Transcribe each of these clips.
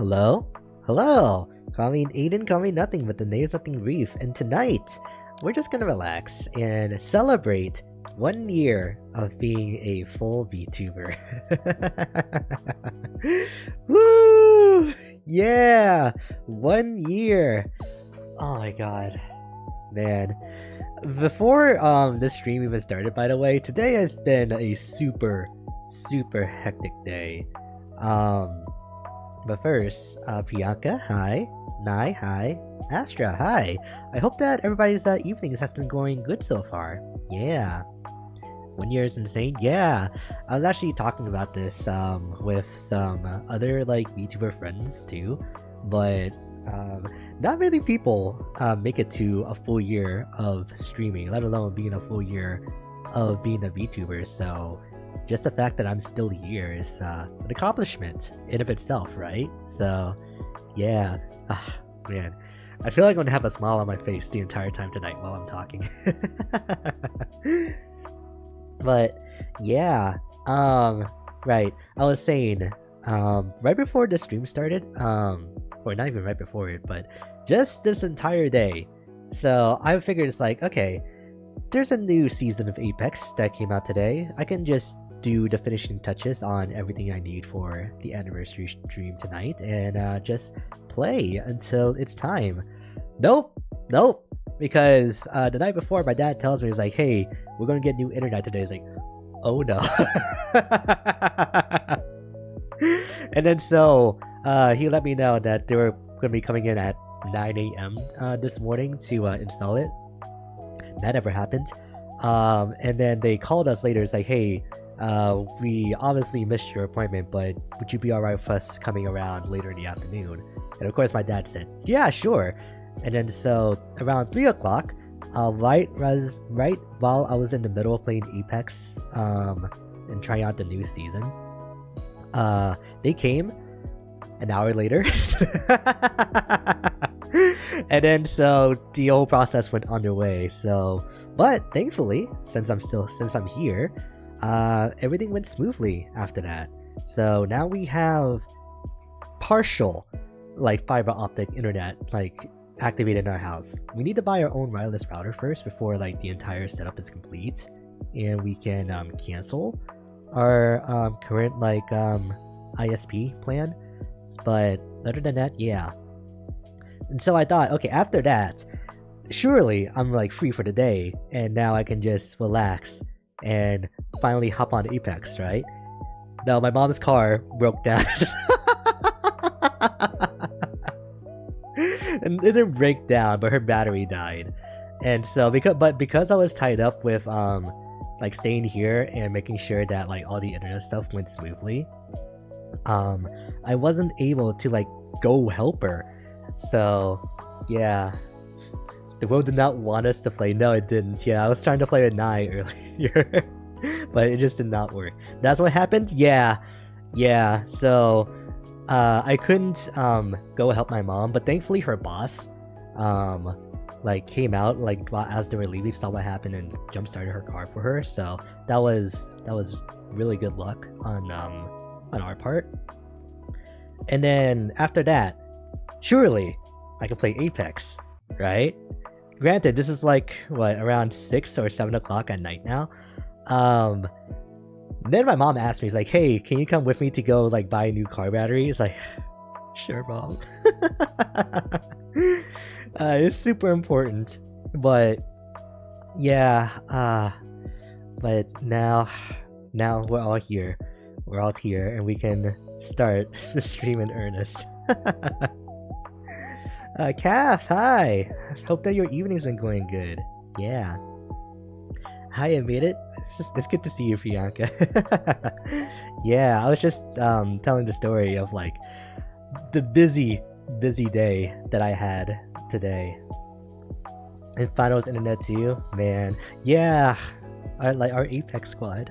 Hello? Hello! Call me Aiden, call me nothing, but the name's Nothing Reef, and tonight, we're just gonna relax and celebrate 1 year of being a full VTuber. Woo! Yeah! 1 year! Oh my god. Man. Before this stream even started, by the way, today has been a super hectic day. But first, Priyanka, hi. Nai, hi. Astra, hi. I hope that everybody's evenings has been going good so far. Yeah. 1 year is insane. Yeah. I was actually talking about this with some other like VTuber friends too, but not many people make it to a full year of streaming, let alone being a full year of being a VTuber. So just the fact that I'm still here is an accomplishment in of itself, right? So yeah. Man, I feel like I'm gonna have a smile on my face the entire time tonight while I'm talking. But yeah, right, I was saying, right before the stream started, or not even right before it, but just this entire day, so I figured it's like, okay, there's a new season of Apex that came out today. I can just do the finishing touches on everything I need for the anniversary stream tonight and just play until it's time. Nope, because the night before my dad tells me, he's like, hey, we're gonna get new internet today. He's like, oh no. And then so he let me know that they were gonna be coming in at 9 a.m. This morning to install it. That never happened. And then they called us later. It's like, hey, we obviously missed your appointment, but would you be alright with us coming around later in the afternoon? And of course my dad said, yeah, sure. And then so around 3 o'clock, right while I was in the middle of playing Apex and trying out the new season, they came an hour later. And then so the whole process went underway. So, but thankfully, since I'm here, everything went smoothly after that. So now we have partial like fiber optic internet like activated in our house. We need to buy our own wireless router first before like the entire setup is complete, and we can cancel our current like ISP plan. But other than that, yeah. And so I thought, okay, after that, surely I'm like free for the day, and now I can just relax and finally hop on Apex, right? No, my mom's car broke down. And it didn't break down, but her battery died. And so because I was tied up with like staying here and making sure that like all the internet stuff went smoothly, I wasn't able to like go help her. So yeah, the world did not want us to play. No, it didn't. Yeah, I was trying to play with Nai earlier, but it just did not work. That's what happened. Yeah. So I couldn't go help my mom, but thankfully her boss like came out like as they were leaving, saw what happened, and jump started her car for her. So that was really good luck on our part. And then after that, surely I can play Apex, right? Granted, this is like what, around 6 or 7 o'clock at night now. Then my mom asked me, he's like, hey, can you come with me to go like buy a new car battery? It's like, sure, mom. It's super important, but yeah, but now we're all here, and we can start the stream in earnest. Calf, hi. Hope that your evening's been going good. Yeah. Hi, I made it. It's good to see you, Priyanka. Yeah, I was just telling the story of like the busy day that I had today. And finals internet too, man. Yeah, our Apex squad.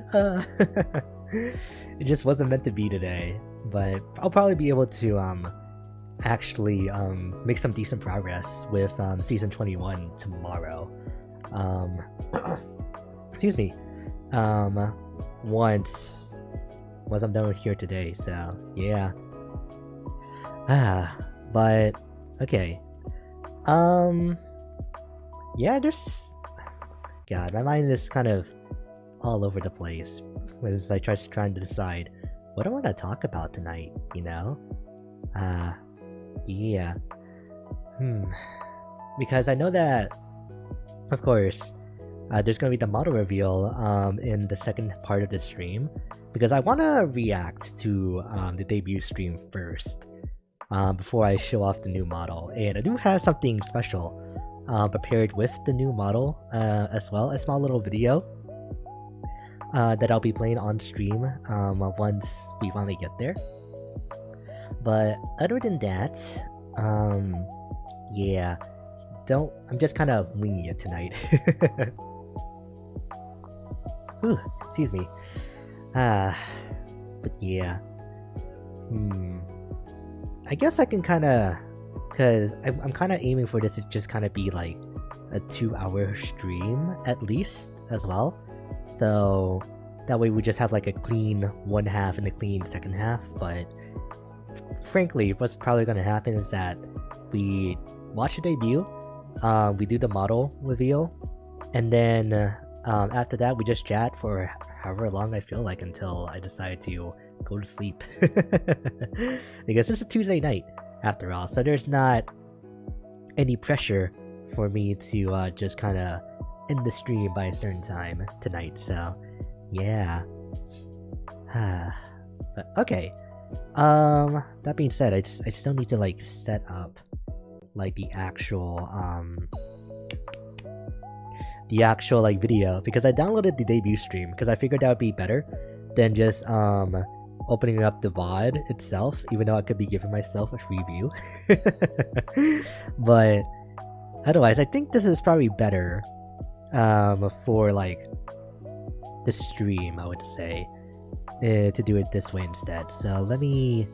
It just wasn't meant to be today, but I'll probably be able to actually make some decent progress with season 21 tomorrow. Excuse me. Once I'm done with here today, so yeah. But okay. Yeah, there's God, my mind is kind of all over the place as I trying to decide what I want to talk about tonight, you know? Yeah. Hmm. Because I know that, of course, there's gonna be the model reveal in the second part of the stream, because I want to react to the debut stream first before I show off the new model, and I do have something special prepared with the new model as well, a small little video that I'll be playing on stream once we finally get there. But other than that, yeah, I'm just kind of winging it tonight. Ooh, excuse me. But yeah. I guess I can kind of, because I'm kind of aiming for this to just kind of be like a 2-hour stream at least as well. So that way we just have like a clean one half and a clean second half. But frankly, what's probably going to happen is that we watch the debut, we do the model reveal, and then after that we just chat for however long I feel like until I decide to go to sleep. Because it's a Tuesday night after all, so there's not any pressure for me to just kind of end the stream by a certain time tonight. So yeah. But okay. That being said, I still need to like set up like the actual like video, because I downloaded the debut stream because I figured that would be better than just opening up the VOD itself, even though I could be giving myself a free view. But otherwise, I think this is probably better for like the stream, I would say, to do it this way instead. So let me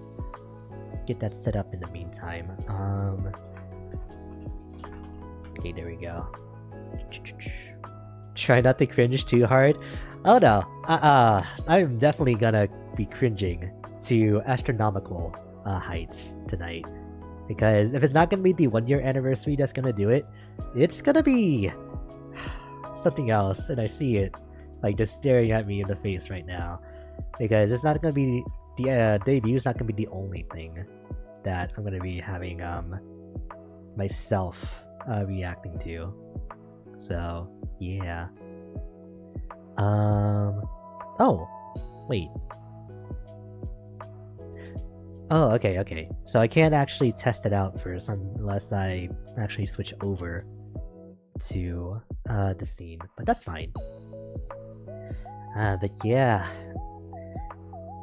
get that set up in the meantime. Okay, there we go. Try not to cringe too hard. Oh no, I'm definitely gonna be cringing to astronomical heights tonight. Because if it's not gonna be the 1-year anniversary that's gonna do it, it's gonna be something else, and I see it like just staring at me in the face right now. Because it's not gonna be the debut is not gonna be the only thing that I'm gonna be having myself reacting to. So yeah. Oh, wait. Oh, okay. So I can't actually test it out first unless I actually switch over to the scene, but that's fine. But yeah.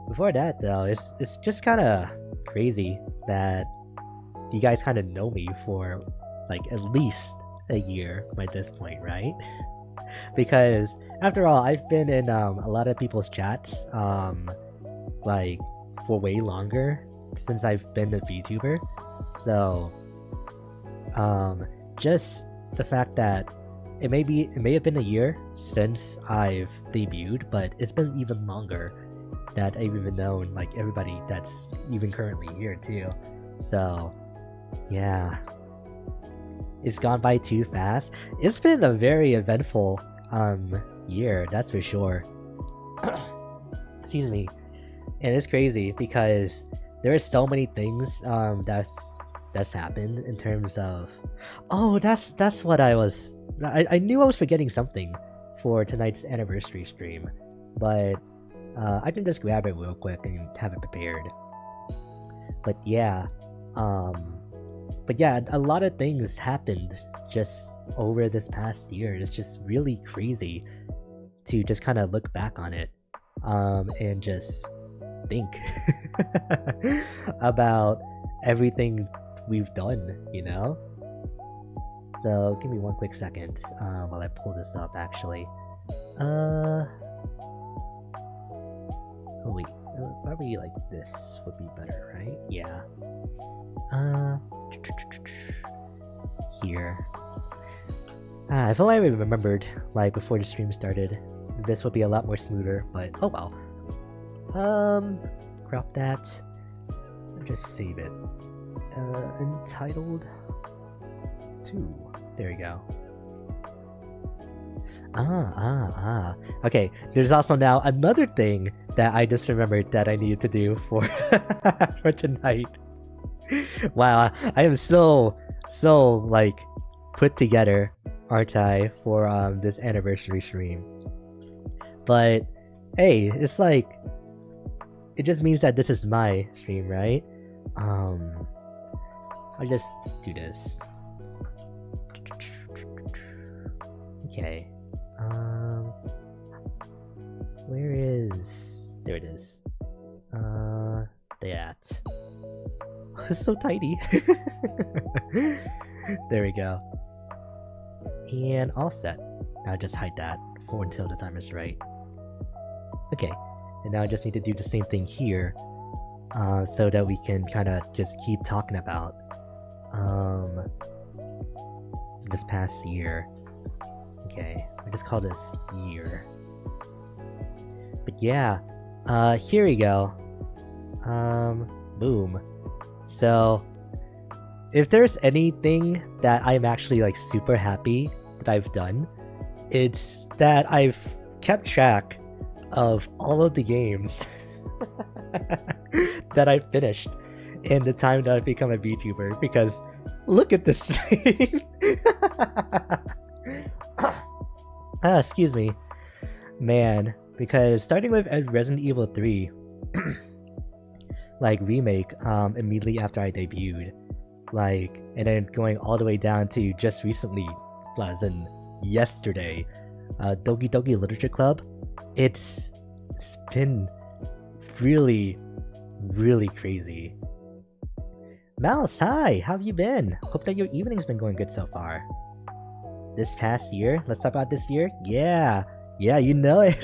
Before that though, it's just kind of crazy that you guys kind of know me for like at least a year by this point, right? Because after all, I've been in a lot of people's chats like for way longer since I've been a VTuber. So just the fact that it may have been a year since I've debuted, but it's been even longer that I've even known like everybody that's even currently here too. So yeah, it's gone by too fast. It's been a very eventful year, that's for sure. Excuse me. And it's crazy because there are so many things that's happened in terms of that's what I knew I was forgetting something for tonight's anniversary stream, but I can just grab it real quick and have it prepared. But yeah, a lot of things happened just over this past year. It's just really crazy to just kind of look back on it and just think about everything we've done, you know? So give me one quick second while I pull this up actually. Oh wait, probably like this would be better, right? Yeah. Here. If only I remembered, like, before the stream started, this would be a lot more smoother, but oh well. Crop that. And just save it. entitled 2. There we go. Okay, there's also now another thing that I just remembered that I needed to do for for tonight. Wow, I am so like put together, aren't I, for this anniversary stream. But hey, it's like it just means that this is my stream, right? I'll just do this. Okay. Where is... There it is. That. It's so tiny. There we go. And all set. Now just hide that for until the time is right. Okay. And now I just need to do the same thing here. So that we can kind of just keep talking about this past year. Okay, we just call this year. But yeah, here we go. Boom. So, if there's anything that I'm actually like super happy that I've done, it's that I've kept track of all of the games that I finished in the time that I've become a VTuber, because look at this thing. Excuse me. Man, because starting with Resident Evil 3 like remake immediately after I debuted, like, and then going all the way down to just recently, as in yesterday, Doki Doki Literature Club. It's been really crazy. Mouse, hi! How have you been? Hope that your evening's been going good so far. This past year? Let's talk about this year? Yeah, you know it.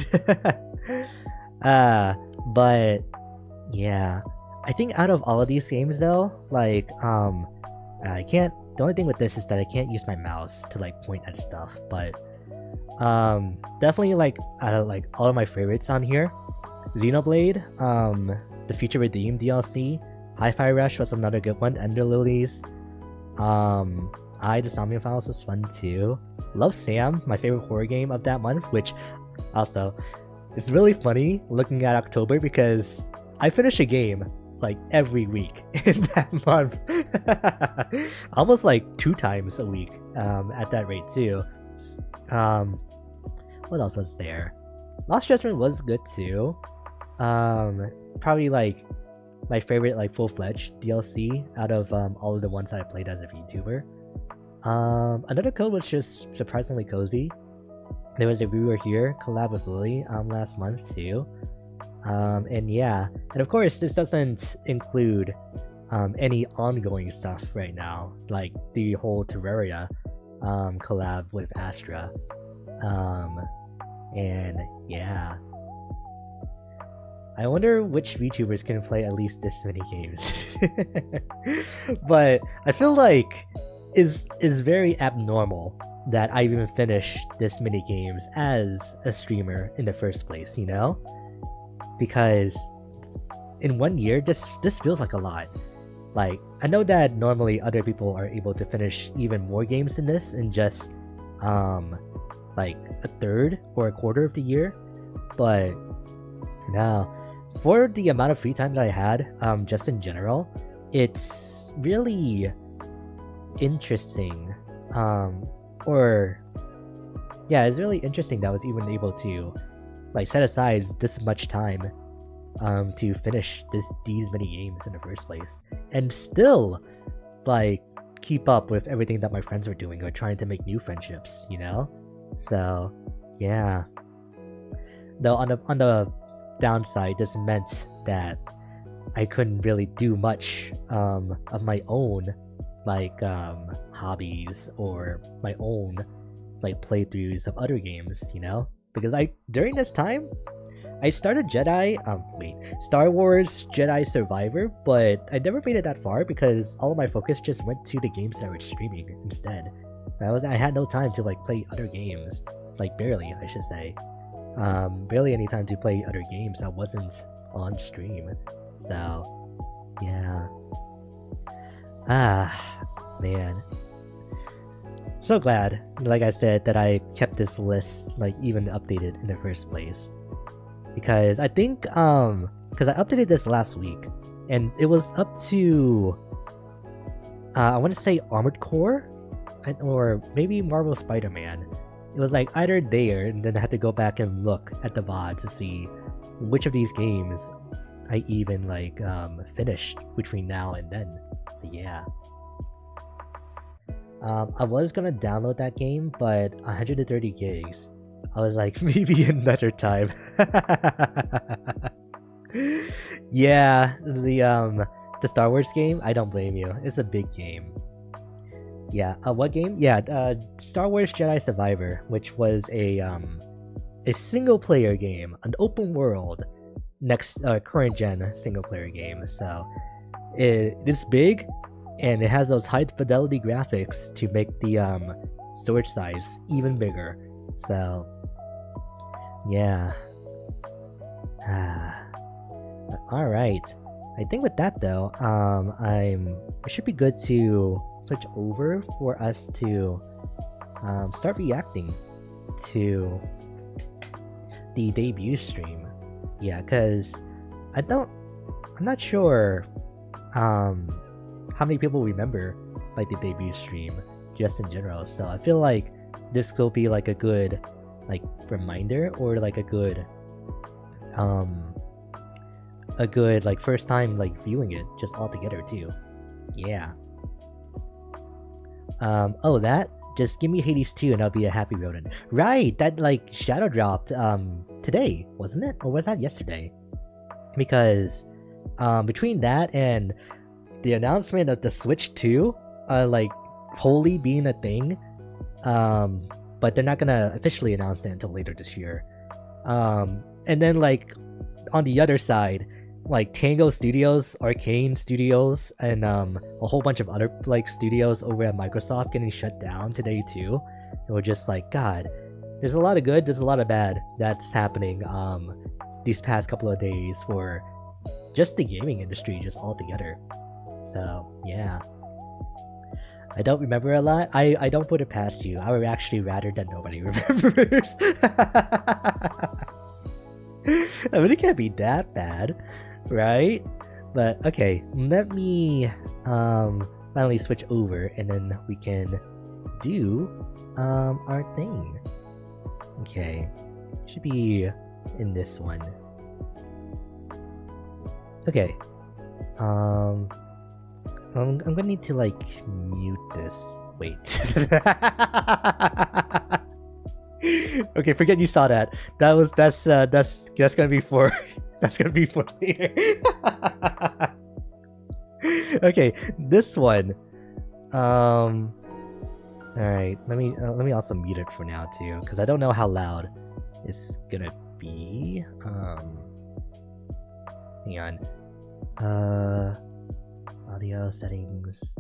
But yeah, I think out of all of these games though, like, I can't, the only thing with this is that I can't use my mouse to like point at stuff, but definitely like out of like all of my favorites on here, Xenoblade, the Future Redeemed DLC, Hi-Fi Rush was another good one, Ender Lilies, the Zombie Files was fun too. Love Sam, my favorite horror game of that month, which also, it's really funny looking at October because I finish a game like every week in that month. Almost like 2 times a week at that rate too. What else was there? Lost Judgment was good too. Probably like my favorite like full-fledged DLC out of all of the ones that I played as a VTuber. Another code was just surprisingly cozy. There was a We Were Here collab with Lily last month too. And yeah, and of course this doesn't include any ongoing stuff right now, like the whole Terraria collab with Astra. And yeah, I wonder which VTubers can play at least this many games. But I feel like is very abnormal that I even finished this many games as a streamer in the first place, you know? Because in 1 year, this feels like a lot. Like, I know that normally other people are able to finish even more games than this in just like a third or a quarter of the year, but no, for the amount of free time that I had, just in general, it's really interesting. It's really interesting that I was even able to like set aside this much time to finish these many games in the first place, and still like keep up with everything that my friends were doing or trying to make new friendships, you know? So yeah. Though on the downside, this meant that I couldn't really do much of my own like hobbies or my own like playthroughs of other games, you know? Because during this time I started Star Wars Jedi Survivor, but I never made it that far because all of my focus just went to the games that I was streaming instead. I had no time to like play other games, like barely, I should say. Barely any time to play other games that wasn't on stream. So yeah. Ah, man. So glad, like I said, that I kept this list like even updated in the first place. Because I think because I updated this last week and it was up to I want to say Armored Core or maybe Marvel Spider-Man. It was like either there, and then I had to go back and look at the VOD to see which of these games I even like finished between now and then. So yeah. I was gonna download that game, but 130 gigs. I was like, maybe another time. Yeah, the Star Wars game. I don't blame you. It's a big game. Yeah. What game? Yeah. Star Wars Jedi Survivor, which was a single player game, an open world, next current gen single player game. So it's big, and it has those high fidelity graphics to make the storage size even bigger. So yeah. All right. I think with that though, it should be good to switch over for us to start reacting to the debut stream. Yeah, because I'm not sure how many people remember like the debut stream just in general. So I feel like this could be like a good like reminder or like a good like first time like viewing it just all together too. Yeah. Oh, that just give me Hades 2 and I'll be a happy rodent. Right, that like shadow dropped today, wasn't it? Or was that yesterday? Because between that and the announcement of the Switch 2 like wholly being a thing, but they're not gonna officially announce it until later this year. And then like on the other side, like Tango Studios, Arcane Studios, and a whole bunch of other like studios over at Microsoft getting shut down today too. And we're just like, God, there's a lot of good, there's a lot of bad that's happening these past couple of days for just the gaming industry just altogether. So yeah. I don't remember a lot. I don't put it past you. I would actually rather that nobody remembers. I mean, it can't be that bad, right? But okay, let me finally switch over, and then we can do our thing. Okay, should be in this one. Okay, I'm gonna need to like mute this. Wait. Okay, forget you saw that. That's gonna be for that's gonna be for later. Okay, this one. All right, let me also mute it for now too, because I don't know how loud it's gonna be. Hang on. Audio settings.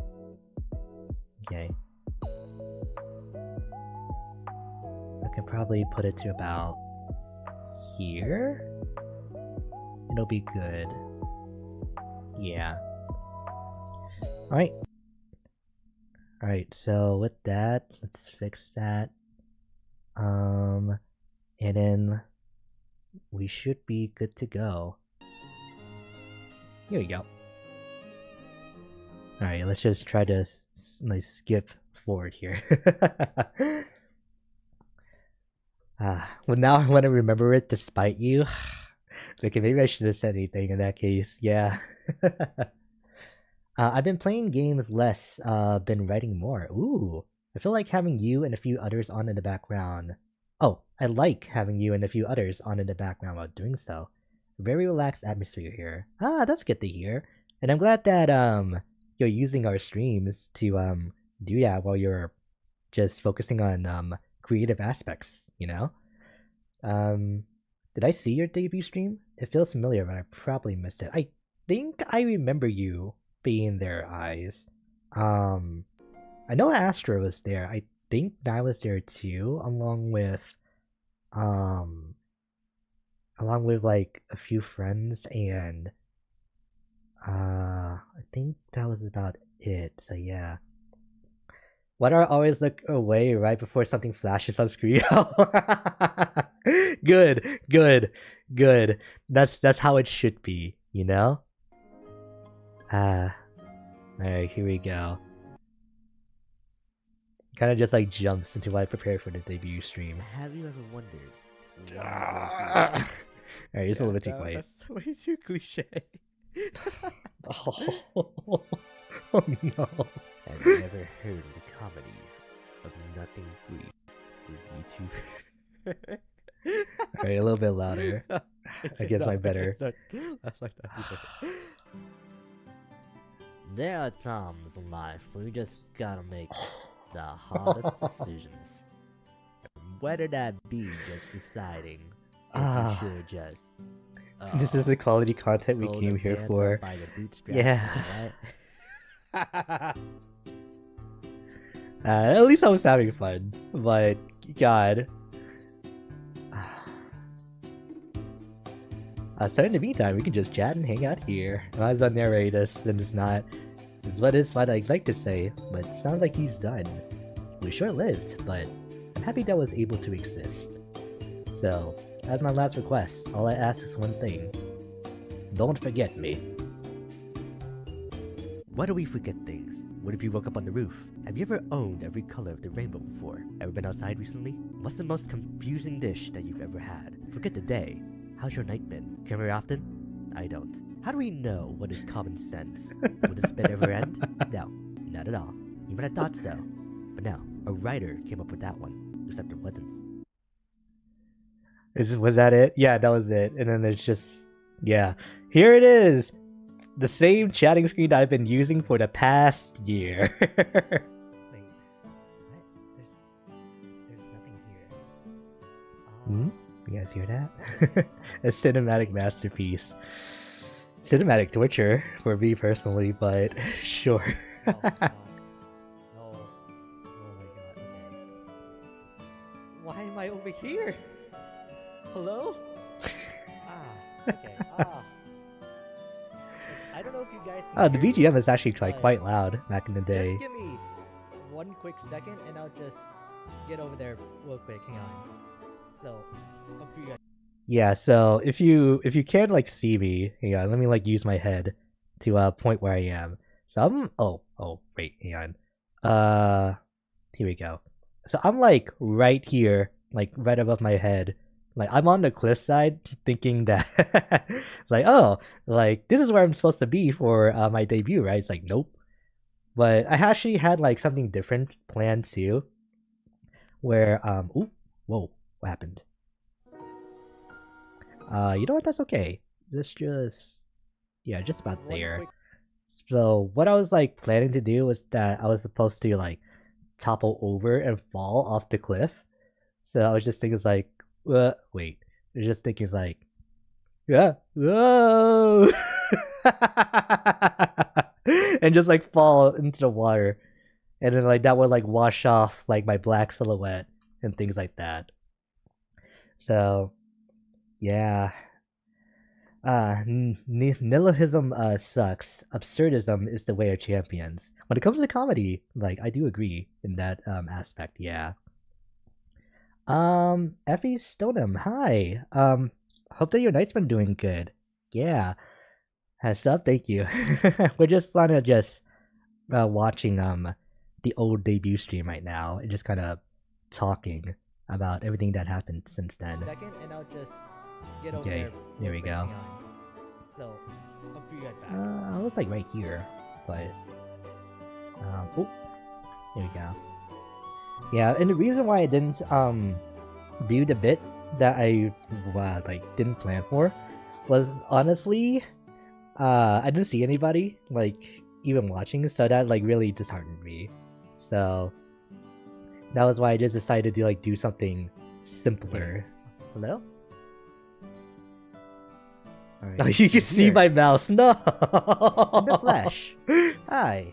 Okay. I can probably put it to about here. It'll be good. Yeah. Alright. Alright, so with that, let's fix that. And then we should be good to go. Here we go. Alright, let's just try to like skip forward here. Well, now I want to remember it despite you. Okay, maybe I should have said anything in that case. Yeah. I've been playing games less, been writing more. Ooh. I feel like having you and a few others on in the background. Oh, I like having you and a few others on in the background while doing so. Very relaxed atmosphere here. Ah, that's good to hear. And I'm glad that you're using our streams to do that while you're just focusing on creative aspects, you know? Did I see your debut stream? It feels familiar, but I probably missed it. I think I remember you being there, Eyes. I know Astra was there. I think I was there too, um, along with like a few friends, and I think that was about it. So yeah. Why do I always look away right before something flashes on screen? Good, good, good. That's how it should be, you know? Alright, here we go. Kind of just like jumps into what I prepared for the debut stream. Have you ever wondered why Alright, it's a little bit too quiet. That's way too cliche. Oh, oh no. Have you ever heard of the comedy of nothing brief through YouTube? Alright, a little bit louder. I guess I better. That's like that. There are times in life where you just gotta make the hardest decisions. Whether that be just deciding if you should just This is the quality content we came here for. by the bootstraps, Yeah. right? At least I was having fun, but god. So in the meantime, we can just chat and hang out here. I might as well narrate this and it's not what I'd like to say, but it sounds like he's done. It was short-lived, but I'm happy that was able to exist. So, as my last request, all I ask is one thing. Don't forget me. Why do we forget things? What if you woke up on the roof? Have you ever owned every color of the rainbow before? Ever been outside recently? What's the most confusing dish that you've ever had? Forget the day. How's your night been? Care very often? I don't. How do we know what is common sense? Will the spit ever end? No, not at all. You might have thought so. But no, a writer came up with that one. Except it wasn't. Was that it? Yeah, that was it. And then there's just... Yeah. Here it is! The same chatting screen that I've been using for the past year. Wait, what? There's nothing here. You guys hear that? A cinematic masterpiece. Cinematic torture for me personally, but sure. Oh, God. No. Oh my god, okay. Why am I over here? Hello? Okay. I don't know if you guys can The hear me, BGM is actually like but quite loud back in the day. Just give me one quick second and I'll just get over there real quick. Hang on. So, up to you guys. Yeah, so if you can't like see me, hang on, let me like use my head to point where I am. So I'm wait, hang on. Here we go. So I'm like right here, like right above my head. Like I'm on the cliff side thinking that it's like, oh, like this is where I'm supposed to be for my debut, right? It's like nope. But I actually had like something different planned too. Where ooh, whoa, what happened? You know what? That's okay. This just, yeah, just about there. So what I was like planning to do was that I was supposed to like topple over and fall off the cliff. So I was just thinking, it's like, wait. I was just thinking, it's like, yeah, whoa, and just like fall into the water, and then like that would like wash off like my black silhouette and things like that. So yeah. Nihilism sucks. Absurdism is the way of champions. When it comes to comedy, like I do agree in that aspect. Yeah. Effie Stoneham, hi. Hope that your night's been doing good. Yeah. Has up, thank you. We're just kind of just watching the old debut stream right now and just kind of talking about everything that happened since then. Second, and I'll just get over Okay, there we go. So, I'll be right back. I was like right here, but oh, there we go. Yeah, and the reason why I didn't do the bit that I like didn't plan for was honestly I didn't see anybody like even watching, so that like really disheartened me. So that was why I just decided to like do something simpler. Hello? Right, Oh, you can see my mouse. No, in the flesh. Hi.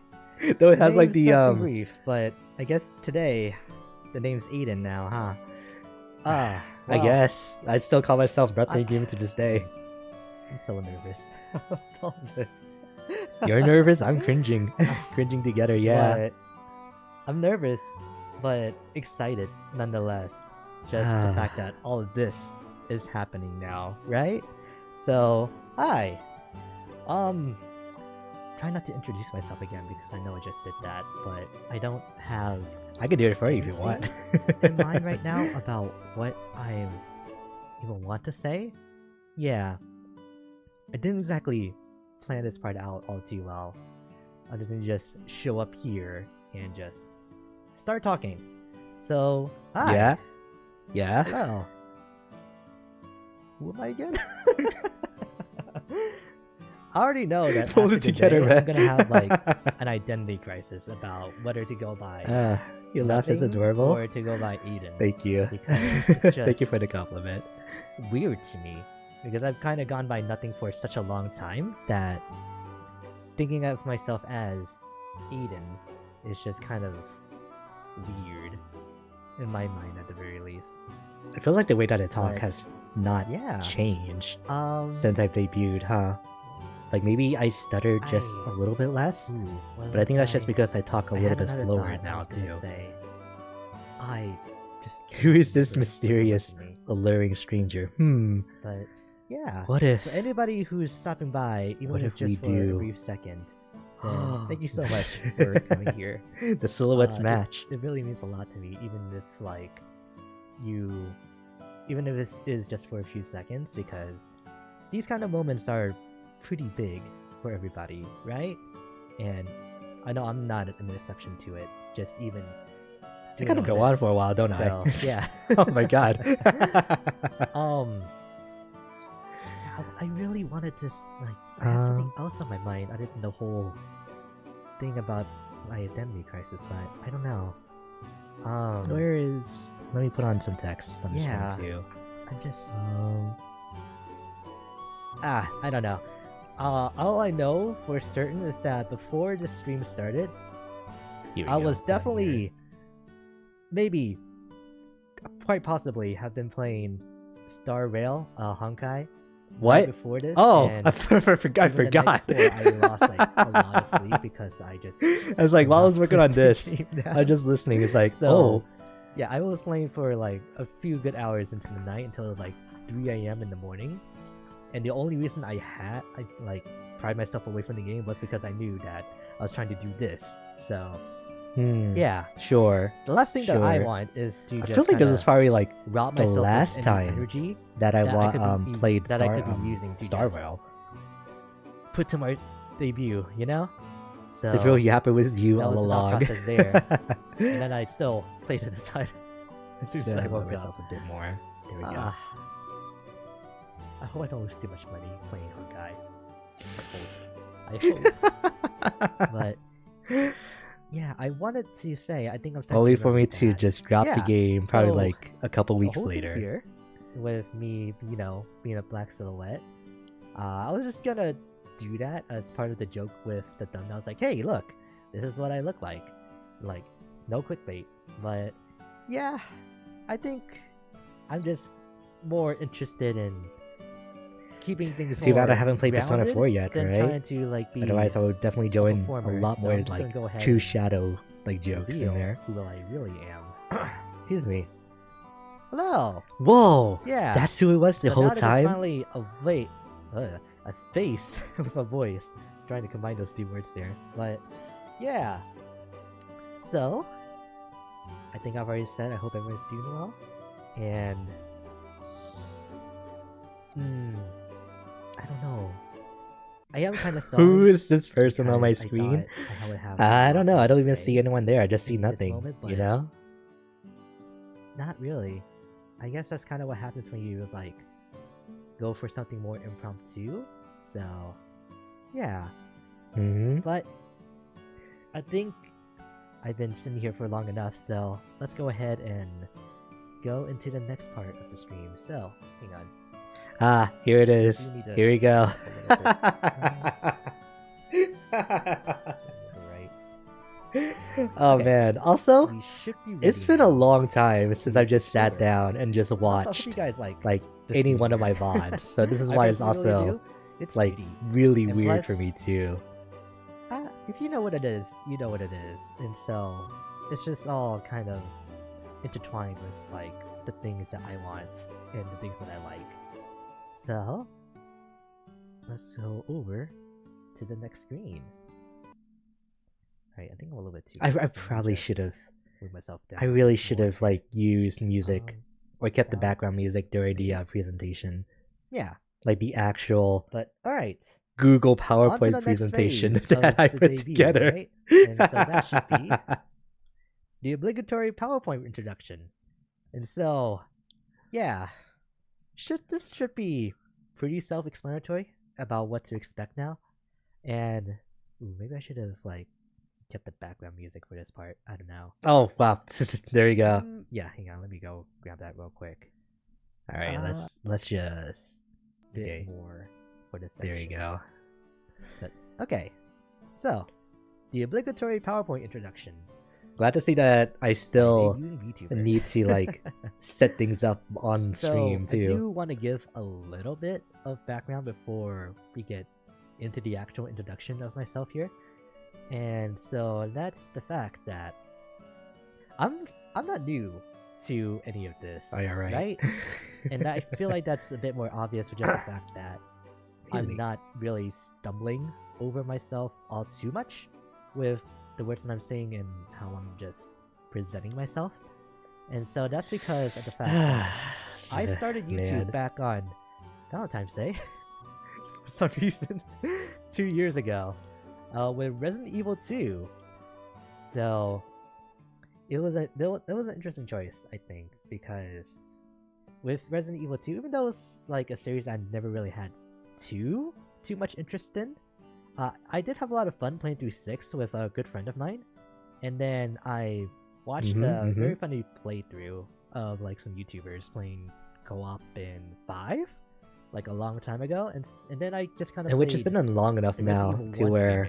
Though it has like Name's the something brief, but I guess today the name's Aiden now, huh? I Well, guess I still call myself birthday game to this day. I'm so nervous. All this. You're nervous. I'm cringing. Cringing together. Yeah. But I'm nervous, but excited nonetheless. Just the fact that all of this is happening now, right? So, hi. Try not to introduce myself again because I know I just did that, but I don't have I can do it for you if you want. in mind right now about what I even want to say. Yeah, I didn't exactly plan this part out all too well, other than just show up here and just start talking. So, hi. Yeah. Yeah. Hello. Who am I again? I already know that Pull after it together, today, I'm man. gonna have like an identity crisis about whether to go by Your laugh is nothing adorable. or to go by Aiden. Thank you. Because it's Thank you just- for the compliment. Weird to me because I've kind of gone by nothing for such a long time that thinking of myself as Aiden is just kind of weird in my mind at the very least. It feels like the way that I talk But- has not Yeah. changed Um. since I've debuted, huh? Like maybe I stutter just a little bit less, but I think that's just because I talk a little bit slower now too. I just Who is this remember mysterious, me, alluring stranger? but yeah. What if? For anybody who's stopping by, even What if if just we for do? a brief second, then thank you so much for coming here. The silhouettes Uh, match. It really means a lot to me, even if even if this is just for a few seconds, because these kind of moments are pretty big for everybody, right? And I know I'm not an exception to it. Just even I kind of go on for a while, don't so, I? yeah. Oh my god. I really wanted to like I had something Um, else on my mind other than the whole thing about my identity crisis, but I don't know. Where is? Let me put on some text on this Yeah. one too. I'm just Um, I don't know. All I know for certain is that before the stream started, here we I go. was Right definitely, maybe, quite possibly, have been playing Star Rail, Honkai. What? Right before this. Oh, and I forgot. even the night before, I lost like a lot of sleep because I just. I was like, while I was not working on put the this, game I down. was just listening. It's like, So, yeah, I was playing for like a few good hours into the night until it was like 3 a.m. in the morning. And the only reason I like pried myself away from the game was because I knew that I was trying to do this. So, yeah. Sure. The last thing that I Sure. want is to I just feel like this was probably like rob the myself of last any time energy that I that I could be, played that Star, I could be using to Star just Rail. put to my debut, you know? So The really happened with you that all was the thought along. process there. And then I still played it aside as soon as Then I I woke woke myself up. a bit more. There we go. Ah. I hope I don't lose too much money playing Honkai. I hope. But yeah, I wanted to say I think I'm starting Only to for me remember to that just drop the Yeah, game probably so like a couple the weeks whole thing later. here with me, being a black silhouette. I was just gonna do that as part of the joke with the thumbnail. I was like, hey, look, this is what I look like. Like, no clickbait. But yeah, I think I'm just more interested in keeping things Too bad I more haven't played Persona grounded 4 yet, than right? trying to like be Otherwise, I would definitely a join a performer. lot So more I'm just like gonna go ahead true and shadow like jokes in reveal there. who I really am. Excuse me. Hello. Whoa! Yeah. That's who it was the So whole now that it's time? finally a face with a voice. Trying to combine those two words there, but yeah. So I think I've already said I hope everyone's doing well, and I don't know. I am kind of Who is this person on my because I screen? thought I would have I a don't lot know. I more don't to even say. see anyone there. I just see in this nothing. moment, You but- know? Not really. I guess that's kind of what happens when you like go for something more impromptu. So yeah. Mm-hmm. But I think I've been sitting here for long enough, so let's go ahead and go into the next part of the stream. So, hang on. Ah, here it is. You need to Here we go. step up Right. Oh Okay. man. Also, We should be it's ready been a now. long time since I've just sat Sure. down and just Also, I hope watched you guys like like this any stream one of here. my VODs. So this is I why it's personally really also do. It's like pretty. really And weird plus, for me too. if you know what it is, you know what it is. And so it's just all kind of intertwined with like the things that I want and the things that I like. So let's go over to the next screen. Alright, I think I'm a little bit too I fast. probably should have. Move myself down. I really should have like used music or kept the down, background music during the maybe. presentation, Yeah, like the actual but alright. Google On to the PowerPoint next presentation phase that of I the put debut, together. right? And so that should be the obligatory PowerPoint introduction. And so, yeah, this should be pretty self-explanatory about what to expect now. And maybe I should have like kept the background music for this part. I don't know. Oh wow, there you go. Yeah, hang on. Let me go grab that real quick. All right, let's just bit more for this section. There you go. But okay, so the obligatory PowerPoint introduction. Glad to see that I still VTuber. need to like set things up on stream So I too. do want to give a little bit of background before we get into the actual introduction of myself here. And so that's the fact that I'm not new to any of this. Oh, yeah, right? And I feel like that's a bit more obvious with just the fact that I'm not really stumbling over myself all too much with the words that I'm saying and how I'm just presenting myself. And so that's because of the fact that I started YouTube back on Valentine's Day for some reason 2 years ago with Resident Evil 2. So it was an interesting choice, I think, because with Resident Evil 2, even though it's like a series I never really had too much interest in, I did have a lot of fun playing through 6 with a good friend of mine, and then I watched a very funny playthrough of like some YouTubers playing co-op in 5, like a long time ago, and then I just kind of which has been on long enough now to where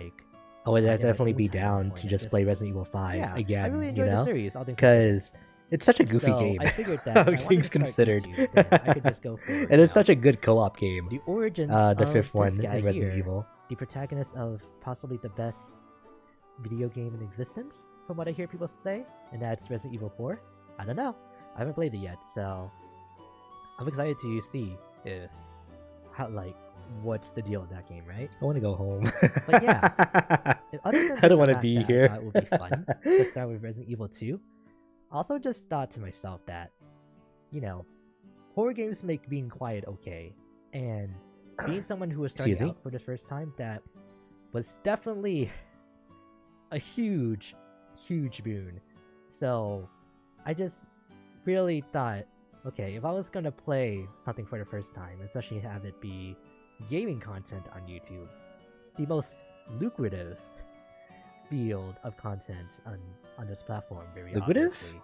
I would definitely be down to just play Resident Evil 5 again. I really enjoyed the series, because it's such a goofy game. I figured that all things considered, I could just go for it. And it's such a good co-op game. The origins the of fifth one this guy in Resident here, Evil. the protagonist of possibly the best video game in existence, from what I hear people say, and that's Resident Evil 4. I don't know. I haven't played it yet, so I'm excited to see if what's the deal with that game, right? I want to go home. But yeah, other than I don't want to be here. I thought it would be fun to start with Resident Evil 2. Also, just thought to myself that, horror games make being quiet okay, and being someone who was starting out for the first time, that was definitely a huge boon. So I just really thought, okay, if I was gonna play something for the first time, especially have it be gaming content on YouTube, the most lucrative field of content on this platform, very obviously,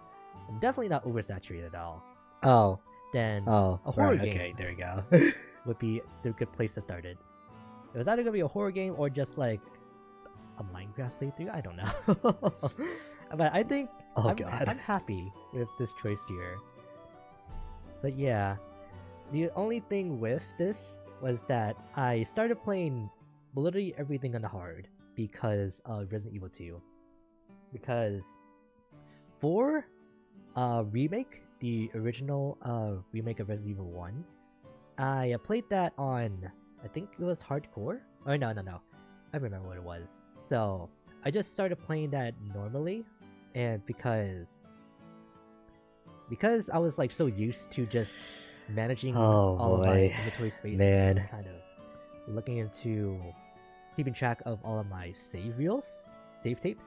and definitely not oversaturated at all. Then a horror game. Okay, there you go. would be the good place to start it. It was either gonna be a horror game or just like a Minecraft playthrough. I don't know. But I think I'm happy with this choice here. But yeah, the only thing with this was that I started playing literally everything on the hard because of Resident Evil 2. Because for remake, the original remake of Resident Evil 1, I played that on, I think it was hardcore? Oh, no. I remember what it was. So, I just started playing that normally, and because I was like so used to just managing all of my inventory space, and kind of looking into keeping track of all of my save tapes,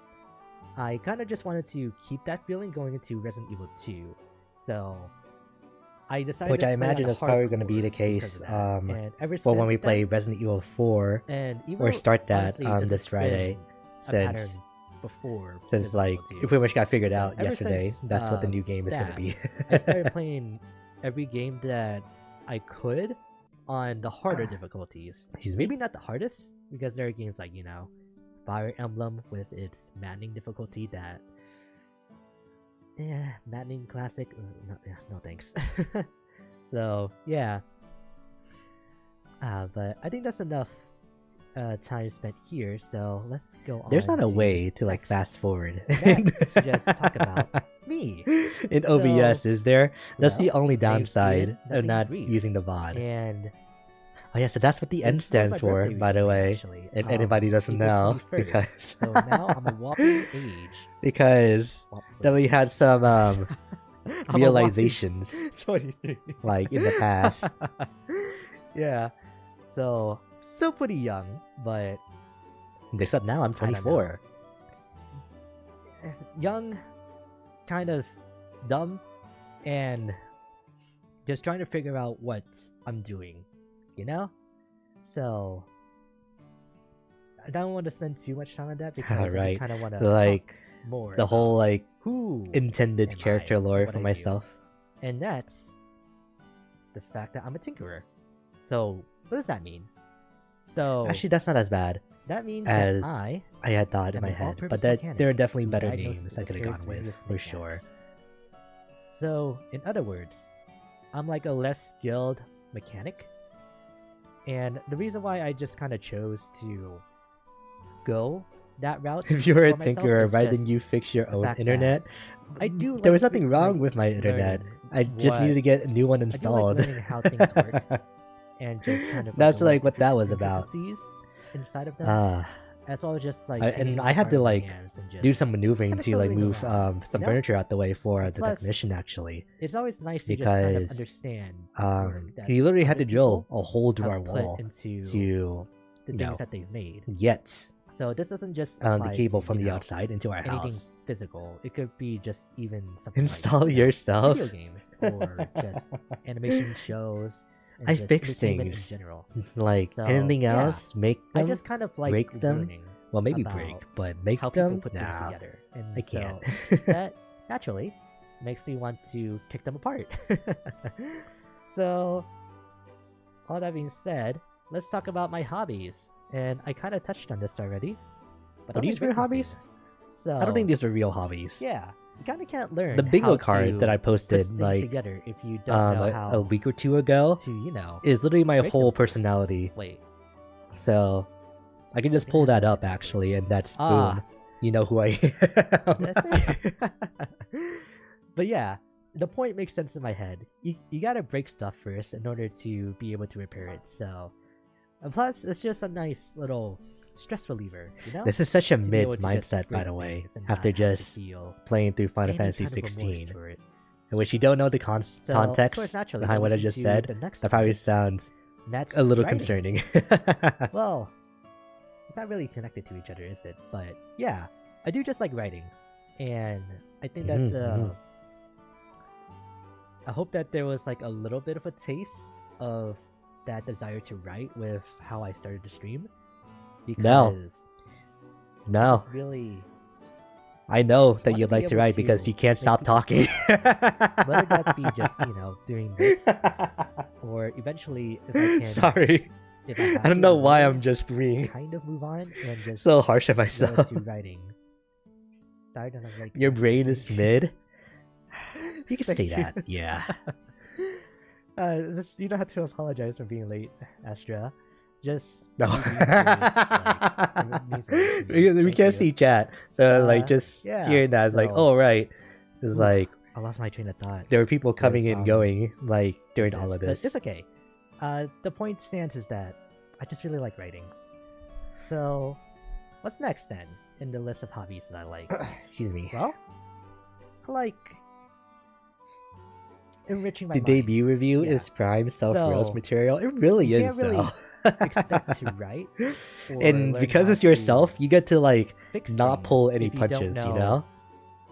I kind of just wanted to keep that feeling going into Resident Evil 2. So I decided, which I imagine is probably going to be the case when we play Resident Evil 4 or start that this Friday, since like we pretty much got figured out yesterday. That's what the new game is going to be. I started playing every game that I could on the harder difficulties. Maybe not the hardest, because there are games like, Fire Emblem with its maddening difficulty that... maddening classic? No thanks. So, yeah. But I think that's enough time spent here, so let's go on. There's not a to way to like next. fast forward. Next, to just talk about me. In OBS, is there? That's the well, only name's downside Ian, of nothing not brief. using the VOD. And Oh yeah, so that's what the N this was my stands for, birthday by the recently, way. actually. If anybody doesn't know, April 21st. because So now I'm a whopping age. because then we had some I'm a whopping realizations 23. like in the past. Yeah. So pretty young, but Except now I'm I don't know. 24. Young, kind of dumb, and just trying to figure out what I'm doing, you know? So I don't want to spend too much time on that because I Right. just kind of want to Like talk more the whole about like who intended am character I, lore what for I do. myself. And that's the fact that I'm a tinkerer. So what does that mean? So Actually, that's not as bad that means as that I had thought in I'm my an head, all-purpose but that mechanic there are definitely who better diagnoses names I could have repairs gone with various for sure. knickknacks. So, in other words, I'm like a less skilled mechanic. And the reason why I just kind of chose to go that route If you were a for myself tinkerer, is why just didn't you fix your the own fact that internet? I do There was like nothing wrong with my internet. learning I just what- needed to get a new one I do like installed. learning how things work and just kind of That's the like little what that was about. intricacies inside of them, Ah, as well as just like I- taking and things I had apart to in my like hands and just do some maneuvering kinda to like fiddling move around, some you know? furniture out the way for the Plus, technician actually. It's always nice to just kind of Because, understand Um, that he literally had to other drill people a hole through have our put wall into to the you things know, that they've made. get So this doesn't just the apply cable to, from you the know, outside into our anything house. physical. It could be just even something Install like, you know, yourself. video games or just animation shows. And I just fix entertainment things. in general. Like So, anything yeah, else, make I them. just kind of like break them, learning Well, maybe about break, but make how people them. put things Nah, together. And I can't. So that naturally makes me want to pick them apart. So, all that being said, let's talk about my hobbies. And I kind of touched on this already. But What do you only use for written hobbies? things. So I don't think these are real hobbies. yeah, you kind of can't learn The bingo how card to that I put posted things like together if you don't know how a week or two ago to, you know, is literally my break whole them first. personality. Wait. So I can just pull that up actually, and that's Ah. boom. You know who I Did am. I say? But yeah, the point makes sense in my head. You gotta break stuff first in order to be able to repair it. So, and plus, it's just a nice little stress reliever, you know? This is such a To be mid able to just mindset, by break the way. things and After not have to just feel playing through Final any Fantasy kind of remorse 16, for it. in which you don't know the So, of course, context naturally, behind I what I listened just to said. the next That probably one, sounds and that's a little writing. concerning. Well, it's not really connected to each other, is it? But yeah, I do just like writing, and I think that's Mhm, I hope that there was like a little bit of a taste of that desire to write with how I started to stream. Because I No, just really, I know that wanna you'd be like to able write because to you can't make stop people talking. whether that be just, you know, doing this, or eventually if I can, Sorry. if I, have I don't to, know why really I'm just being kind of move on and just so harsh on go myself. to writing. Sorry that I'm like Your brain is mid. You can say Thank you. that. Yeah. You don't have to apologize for being late, Astra. Just No. you being serious, like, it means a lot to me. we Thank can't you. see chat, so like Uh, just yeah, hearing that is like, so- oh right. It's Oof, like I lost my train of thought. there were people coming and um, going like during all of But this. it's okay. The point stands is that I just really like writing. So, what's next then in the list of hobbies that I like? Excuse me. Well, I like enriching my The mind. debut review Yeah. is prime self-roast So, material. It really you is can't really though. expect to write, or And learn because how it's yourself, to you get to like fix not pull things any if you don't punches, you know?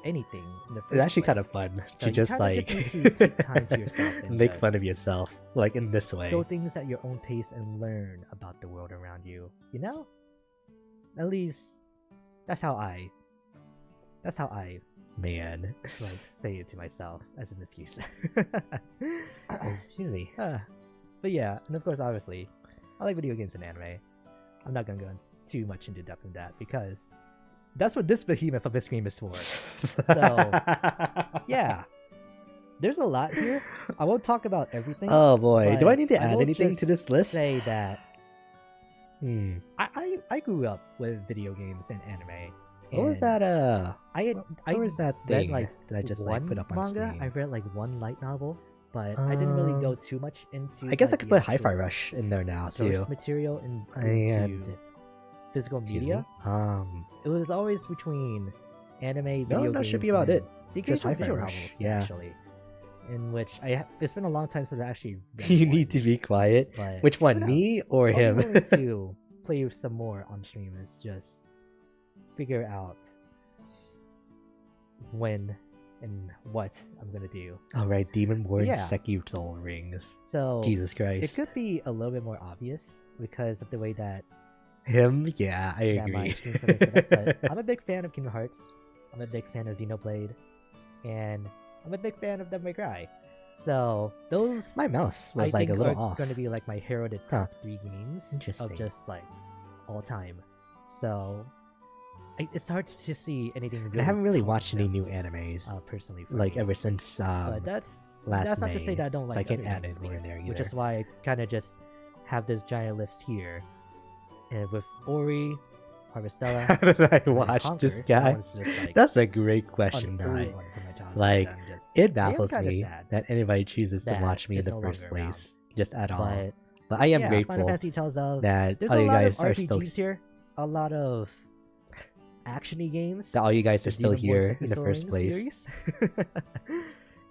anything in the first It's actually kind of place. fun So to you just kinda like just need to take time to yourself and make fun just of yourself, like in this way. go things at your own pace and learn about the world around you. You know? At least that's how I Man. like say it to myself as an excuse. Excuse me. But yeah, and of course, obviously, I like video games and anime. I'm not gonna go too much into depth in that because that's what this behemoth of a stream is for. So, yeah, there's a lot here. I won't talk about everything. Oh boy, do I but need to add will anything to just this list? Say that I grew up with video games and anime. What was and that? I What was that read thing like that I just one like put up on manga. screen? I read like one light novel, but I didn't really go Um, too much into. I guess I like, could the put Hi-Fi actual Rush in there now source too. material And into physical excuse media. me. It was always between anime, No, video that games, should be about and it. the Just occasional Hi-Fi visual Rush, novels, yeah. actually. In which it's been a long time since I actually read You one, need to be quiet. but Which one, who knows? me or I'll him? be willing to play some more on stream. Is just figure out when and what I'm gonna do. All right, Demonborn Yeah. Seki Soul Rings. So Jesus it Christ. could be a little bit more obvious because of the way that, Him? Yeah, I that my agree. streams are set up. But I'm a big fan of Kingdom Hearts. I'm a big fan of Xenoblade, and I'm a big fan of Devil May Cry. So those My mouse I was like a think little are off. going to be like my heralded Huh. top 3 games Interesting. of just like all time. So it's hard to see anything. Really I haven't really top watched any them, new animes personally. For like me. ever since But that's last not May, to say that I don't so like. I can't other add games, of anything in course, there which either. is why I kind of just have this giant list here, and with Ori, Harvestella. How did I and watch Conquer, this that guy? one's just, like, That's a great an question, early guy. one from my childhood, Like, and I'm just, it I am baffles kinda me sad that anybody chooses to that watch me in it's the no first longer around. place, just at all. But I am yeah, Final grateful Fantasy Tales of. that There's all a you lot of guys are still RPGs here, a lot of actiony games. that all you guys the are still Demon Born here Seki in the Soul first Ring place. series.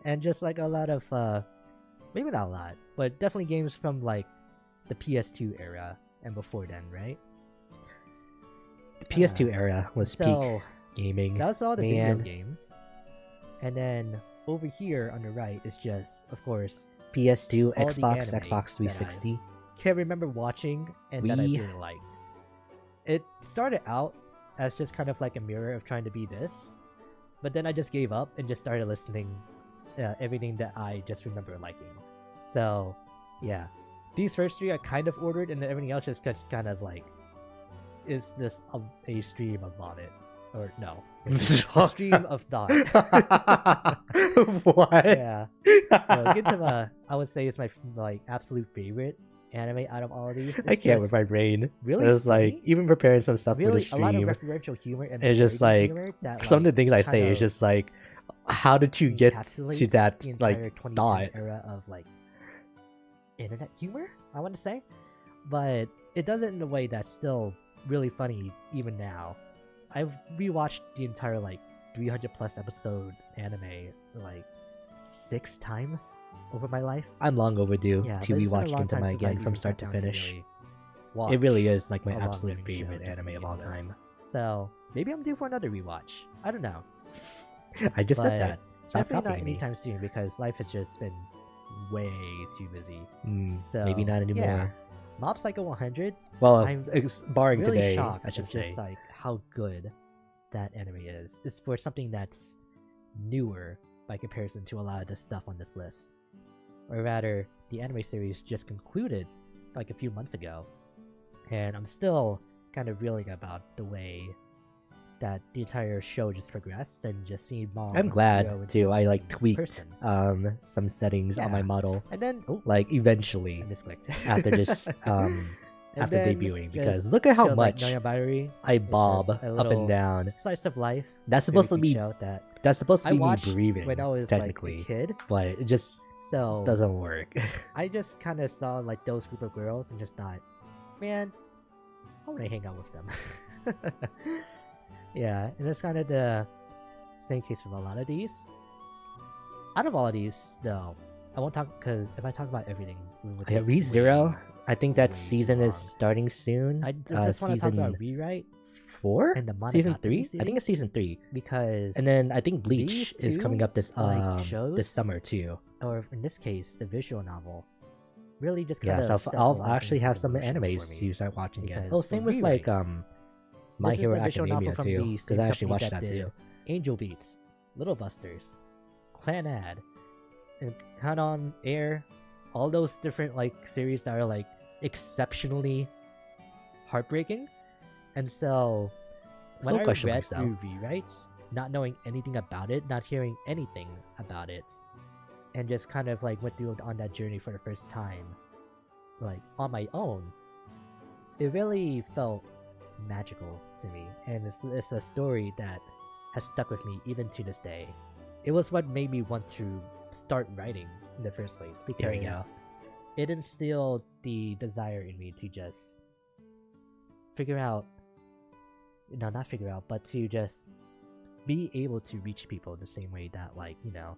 And just like a lot of maybe not a lot, but definitely games from like the PS2 era and before then, right? The PS2 era was peak So gaming. that's all the man. video games. And then over here on the right is just, of course, PS2, all the Xbox, anime Xbox that I 360. can't remember watching and that I We- really liked. It started out as just kind of like a mirror of trying to be this, but then I just gave up and just started listening everything that I just remember liking. So, yeah, these first 3 are kind of ordered, and then everything else just kind of like is just a stream of vomit, or no, a stream of thought. What? Yeah. So Gintama, I would say, is my like absolute favorite anime out of all of these. I It's can't with just my brain. really It was like funny, even preparing some stuff for the really a lot of stream. referential humor and It's just parody like humor that, some of the like, things I kind say is of just like, how did you get to encapsulates that the entire like 2010 thought? era of like internet humor, I want to say, but it does it in a way that's still really funny even now. I've rewatched the entire like 300 plus episode anime like 6 times over my life. I'm long overdue Yeah, to but it's been a rewatch long time Gintama since I again from even start sat to down finish. really It really watch is like my a absolute long-running show favorite just to anime of begin all with. time. So maybe I'm due for another rewatch. I don't know. I just But said that. Stop Definitely not copying me. anytime soon because life has just been way too busy. So maybe not anymore. Yeah. Mob Psycho 100, Well, I'm barring really today, shocked I should at say. just like how good that anime is. It's for something that's newer by comparison to a lot of the stuff on this list. Or rather, the anime series just concluded like a few months ago, and I'm still kind of reeling about the way that the entire show just progressed and just seeing Mom I'm glad grow into too. I like something tweaked person. some settings on my Yeah. model. And then Like eventually I misclicked after just And after then debuting, just because look at how shows like much Nonya Battery I is just bob a up and little down. slice of life. That's really supposed to cute be show that that's supposed to I be me watched breathing when I was technically, like a kid. but it just So doesn't work. I just kind of saw like those group of girls and just thought, man, I want to hang out with them. Yeah, and that's kind of the same case with a lot of these. Out of all of these, though, I won't talk because if I talk about everything, we would Yeah, take ReZero. way- I think that way season too is long. starting soon. I just want to talk season about Rewrite 4, and the season Monogatari 3. I think series it's season 3. because, And then I think Bleach these is coming two, up this like, shows, this summer too. or in this case, the visual novel, really just Yeah, kind so of set a I'll lot of actually things have into some motion for animes me. to start watching again. because Oh, the same with like rewrites- My This is Hero a visual novel Academia from too, the because same I actually company watched that that did too. Angel Beats, Little Busters, Clan Ad, and Count on Air, all those different like series that are like exceptionally heartbreaking. And so when Some I question read marks, though. through rewrites, not knowing anything about it, not hearing anything about it, and just kind of like went through on that journey for the first time, like on my own, it really felt magical to me, and it's a story that has stuck with me even to this day. It was what made me want to start writing in the first place There we because go. it instilled the desire in me to just figure out, no, not figure out, but to just be able to reach people the same way that, like, you know,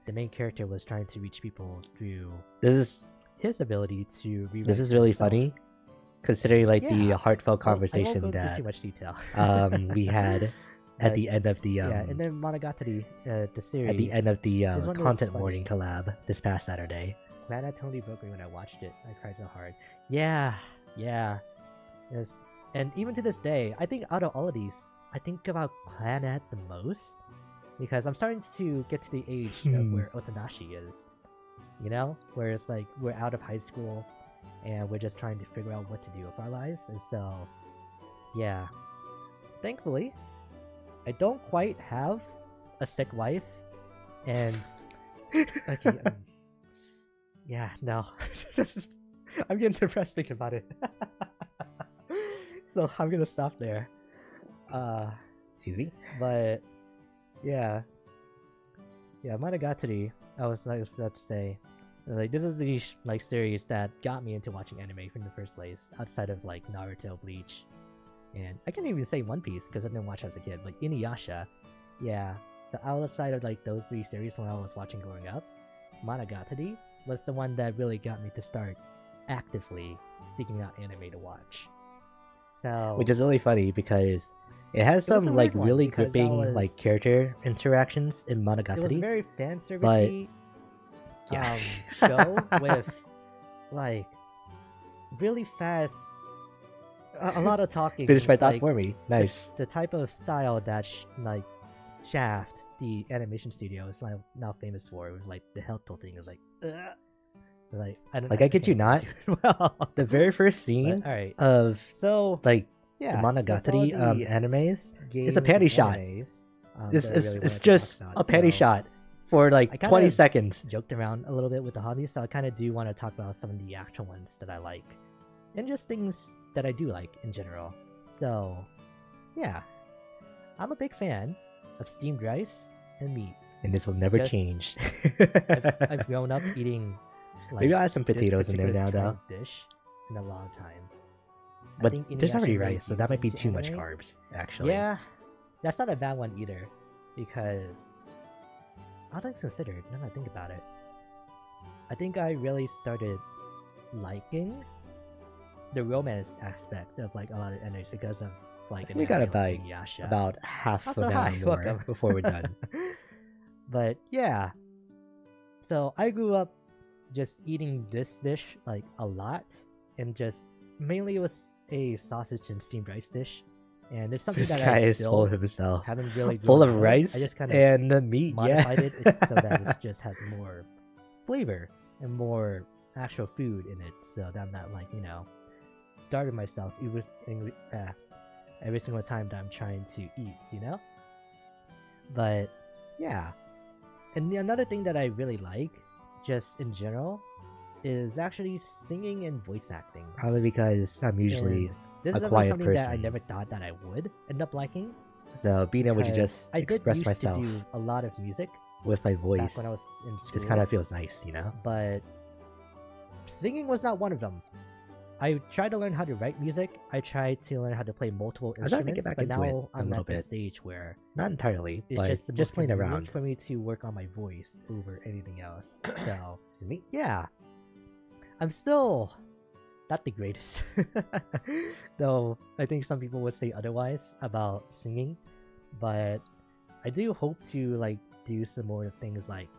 the main character was trying to reach people through This is his ability to rewrite this is really himself. funny, considering like the Yeah. heartfelt I won't conversation go into that too much detail. we had at But, the end of the yeah, and then Monogatari, the series. at the end of the this one is content funny. morning collab this past Saturday. Man, I totally broke me when I watched it. I cried so hard. Yeah. Yes. And even to this day, I think out of all of these, I think about Planet the most because I'm starting to get to the age of where Otanashi is. You know, where it's like we're out of high school and we're just trying to figure out what to do with our lives. And so, yeah. Thankfully, I don't quite have a sick wife, and okay. Yeah, no. I'm getting depressed thinking about it. So I'm gonna stop there. Excuse me. But yeah, Monogatari. I was about to say, like, this is the like series that got me into watching anime from the first place, outside of like Naruto, Bleach, and I can't even say One Piece because I didn't watch as a kid. Like Inuyasha, yeah. So outside of like those three series when I was watching growing up, Monogatari was the one that really got me to start actively seeking out anime to watch. So, Which is really funny because it has It was some a like weird one really because that gripping like was- character interactions in it was a Monogatari. very fan servicey Yeah. show with like really fast, a lot of talking. Finish my It's thought like for me. Nice. the type of style that like Shaft, the animation studio, is now famous for. It was like the health tilting is like, like I kid you not, well, the very first scene all right. of So like yeah, the that's all Monogatari the animes, games it's a panty and shot. animes, It's that I really it's wanted to just talk a about. panty So, shot for I like kinda 20 seconds. joked around a little bit with the hobbies, so I kind of do want to talk about some of the actual ones that I like, and just things that I do like in general. So, yeah, I'm a big fan of steamed rice and meat. And this will never Just- change. I've grown up eating like Maybe I'll add some this potatoes in there particular now, kind though. of dish in a long time. I But think there's Inuyasha already really rice, so drew that might me be into too much anime. carbs, actually. Yeah, that's not a bad one either, because all things considered, now that I think about it, I think I really started liking the romance aspect of like a lot of animes because of like We got anime about like Inuyasha. about half Also, of hi, that more welcome. before we're done. But yeah, so I grew up just eating this dish like a lot, and just mainly it was a sausage and steamed rice dish, and it's something This that guy I is still full of himself. haven't really Full grown of out rice I just kind of and the meat, modified yeah. it so that it just has more flavor and more actual food in it, so that I'm not like, you know, starving myself every single time that I'm trying to eat, you know. But yeah, and another thing that I really like, just in general, is actually singing and voice acting. Probably because I'm usually And this a is quiet something that I person. never thought that I would end up liking. so being able to because just I did express used myself to do a lot of music with my back voice when I was in school. just kind of feels nice, you know. But singing was not one of them. I tried to learn how to write music. I tried to learn how to play multiple I'm trying to instruments, get back but into it now a I'm little at the bit. stage where Not entirely, it's but just the just most playing convenient around. for me to work on my voice over anything else. So Excuse me. yeah, I'm still not the greatest, though I think some people would say otherwise about singing. But I do hope to like do some more things like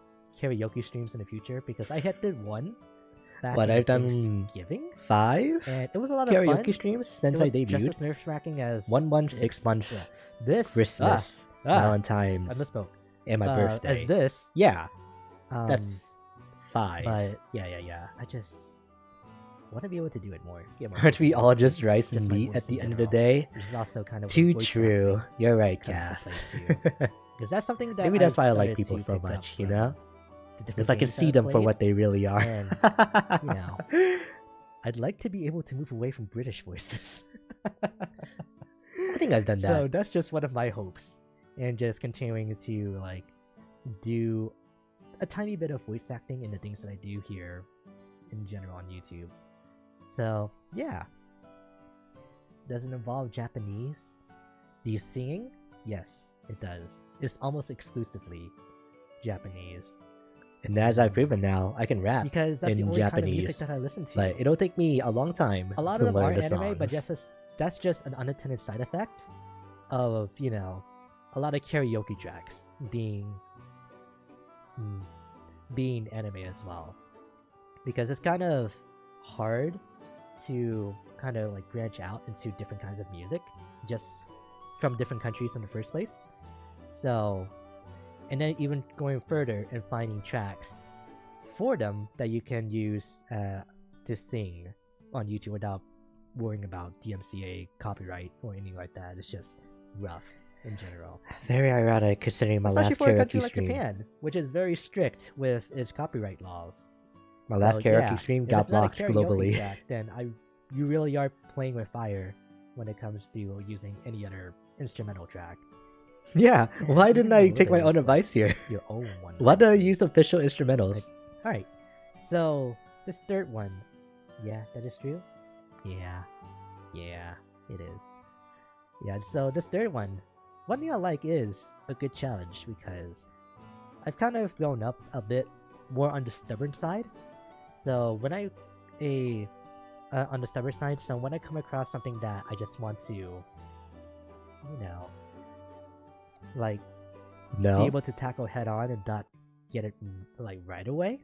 karaoke streams in the future, because I had did one back But in I've done Thanksgiving, 5 and it was a lot of karaoke fun. streams It since I was just debuted. as nerve-wracking as 1 month, 6 month, yeah. This Christmas, I Valentine's, misspoke. and my birthday. As this, Yeah, um, that's 5. But yeah. I just want to be able to do it more. Get more Aren't we voice all acting, just rice and just my meat voice at the in end of the general, day? which is also kind of Too what voice true. acting You're right, comes yeah. to play too. Because that's something that Maybe that's why I started like people to so pick up much, you from know? the different Because I can games that see I've them for played. what they really are. And, you know, I'd like to be able to move away from British voices. I think I've done that. So that's just one of my hopes, and just continuing to like do a tiny bit of voice acting in the things that I do here in general on YouTube. So yeah. Does it involve Japanese? Do you sing? Yes, it does. It's almost exclusively Japanese. And as I've proven now, I can rap Because that's in the only Japanese. kind of music that I listen to. But it'll take me a long time. A lot to of them are learn the anime, but songs. that's just an unintended side effect of, you know, a lot of karaoke tracks being anime as well. Because it's kind of hard to kind of like branch out into different kinds of music just from different countries in the first place. So, and then even going further and finding tracks for them that you can use to sing on YouTube without worrying about DMCA copyright or anything like that. It's just rough in general. Very ironic considering my Especially last for a country karaoke like stream. Japan, which is very strict with its copyright laws. My last karaoke yeah, stream if got it's not a blocked karaoke globally. track, then you really are playing with fire when it comes to using any other instrumental track. Yeah, why didn't I take my Literally own for advice here? Your own one. Why did I use official instrumentals? Alright, so this third one. Yeah, that is true? Yeah, it is. Yeah, so this third one thing I like is a good challenge because I've kind of grown up a bit more on the stubborn side. So when on the stubborn side, so when I come across something that I just want to, you know, like be No. able to tackle head on and not get it like right away,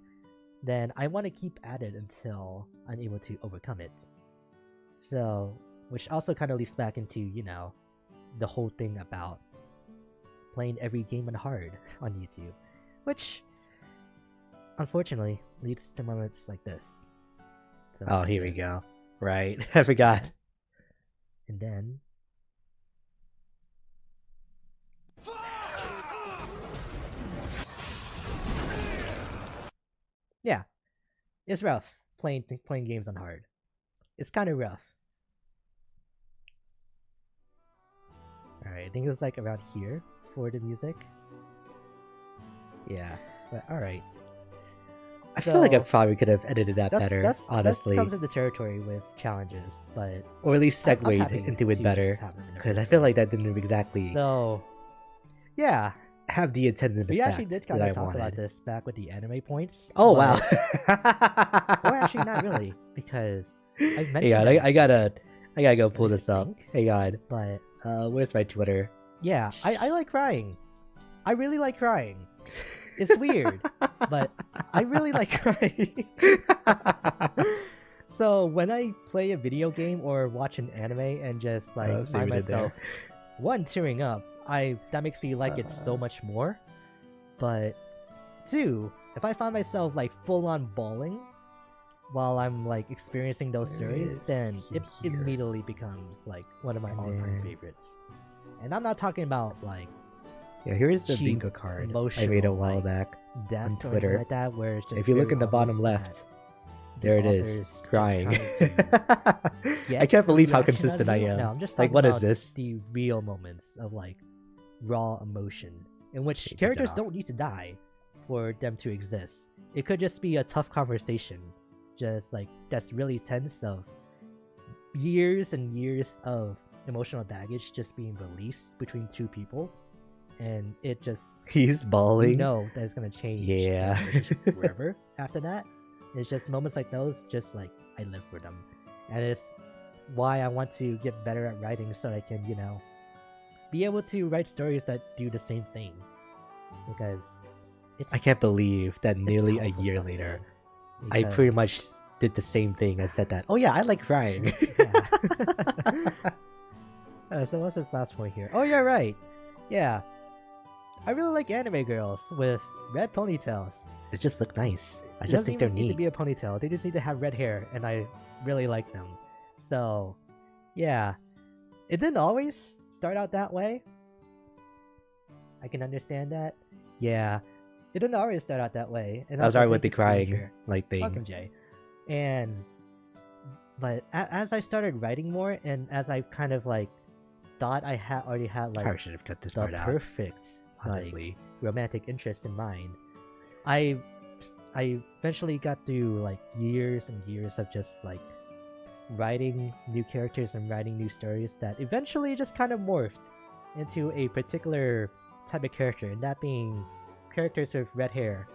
then I want to keep at it until I'm able to overcome it. So, which also kind of leads back into, you know, the whole thing about playing every game on hard on YouTube, which unfortunately leads to moments like this. So Oh, here we just- go. Right. I forgot. And then yeah, it's rough playing games on hard. It's kind of rough. Alright, I think it was like around here for the music. Yeah, but alright. I feel like I So, probably could have edited that better, honestly. That comes into territory with challenges, but Or at least I'm segued happy into to it better. just have them in the Because I first feel like place. that didn't exactly So, yeah, have the intended we effect actually did that kind I of talk about wanted. this back with the anime points. Oh, wow. but- or actually not really, because I mentioned Hang on, it, I gotta go pull Let me this up. think. Hang on. but Where's my Twitter? yeah, I like crying. I really like crying. It's weird, but I really like crying. So when I play a video game or watch an anime and just like Oh, see find what we did there. myself one tearing up, that makes me like it so much more. But two, if I find myself like full on bawling while I'm like experiencing those Where stories, is then it here? immediately becomes like one of my And all-time then- favorites. And I'm not talking about like Yeah, here's the cheap, bingo card I made a emotional, while like, back. deaths or Twitter. anything like that, where it's just If you look very in the bottom obvious left, that there it the is, author's just crying. trying to I get can't believe how reaction out of consistent I you. am. No, I'm just Like, talking what is about this? the real moments of like raw emotion in which Take it characters off. don't need to die for them to exist. It could just be a tough conversation, just like that's really tense of years and years of emotional baggage just being released between two people, and it just He's bawling. you know that it's gonna change Yeah. their relationship forever after that. It's just moments like those, just like I live for them, and it's why I want to get better at writing so I can, you know, be able to write stories that do the same thing. Because it's I can't believe that it's nearly a powerful year stuff, later, man. I pretty Because- much did the same thing. I said that. Oh yeah, I like crying. Yeah. So what's this last point here? Oh, you're right. Yeah, I really like anime girls with red ponytails. They just look nice. I It just doesn't think they're even need to neat. be a ponytail. They just need to have red hair, and I really like them. So, yeah, it didn't always start out that way. I can understand that. Yeah, it didn't always start out that way. And I was also alright with thank the you for being crying here. like thing. Welcome, Jay. And but as I started writing more, and as I kind of like thought I already had like Probably should have cut this the part out. perfect Honestly, like romantic interest in mind, I eventually got through like years and years of just like writing new characters and writing new stories that eventually just kind of morphed into a particular type of character, and that being characters with red hair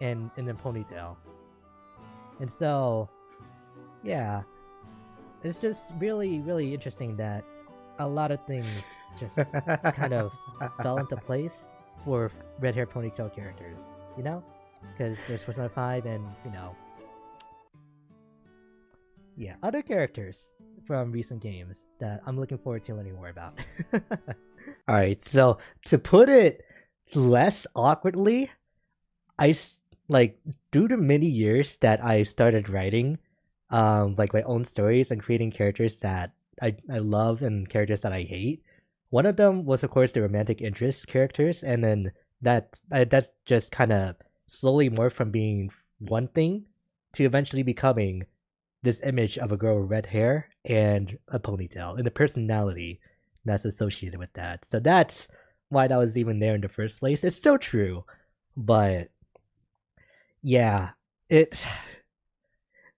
and in a ponytail. And so, yeah, it's just really, really interesting that a lot of things just kind of fell into place for red hair ponytail characters, you know? Because there's Persona 5 and, you know, yeah, other characters from recent games that I'm looking forward to learning more about. all right. So to put it less awkwardly, like due to many years that I started writing, like my own stories and creating characters that I love and characters that I hate. One of them was, of course, the romantic interest characters, and then that's just kind of slowly morphed from being one thing to eventually becoming this image of a girl with red hair and a ponytail, and the personality that's associated with that. So that's why that was even there in the first place. It's still true, but yeah, it.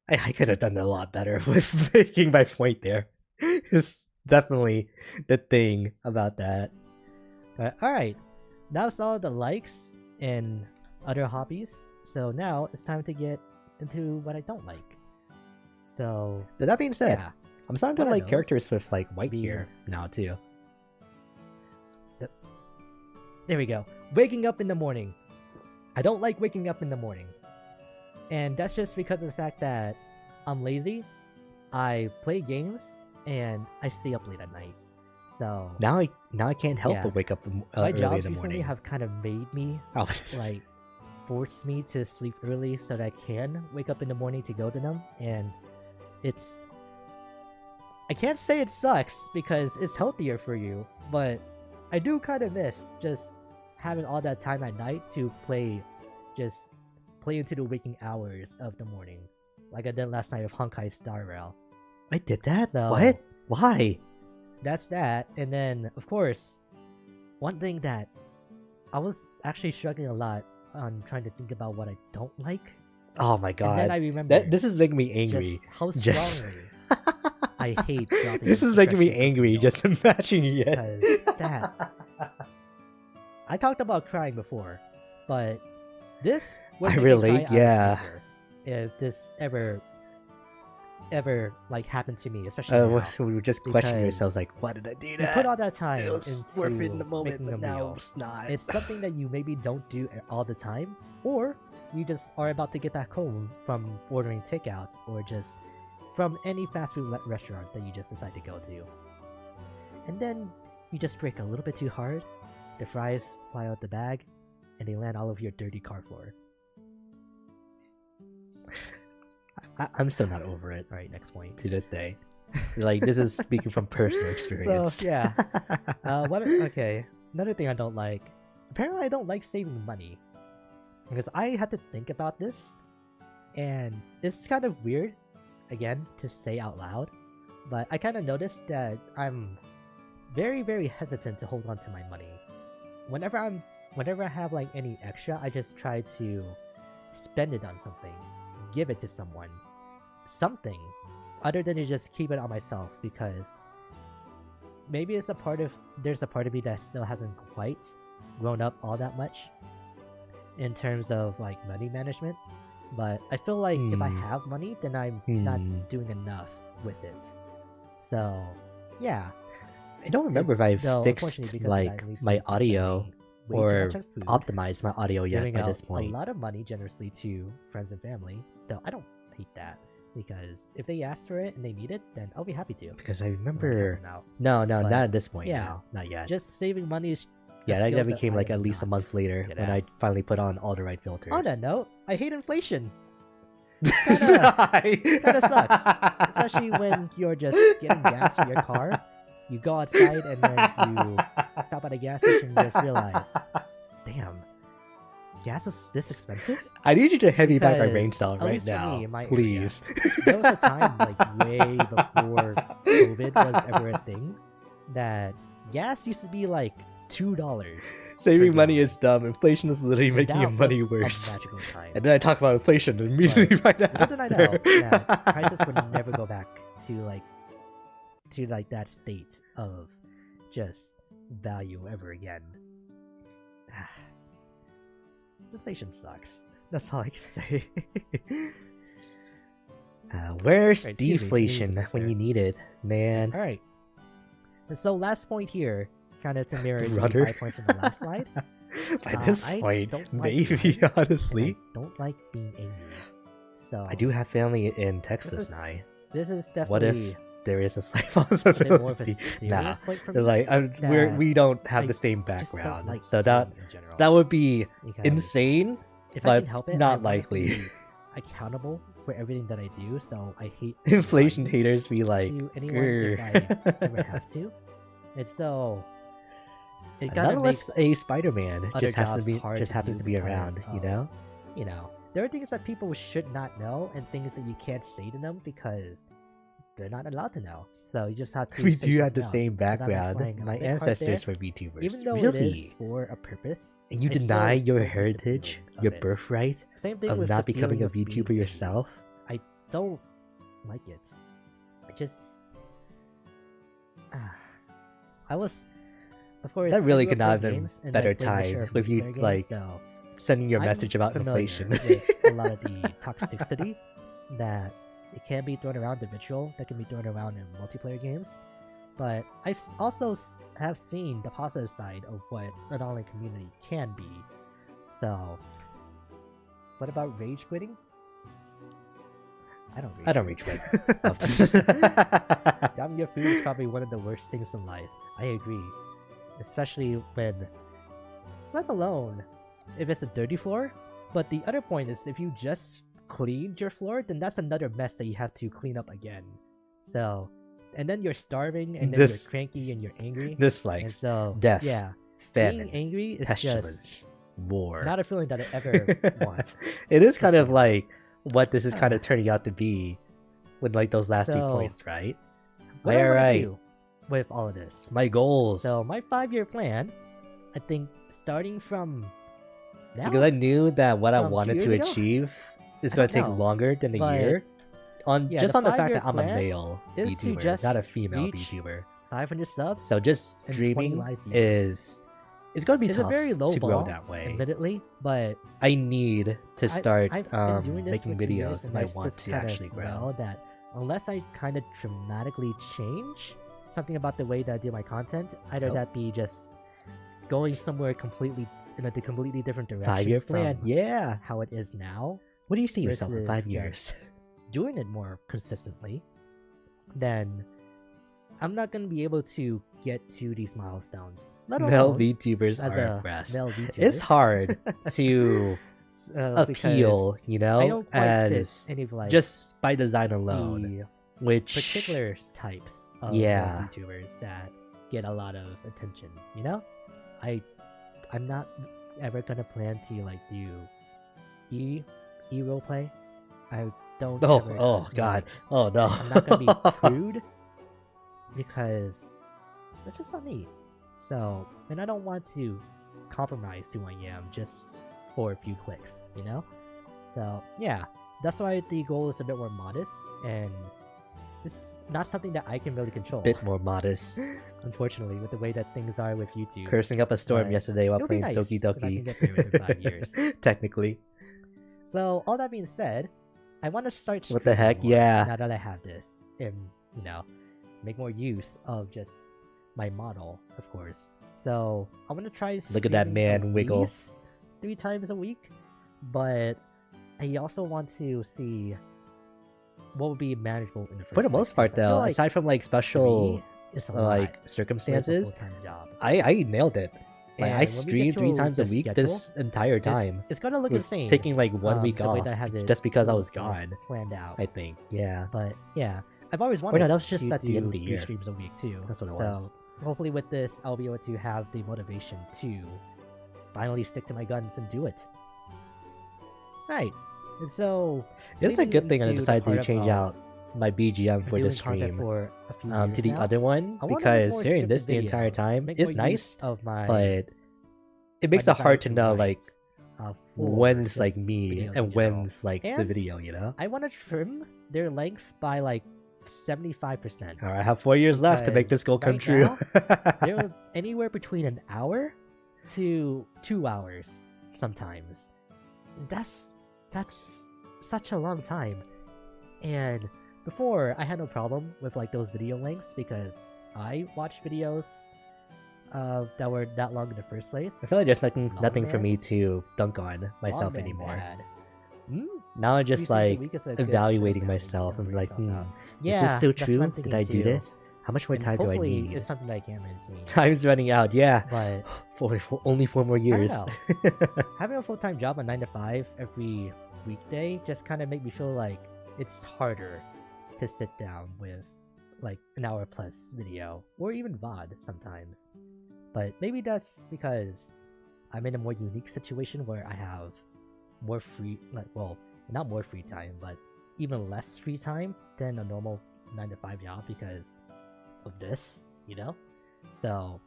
I could have done a lot better with making my point there. It's definitely the thing about that. But alright, that's all the likes and other hobbies. So now it's time to get into what I don't like. So, That being said, yeah. I'm starting to What are like those? characters with like white Be- hair now too. There we go. Waking up in the morning. I don't like waking up in the morning. And that's just because of the fact that I'm lazy, I play games, and I stay up late at night. So, Now I can't help Yeah. but wake up my early jobs in the recently morning. have kind of made me, Oh, like, force me to sleep early so that I can wake up in the morning to go to them. And it's... I can't say it sucks because it's healthier for you, but I do kind of miss just having all that time at night to play into the waking hours of the morning, like I did last night with Honkai Star Rail. I did that. So- What? Why? That's that. And then, of course, one thing that I was actually struggling a lot on trying to think about what I don't like. Oh my god. And then I remembered This is making me angry. just how Just- strongly I hate dropping This is making me freshly angry milk. just imagining it. Because that... I talked about crying before, but this would I make me relate, cry out of yeah. anger if this ever like happened to me, especially now. We were just questioning Because ourselves, like, why did I do You that? put all that time It was into worth it in the moment, making a but now meal. it's not. It's something that you maybe don't do all the time, or you just are about to get back home from ordering takeout, or just from any fast food restaurant that you just decide to go to. And then you just break a little bit too hard, the fries fly out the bag, and they land all over your dirty car floor. I'm still not over it Alright, next point. to this day. Like, this is speaking from personal experience. So, yeah. Okay, another thing I don't like. Apparently I don't like saving money. Because I had to think about this, and it's kind of weird, again, to say out loud, but I kind of noticed that I'm very, very hesitant to hold on to my money. Whenever I have like any extra, I just try to spend it on something, give it to someone, something, other than to just keep it on myself, because maybe there's a part of me that still hasn't quite grown up all that much in terms of like money management. But I feel like if I have money, then I'm not doing enough with it. So yeah, I don't remember if I've though, fixed unfortunately, because of that, like it leads my me to audio spending way too or much on food, optimized my audio yet giving by out this point. a lot of money generously to friends and family. Though I don't hate that, because if they ask for it and they need it, then I'll be happy to. Because I When I help remember, them out. no, But, not at this point. yeah, No, not yet. Just saving money is Yeah, a that skill became I like am at least a not month later good when at. I finally put on all the right filters. On that note, I hate inflation. Kinda sucks. Especially when you're just getting gas for your car. You go outside and then you stop at a gas station and just realize, damn, gas is this expensive? I need you to heavy back my Because, brain cell at right least for now, me, in my please. There was a time, like way before COVID was ever a thing, that gas used to be like $2. Saving per money gallon. is dumb. Inflation is literally And making that your money was worse. a magical time. And then I talk about inflation and immediately find out. Little did I know that prices would never go back to like that state of just value ever again. Inflation sucks. That's all I can say. Where's Right, excuse me, deflation can you- when you need it, man? All right. And so last point here, kind of to mirror the Rudder. 5 points in the last slide. By this I point, don't like maybe, lying, and honestly. I don't like being angry. So I do have family in Texas is now. This is definitely What if there is a slight a bit more of a possibility? serious Nah, point for it's me. like that we don't have I the same just don't background, like so that cheating in general, that would be because insane. if I but can help it, I not wanna likely. be accountable for everything that I do, so I hate Inflation lying haters be like, to anyone if I ever have to. And so it kind not of unless makes a Spider-Man other just has to jobs be hard just to happens do to be because around, you of, know. there are things that people should not know and things that you can't say to them because they're not allowed to know. So you just have to. We say do have the something same else. So that makes background. lying a My bit hard ancestors there. were VTubers. Even though really? it is for a purpose, And you I still deny your don't like the heritage, feeling of your it. birthright Same thing of with not the becoming feeling a of being VTuber angry. yourself. I don't like it. I just I was, of course, That really I grew could up not have playing been games, and better then playing my share timed of with you, multiplayer games, like, so Sending your I'm message about familiar inflation. with a lot of the toxicity that it can be thrown around individual, that can be thrown around in multiplayer games. But I've also have seen the positive side of what an online community can be. So, what about rage quitting? I don't rage. I don't reach quit. Grabbing your food is probably one of the worst things in life. I agree. Especially when, let alone if it's a dirty floor. But the other point is if you just cleaned your floor, then that's another mess that you have to clean up again. So, and then you're starving, and then you're This- cranky, and you're angry. This And like so, death, yeah, famine, being angry is pestilence, just war. not a feeling that I ever want. It is kind of like what this is kind of turning out to be with like those last 2 So, points, right? What I want to Alright. do with all of this? My goals. So my 5-year plan, I think, starting from now, Because I knew that what I From 2 wanted years to ago? achieve is I going to don't take know, longer than a but year. On yeah, just the on the fact 5-year that I'm a plan male is to VTuber, just not a female reach VTuber. 500 subs. So just and 20 streaming live views. is it's going to be It's tough a very low to ball, grow that way. admittedly, but I need to start I've been doing this making for 2 years, videos and if I I've want just to kinda actually grow. know that unless I kind of dramatically change something about the way that I do my content, either Nope. that be just going somewhere completely in a completely different direction 5-year plan, from yeah. how it is now, What do you see yourself in versus 5 just years? doing it more consistently, then I'm not gonna be able to get to these milestones. Let Male alone VTubers as are a impressed. male VTuber. It's hard to because appeal, you I know, don't quite fit as any of like just by design alone, the which particular types of Yeah. VTubers that get a lot of attention. You know, I'm not ever gonna plan to like do e roleplay. I don't. oh ever oh really- god, oh no, I'm not gonna be prude because that's just not me. So, and I don't want to compromise who I am just for a few clicks, you know? So, yeah, that's why the goal is a bit more modest, and it's not something that I can really control. bit more modest. Unfortunately, with the way that things are with YouTube. Cursing up a storm But yesterday while it'll be playing nice Doki if I can Doki. get there within 5 years. Technically. So, all that being said, I want to start What the streaming heck? more Yeah. now that I have this, and, you know, make more use of just my model, of course. So, I want to try Look at that streaming man at wiggle. least 3 times a week, but I also want to see what would be manageable in the first For the most part, place, 'cause I feel though, like aside from like special 3 is a lot like for a circumstances, full-time job. I nailed it. Like And I when we get streamed 3 to times a the week schedule, this entire time. It's gonna look With insane. taking like 1 week the way off that I have it just because I was all gone. planned out. I think, yeah. But yeah, I've always no, wanted that was just to at the end of the do 3 year. streams a week too. That's what it so was. hopefully with this, I'll be able to have the motivation to finally stick to my guns and do it. Right. And so It's a leading good thing I into the decided part to of, change out my BGM for doing this content stream for a few to years the now, other one, I want to make because more hearing scripted this the entire videos, time make is more nice, use of my but it my makes it hard desire to know like write, for when's like just me videos in and general. when's like the And video, you know? I want to trim their length by like 75%. Alright, I have 4 years left to make this goal come right true. now, they're anywhere between an hour to 2 hours sometimes. That's such a long time. And before, I had no problem with like those video lengths because I watched videos that were that long in the first place. I feel like there's nothing Long for man? me to dunk on myself Long man anymore. bad. Hmm? Now I'm 3 just streams a like week is a good evaluating amount. myself and Number like, yourself out. is Yeah, this so that's what I'm true? Did thinking I do too. this? How much more And time do I hopefully need? it's something that I can maintain. Time's running out, yeah. But Only 4 more years. know. having a full-time job on 9 to 5 every weekday just kind of make me feel like it's harder to sit down with like an hour plus video or even VOD sometimes. But maybe that's because I'm in a more unique situation where I have more free, like, well, not more free time, but even less free time than a normal 9 to 5 job because of this, you know? So,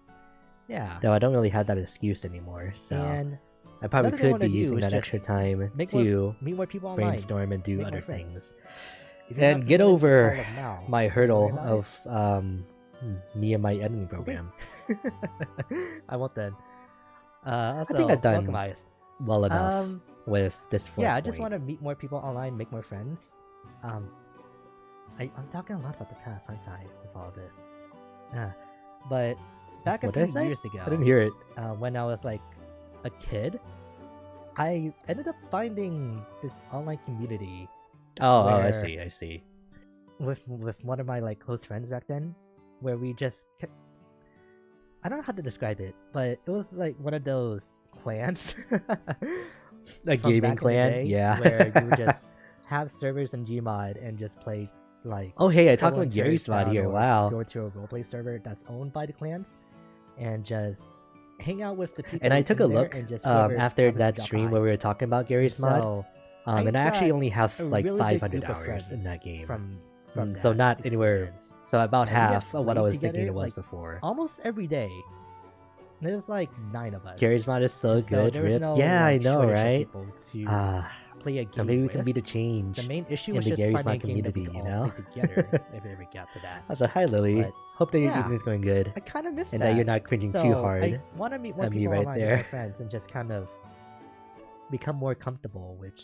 yeah. Though I don't really have that excuse anymore, so And I probably another thing I could be wanna do using is that just extra time meet to more people online. brainstorm and do Make more other friends. things. If you're not And get familiar with the over Call of Now, my don't hurdle worry about of me and my editing program. it. I won't then. Also, think I've done welcome, Ice. Well enough with this fourth Yeah, I just point. want to meet more people online, make more friends. I'm talking a lot about the past, aren't I, with all this? But back a What did I few say? years ago, I didn't hear it. when I was like a kid, I ended up finding this online community Oh, I where- see, I see. with one of my like close friends back then, where we just kept... I don't know how to describe it, but it was like one of those clans, A from gaming back in the clan, day, yeah. where you would just have servers in Gmod and just play like. Oh, hey, I go talked with into Gary's mod town here. or Wow. Go to a roleplay server that's owned by the clans, and just hang out with the people. And I took a in there look and just whoever after happens to that drop stream by. where we were talking about Gary's mod. So And I actually got only have a like really good 500 group of hours in friends that game. from So that not anywhere. experience. So about And we half of what I played was thinking together, it was like, before. almost every day. There's like 9 of us. Gary's mod is so And good. there was Rip. no, yeah, I like, know, shortage of right? people to Ah, play a so game maybe we with. can be the change. The main issue in was the just Gary's finding mod a game that we community, could you all know? play together if we ever get to that. I was like, hi, Lily. But, Hope that your yeah. evening's going good. I kind of miss And that. that you're not cringing so too hard. I want to meet more at me people right online, there. more friends, and just kind of become more comfortable with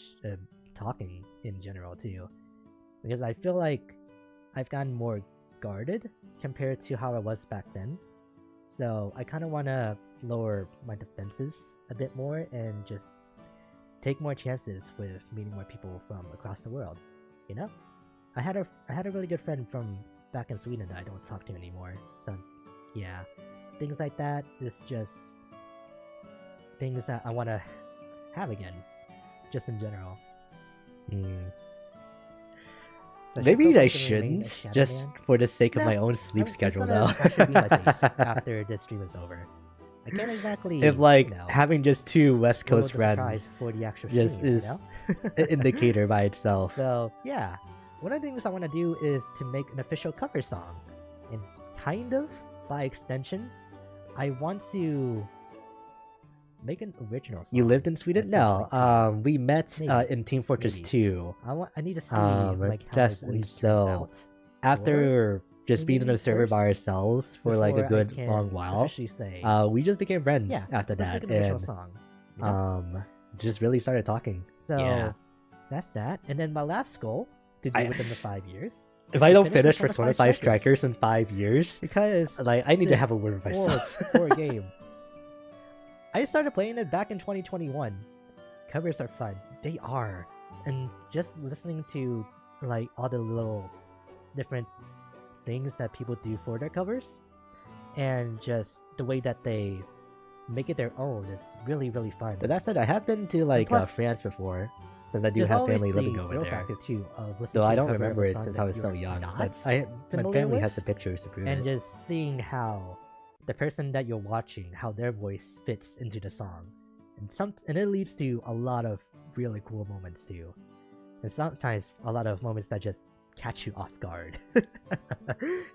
talking in general too, because I feel like I've gotten more guarded compared to how I was back then. So I kind of want to lower my defenses a bit more and just take more chances with meeting more people from across the world. You know, I had a really good friend from back in Sweden that I don't talk to anymore. So yeah, things like that is just things that I want to have again, just in general. Hmm. So I should Maybe feel I free to remain a shouldn't, shadow just man. for the sake of Nah, my own sleep It's schedule gonna now. actually be my face after this stream is over. I can't exactly. If like you know, having just 2 West spoil Coast the friends surprise for the actual just stream, is you know? an indicator by itself. So yeah, one of the things I want to do is to make an official cover song, and kind of by extension, I want to make an original song. You lived in Sweden? at No. some point soon. We met Maybe. in Team Fortress Maybe. 2. I need to see like, like how my just- voice so, turns out After just being on singing a server by first ourselves for like a before I good can long while, officially say, we just became friends yeah, after let's that, make an original and song. You know? just really started talking. So yeah. that's that. And then my last goal to do I- within the 5 years. If is I to don't finish Persona Persona 5 Strikers in 5 years, because like I need to this have a word with myself. for a game. I started playing it back in 2021. Covers are fun. They are. And just listening to like all the little different things that people do for their covers, and just the way that they make it their own is really, really fun. But that said, I have been to like plus, France before, since I do There's have always family living the over thrill there. factor too of listening Though to I a don't cover of a remember it song since that I was so you're young. not But my familiar family with, has the pictures to prove and it. just seeing how the person that you're watching, how their voice fits into the song, and it leads to a lot of really cool moments too. And sometimes a lot of moments that just catch you off guard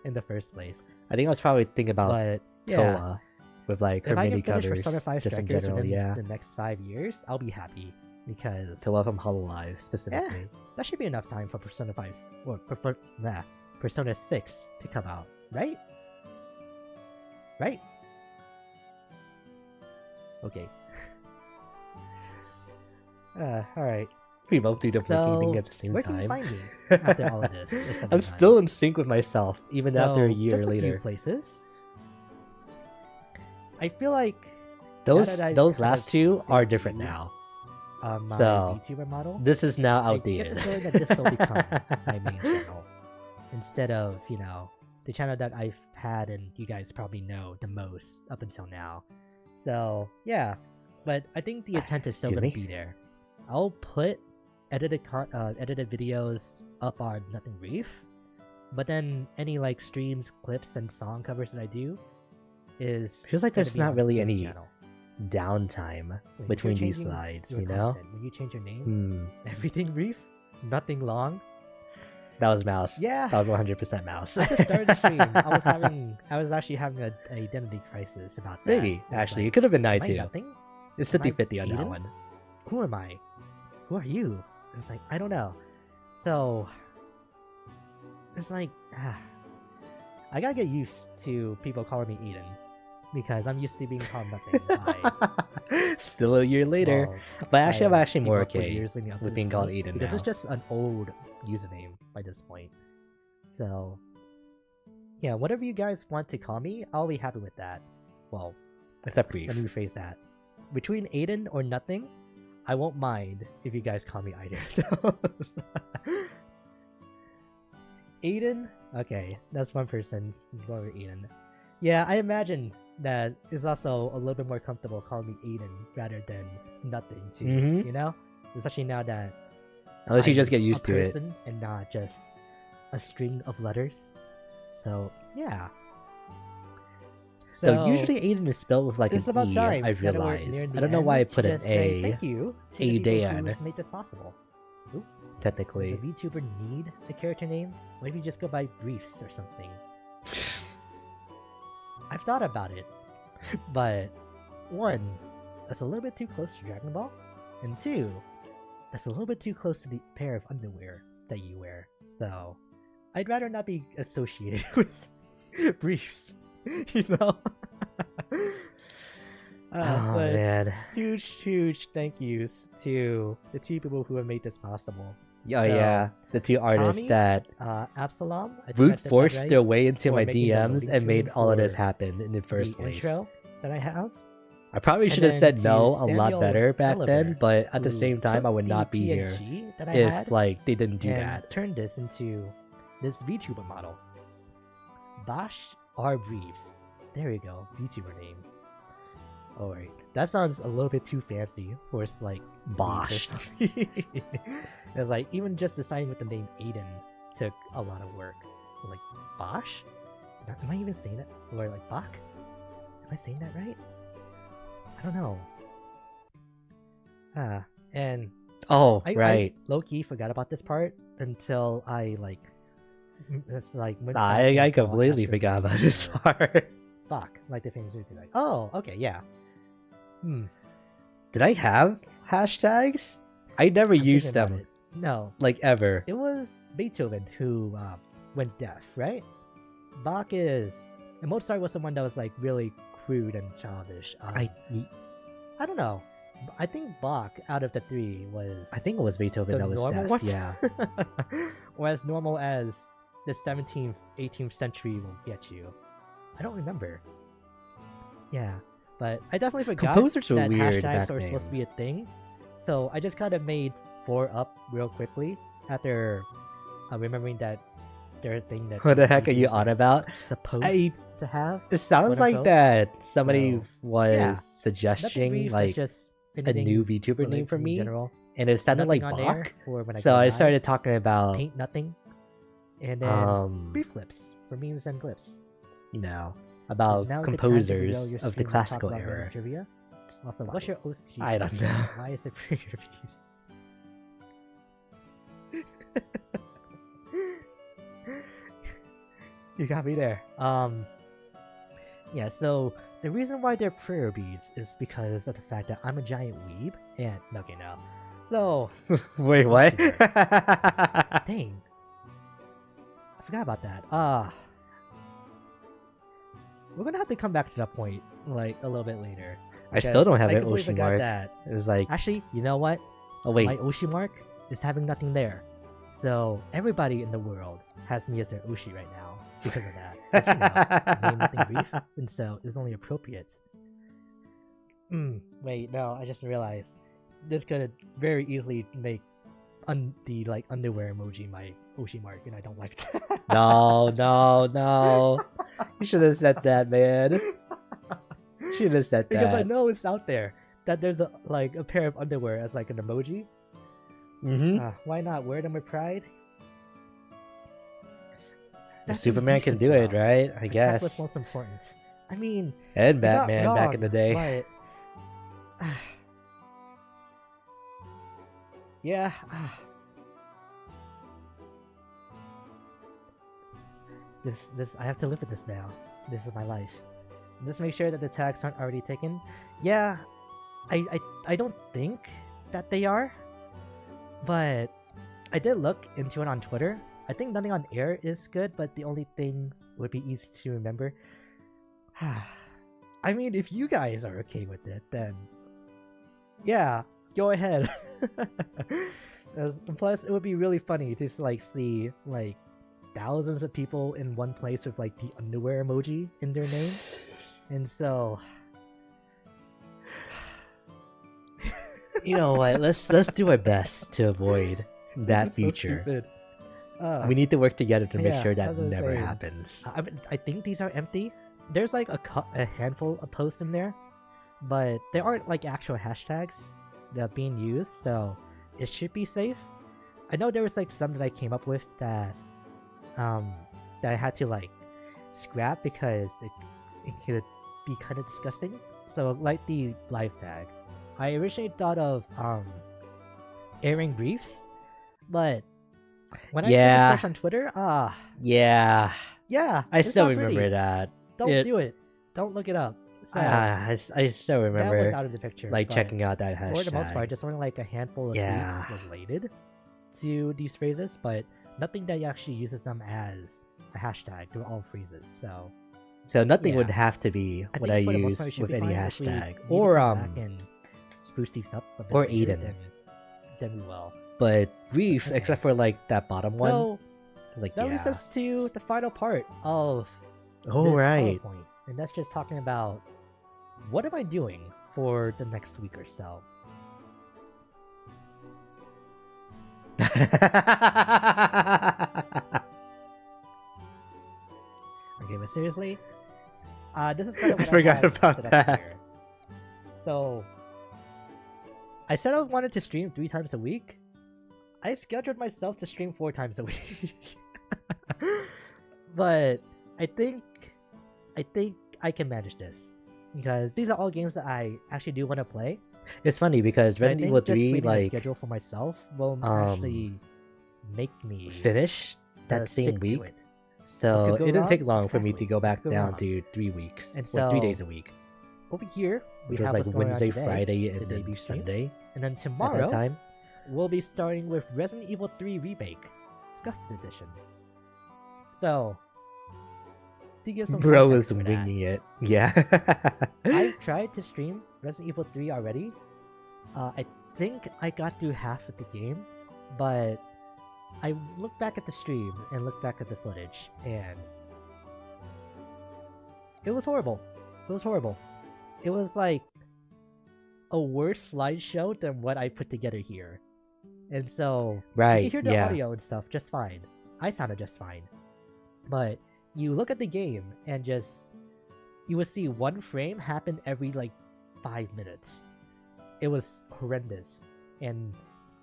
in the first place. I think I was probably thinking about But yeah, Toa with like her if I mini can finish covers, Persona 5 just in Strikers general. within Yeah, the next 5 years, I'll be happy because Toa from Hololive specifically. that should be enough time for Persona 5 or Persona 6 to come out, right? Right? Okay. Alright. We both do the So, thing at the same where can you time. find me after all of this? is I'm 79? still in sync with myself, even after a So, year just a few later. places. I feel like Those that I've those kind last of two are been different through, now. my So, VTuber model, This is now I get outdated. the feeling that this will become my main channel instead of, the channel that I've had and you guys probably know the most up until now. So, yeah. But I think the intent is still Excuse going to me? be there. I'll put edited videos up on Nothing Reef, but then any like streams, clips, and song covers that I do is Feels like gonna there's be not on really this any channel. downtime Like, if you're between these changing slides, your you know? content, when you change your name, Hmm. everything Reef, nothing long. That was Mouse. Yeah. That was 100% Mouse. At the start of the stream, I was actually having an identity crisis about that. Maybe, It's actually. like, It could have been am I I too. nothing? It's Am I 50-50 on that Eden? one. Who am I? Who are you? It's like, I don't know. So, it's like, I gotta get used to people calling me Eden. Because I'm used to being called nothing by, Still a year later. well, But actually, I'm by actually more people for okay years leading up to with this being called point, Eden because now. it's just an old username by this point. So, yeah, whatever you guys want to call me, I'll be happy with that. Well, Except Brief. let me rephrase that. Between Aiden or nothing, I won't mind if you guys call me either. Aiden? Okay, that's one person. Go with Aiden. Yeah, I imagine that it's also a little bit more comfortable calling me Aiden rather than nothing too. Mhm. You know? Especially now that Unless you I'm just get a used to it. person and not just a string of letters. So yeah. So usually Aiden is spelled with like it's an about E, time. I that we're realize. near I the don't know why I end put to an just say A, thank you to A the people Dan. who made this possible. technically. Does a VTuber need a character name? What if you just go by Briefs or something? I've thought about it, but one, that's a little bit too close to Dragon Ball, and two, that's a little bit too close to the pair of underwear that you wear. So, I'd rather not be associated with Briefs, you know? Oh But man. huge thank yous to the two people who have made this possible. Oh yeah. The two artists Tommy, that Absalom, I think I brute said that forced right, their way into for my making the DMs loading and made screen all of this for happen in the first the place. intro that I have. I probably And should have then said to no a lot Samuel better back then, Oliver, but at the who same time, I took would the not be here PNG that I if had like they didn't do and that. turned this into this VTuber model. Bosch R. Reeves. There we go, VTuber name. Alright, that sounds a little bit too fancy for like me Bosch. personally. It's like even just deciding with the name Aiden took a lot of work. Like Bosch? Am I even saying that? Or like Bach? Am I saying that right? I don't know. And Oh, I right. low-key forgot about this part until I like it's like went back I and saw completely Astro forgot about Boy's this video. part. Bach, like the famous movie. Like, oh, okay, yeah. Did I have hashtags? I never I'm used thinking about them, it. No, like ever. it was Beethoven who went deaf, right? Bach is, and Mozart was someone that was like really crude and childish. I don't know. I think Bach out of the three was I think it was Beethoven the that was normal deaf. one. Yeah. or as normal as the 17th, 18th century will get you. I don't remember. Yeah, but I definitely forgot Composers were that weird hashtags back are supposed to then. be a thing. So I just kind of made 4 up real quickly after remembering that they're a thing that What the heck are you YouTubers on about? supposed I- to have. It sounds Quote, like unquote. that somebody So, was yeah. Nothing suggesting brief, like just a anything new VTuber name related for in me, general. and it sounded like Nothing on air, Bach. or when I So go I live, started talking about paint nothing, and then brief you clips for memes and clips. know, Is about now a good time to reveal composers your of the stream and talk classical about random era. Trivia? Also, what's your OC? I don't section? know. Why is it pre-reviews? You got me there. Yeah, so the reason why they're prayer beads is because of the fact that I'm a giant weeb, and okay, no. So Wait, what? dang, I forgot about that. We're gonna have to come back to that point like a little bit later. I still don't have I an completely ocean forgot mark. that. It was like, Actually, you know what? oh wait, My Oshi mark is having nothing there. So everybody in the world has me as their Oshi right now because of that. But, you know, name nothing brief, and so it's only appropriate. Wait, no, I just realized this could very easily make the like underwear emoji my Oshi mark, and I don't like that. no. You should have said that, man. Should have said Because I that. know it's out there that there's a like a pair of underwear as like an emoji. Why not wear them with pride? That's Superman can indecent, do it, though. right? I Protect guess. what's most important. I mean, And you're not Batman back in the day. wrong, but yeah. This I have to live with this now. This is my life. Just make sure that the tags aren't already taken. Yeah, I don't think that they are, but I did look into it on Twitter. I think nothing on air is good, but the only thing would be easy to remember. I mean, if you guys are okay with it, then yeah, go ahead. Plus, it would be really funny to like see like thousands of people in one place with like the underwear emoji in their name, and so You know what? Let's do our best to avoid that This is so future. stupid. We need to work together to make yeah, sure I that was gonna never say, happens. I think these are empty. There's like a handful of posts in there, but there aren't like actual hashtags that are being used, so it should be safe. I know there was like some that I came up with that that I had to like scrap because it could be kind of disgusting. So like the live tag, I originally thought of airing briefs, but when I did Yeah. a search on Twitter, Yeah, yeah, I it's still not remember pretty. that. Don't do it. Don't look it up. So I still that was remember out of the picture. like but checking out that hashtag. for the most part, just only like a handful of Yeah. tweets related to these phrases, but nothing that actually uses them as a hashtag through all phrases. So nothing yeah. would have to be I what think I for the most use part, it should with be any fine. If we hashtag. need to Or come back and spruce these up a bit or later, Aiden. then we will. but brief, Okay. except for like that bottom one. So It's like that leads yeah. us to the final part of Oh this right. PowerPoint, and that's just talking about what am I doing for the next week or so. Okay, but seriously, this is kind of I what forgot had about set up that. here. So, I said I wanted to stream 3 times a week. I scheduled myself to stream 4 times a week, but I think I can manage this because these are all games that I actually do want to play. It's funny because And I Resident think Evil just 3 creating a like schedule for myself will actually make me finished that stick same to week. it. So What could go it didn't take wrong? long for me to Exactly. go back What could go down wrong? to 3 weeks And or 3 so- days a week. Over here, we Which was have like what's going on Wednesday, today, Friday, the and then debut stream. Sunday and then at that tomorrow time. we'll be starting with Resident Evil 3 Remake, Scuffed Edition. So, to give some Bro context is for that, winging it. Yeah. I've tried to stream Resident Evil 3 already. I think I got through half of the game, but I looked back at the stream and looked back at the footage, and it was horrible. It was horrible. It was like a worse slideshow than what I put together here. And so, you Right, can hear the yeah. audio and stuff just fine. I sounded just fine. But you look at the game and just you would see one frame happen every like 5 minutes. It was horrendous. And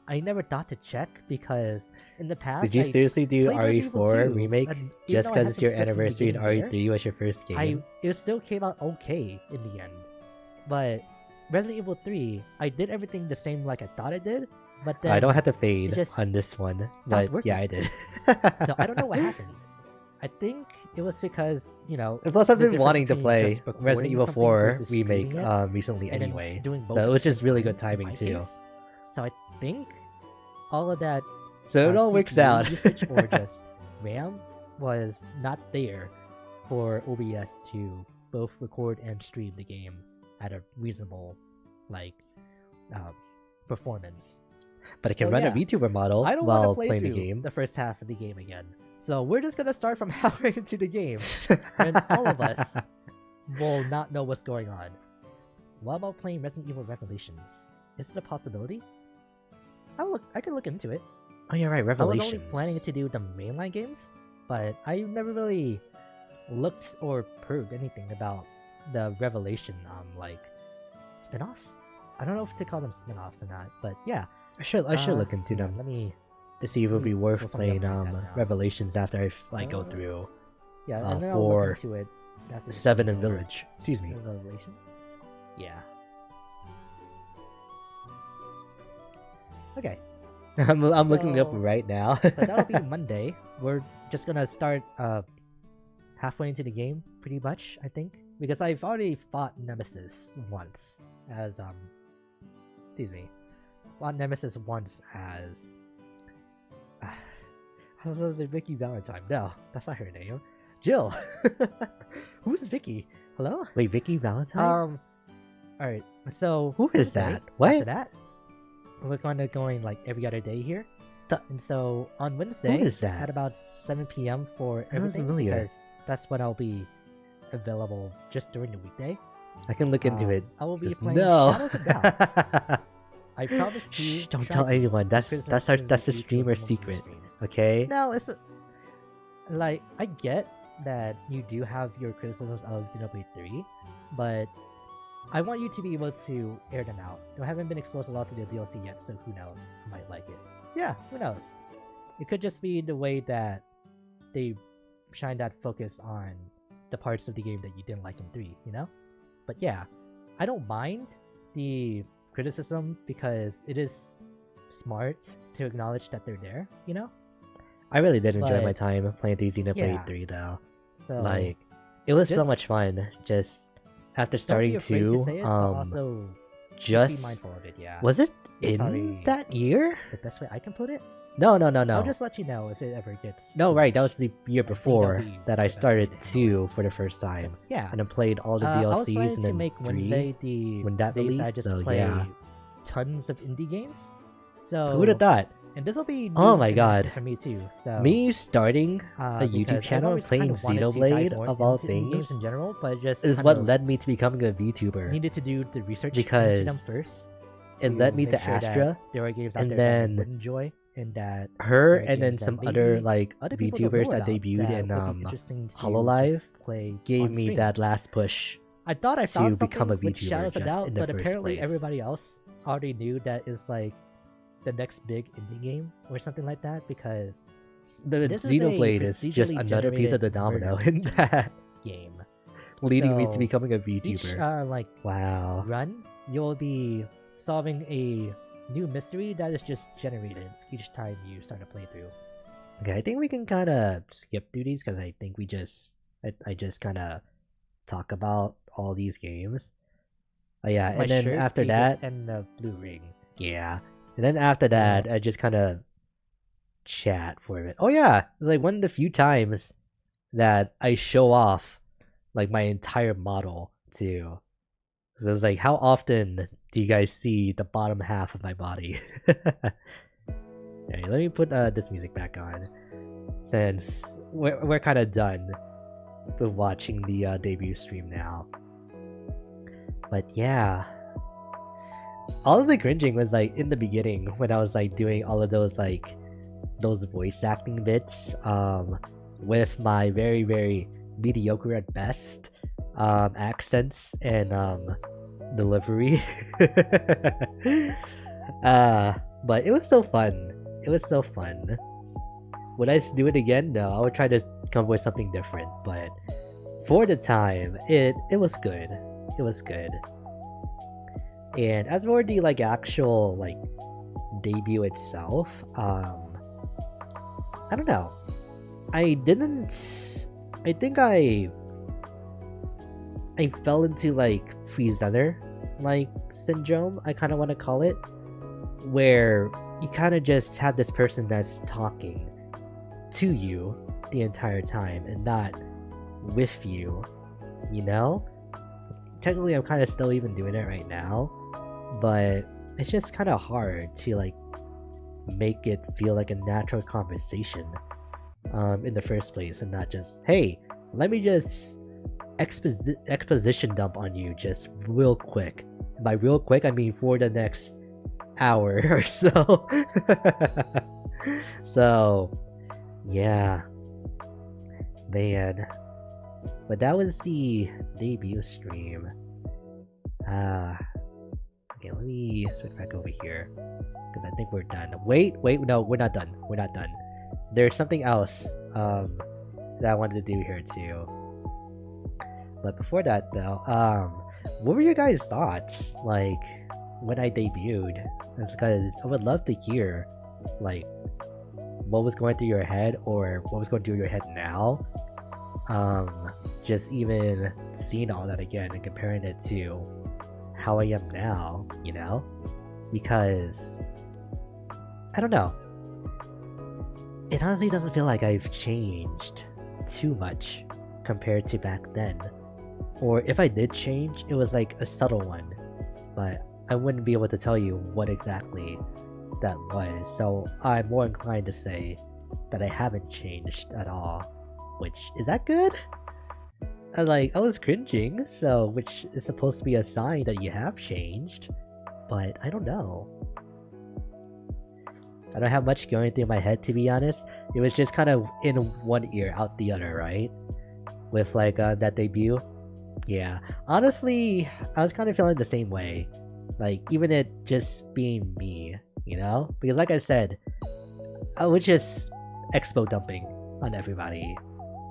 I never thought to check because in the past Did you I seriously do played Resident Evil 2, RE4 remake and even just though I because had it's some your clips in the anniversary and beginning there, RE3 was your first game? it still came out okay in the end. But Resident Evil 3, I did everything the same like I thought I did, But then I don't have to fade just on this one, stopped but yeah, I working. did. So I don't know what happened. I think it was because, you know, And plus, I've the been difference wanting to between play just recording Resident Evil something 4 versus remake streaming it, recently and then anyway, doing both so at it was the just same really time good timing in my too. case. So I think all of that So it all works CPU out. usage or just RAM was not there for OBS to both record and stream the game at a reasonable like performance. But it can So, run a yeah. VTuber model I don't want to while play playing the through game. the first half of the game again. So we're just gonna start from halfway into the game, and all of us will not know what's going on. What about playing Resident Evil Revelations? Is it a possibility? I could look into it. Oh, you're right, I was Revelations. only planning to do the mainline games, but I never really looked or proved anything about the Revelation like spin-offs. I don't know if to call them spin-offs or not, but yeah. I should look into hang on, them Let me to see if it would be pull worth something playing up like that now. Revelations after I like go through Yeah, and then I'll look for into it after this 7 game's and over. Village. Excuse me. Revelation? Yeah. Okay, I'm looking it up So- right now. so that'll be Monday. We're just gonna start halfway into the game, pretty much, I think. Because I've already fought Nemesis once as excuse me. Fought Nemesis once as I was gonna say Vicky Valentine. No, that's not her name. Jill. Who's Vicky? Hello? Wait, Vicky Valentine? Alright, so Who is Wednesday, that? What? After that, we're going to going like every other day here. And so on Wednesday is that? at about 7 p.m. for Sounds everything familiar. because that's when I'll be available just during the weekday. I can look into it. I will be Just playing no. Shadows of Doubt. I promise you. Shh, don't try tell to, anyone. That's because that's it's our been that's the reviewed to streamer's multiple secret. streams. Okay? No, it's like I get that you do have your criticisms of Xenoblade 3, but I want you to be able to air them out. I haven't been exposed a lot to the DLC yet, so who knows? I might like it. Yeah, who knows? It could just be the way that they shine that focus on the parts of the game that you didn't like in 3, you know? But yeah, I don't mind the criticism because it is smart to acknowledge that they're there, you know? I really did enjoy my But- time playing through Xenoblade Yeah. 3 though. So Like it was so just- much fun just after don't be starting afraid to say it, but also just be mindful of it, yeah. was it It's in probably that year? the best way I can put it? No. I'll just let you know if it ever gets No, too right, that much. was the year that'll before be that the I best way started to handle 2 for the first time. Yeah. And then played all the I was DLCs planning and to then make 3. Wednesday the when that days I released, just so play yeah. tons of indie games. So Who would have thought? And this will be Oh new my information God. for me too. So Me starting a because YouTube I've channel always playing kinda wanted to dive Xenoblade more of all into indie games things in general, but just is kind what of led me to becoming a VTuber. needed to do the research Because into them first. it led me make to sure that Astra, there are games out and there that I then would enjoy, and that her, there are and then games that some maybe other like other people don't know VTubers that about debuted that in would be interesting to Hololive just play gave on me stream. that last push. I thought I to found become a something with VTuber Shadows of just Doubt, in the but first apparently place. everybody else already knew that it's like the next big indie game or something like that because The this is a Xenoblade is just procedurally another piece of the generated domino murder in that, game. leading me to So, becoming a Each VTuber. like Wow. run, you'll be solving a new mystery that is just generated each time you start a playthrough. Okay, I think we can kind of skip through these because I think I just kind of talk about all these games. Oh yeah, My and then shirt, after Aegis, that, and the blue ring. yeah, and then after that, I just kind of chat for a bit. Oh yeah, like one of the few times that I show off like my entire model too. So it's like, how often do you guys see the bottom half of my body? Okay, let me put this music back on, since we're kind of done with watching the debut stream now. But yeah, all of the cringing was like in the beginning when I was like doing all of those voice acting bits with my very very mediocre at best accents and delivery. But it was so fun. It was so fun. Would I do it again? No, I would try to come up with something different, but for the time it was good. It was good. And as for the like actual like debut itself, I don't know. I didn't. I think I fell into like presenter like syndrome. I kind of want to call it, where you kind of just have this person that's talking to you the entire time and not with you. You know. Technically, I'm kind of still even doing it right now, but it's just kind of hard to like make it feel like a natural conversation in the first place, and not just, hey, let me just exposition dump on you just real quick. By real quick, I mean for the next hour or so. So yeah, man. But that was the debut stream. Okay, let me switch back over here, because I think we're done. Wait, no, we're not done. We're not done. There's something else that I wanted to do here too. But before that, though, what were your guys' thoughts like when I debuted? It's because I would love to hear like what was going through your head, or what was going through your head now. Just even seeing all that again and comparing it to how I am now, you know? Because I don't know. It honestly doesn't feel like I've changed too much compared to back then. Or if I did change, it was like a subtle one, but I wouldn't be able to tell you what exactly that was. So I'm more inclined to say that I haven't changed at all. Which, is that good? I was cringing, so which is supposed to be a sign that you have changed, but I don't know. I don't have much going through my head, to be honest. It was just kind of in one ear, out the other, right? With like that debut. Yeah, honestly, I was kind of feeling the same way. Like, even it just being me, you know? Because like I said, I was just expo dumping on everybody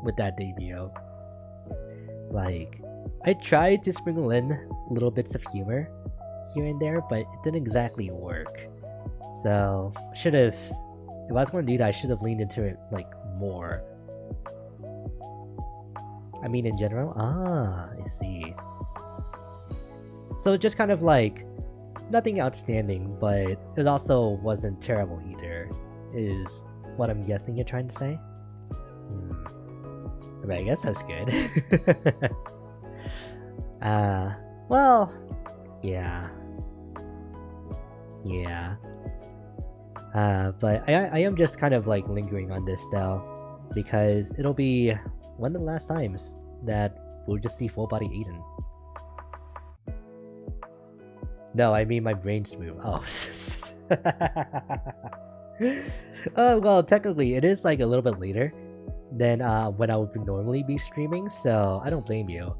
with that debut. Like, I tried to sprinkle in little bits of humor here and there, but it didn't exactly work. So, should have, if I was going to do that, I should have leaned into it like more. I mean, in general? I see. So just kind of like, nothing outstanding, but it also wasn't terrible either, is what I'm guessing you're trying to say? I mean, I guess that's good. Well, yeah. Yeah. But I am just kind of like lingering on this though, because it'll be one of the last times that we'll just see full body Aiden. No, I mean my brain's move. Oh. Oh, well, technically it is like a little bit later than when I would normally be streaming, so I don't blame you.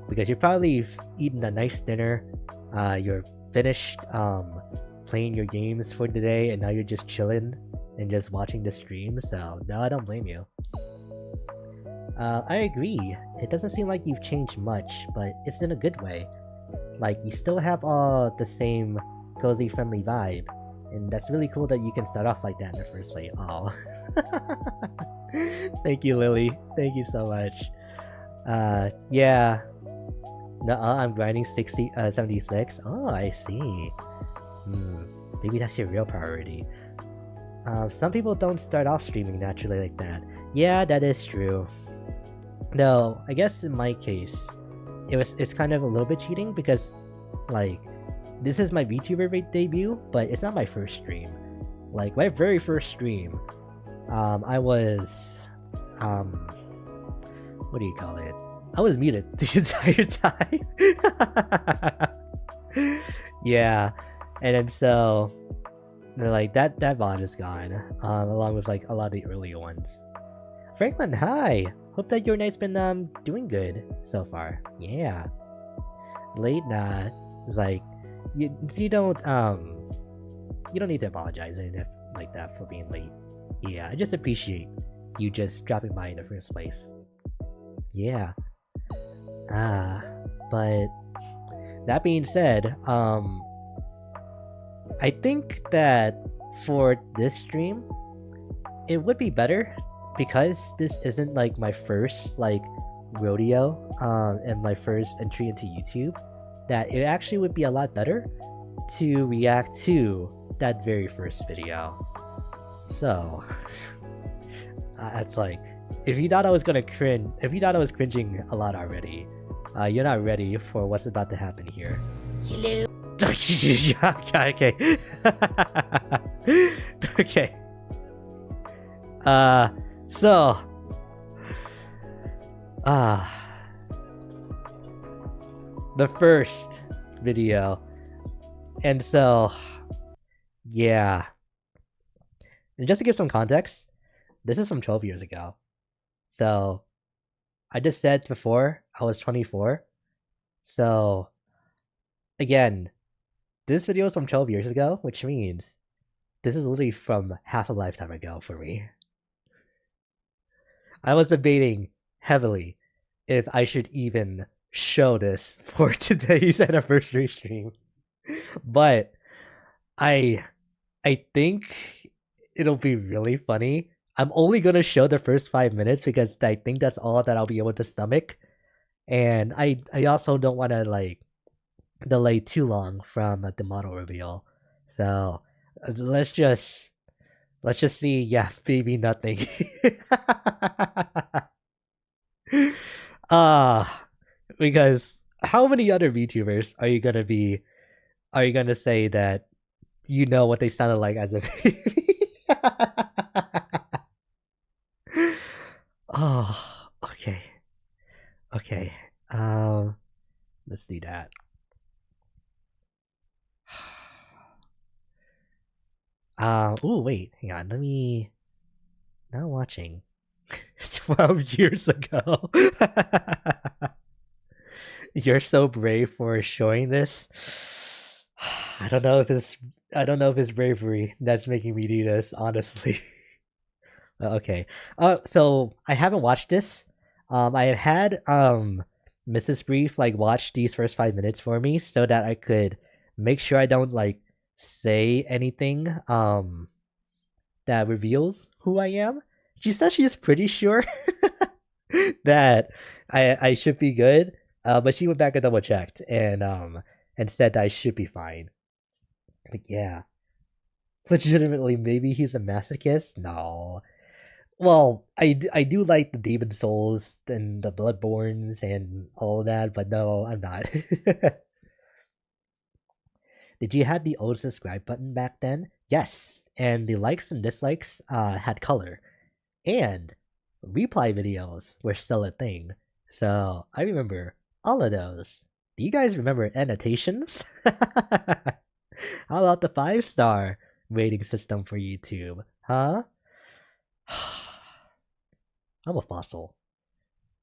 Because you've probably eaten a nice dinner, you're finished playing your games for the day, and now you're just chilling and just watching the stream, so no, I don't blame you. I agree, it doesn't seem like you've changed much, but it's in a good way. Like, you still have all the same cozy, friendly vibe, and that's really cool that you can start off like that in the first place. Oh. Thank you, Lily. Thank you so much. Yeah. I'm grinding 76. Oh, I see. Maybe that's your real priority. Some people don't start off streaming naturally like that. Yeah, that is true. No, I guess in my case, it's kind of a little bit cheating because, like, this is my VTuber debut, but it's not my first stream. Like, my very first stream, I was, what do you call it? I was muted the entire time. Yeah, and then so, like, that VOD is gone, along with like a lot of the earlier ones. Franklin, hi! Hope that your night's been doing good so far. Yeah. Late, nah. It's like you don't need to apologize or anything like that for being late. Yeah, I just appreciate you just dropping by in the first place. Yeah. But that being said, I think that for this stream, it would be better because this isn't like my first like rodeo and my first entry into YouTube, that it actually would be a lot better to react to that very first video. So it's like, if you thought I was gonna cringe, if you thought I was cringing a lot already, you're not ready for what's about to happen here. Hello. Okay. Okay. So the first video. And so yeah. And just to give some context, this is from 12 years ago. So I just said before I was 24. So again, this video is from 12 years ago, which means this is literally from half a lifetime ago for me. I was debating heavily if I should even show this for today's anniversary stream. But I think it'll be really funny. I'm only gonna show the first 5 minutes because I think that's all that I'll be able to stomach. And I also don't want to like delay too long from the model reveal. So let's just see. Yeah, baby nothing. Because how many other VTubers are you gonna say that you know what they sounded like as a baby? Oh, okay. Okay. Let's do that. Oh wait, hang on. Let me. Not watching. 12 years ago. You're so brave for showing this. I don't know if it's bravery that's making me do this, honestly. Okay. So I haven't watched this. I had Mrs. Brief like watch these first 5 minutes for me so that I could make sure I don't like say anything that reveals who I am. She says she is pretty sure that I should be good. But she went back and double checked and said that I should be fine. But yeah. Legitimately, maybe he's a masochist? No. Well, I do like the Demon Souls and the Bloodborns and all that, but no, I'm not. Did you have the old subscribe button back then? Yes, and the likes and dislikes had color. And reply videos were still a thing. So I remember all of those. Do you guys remember annotations? How about the 5-star rating system for YouTube? Huh? I'm a fossil.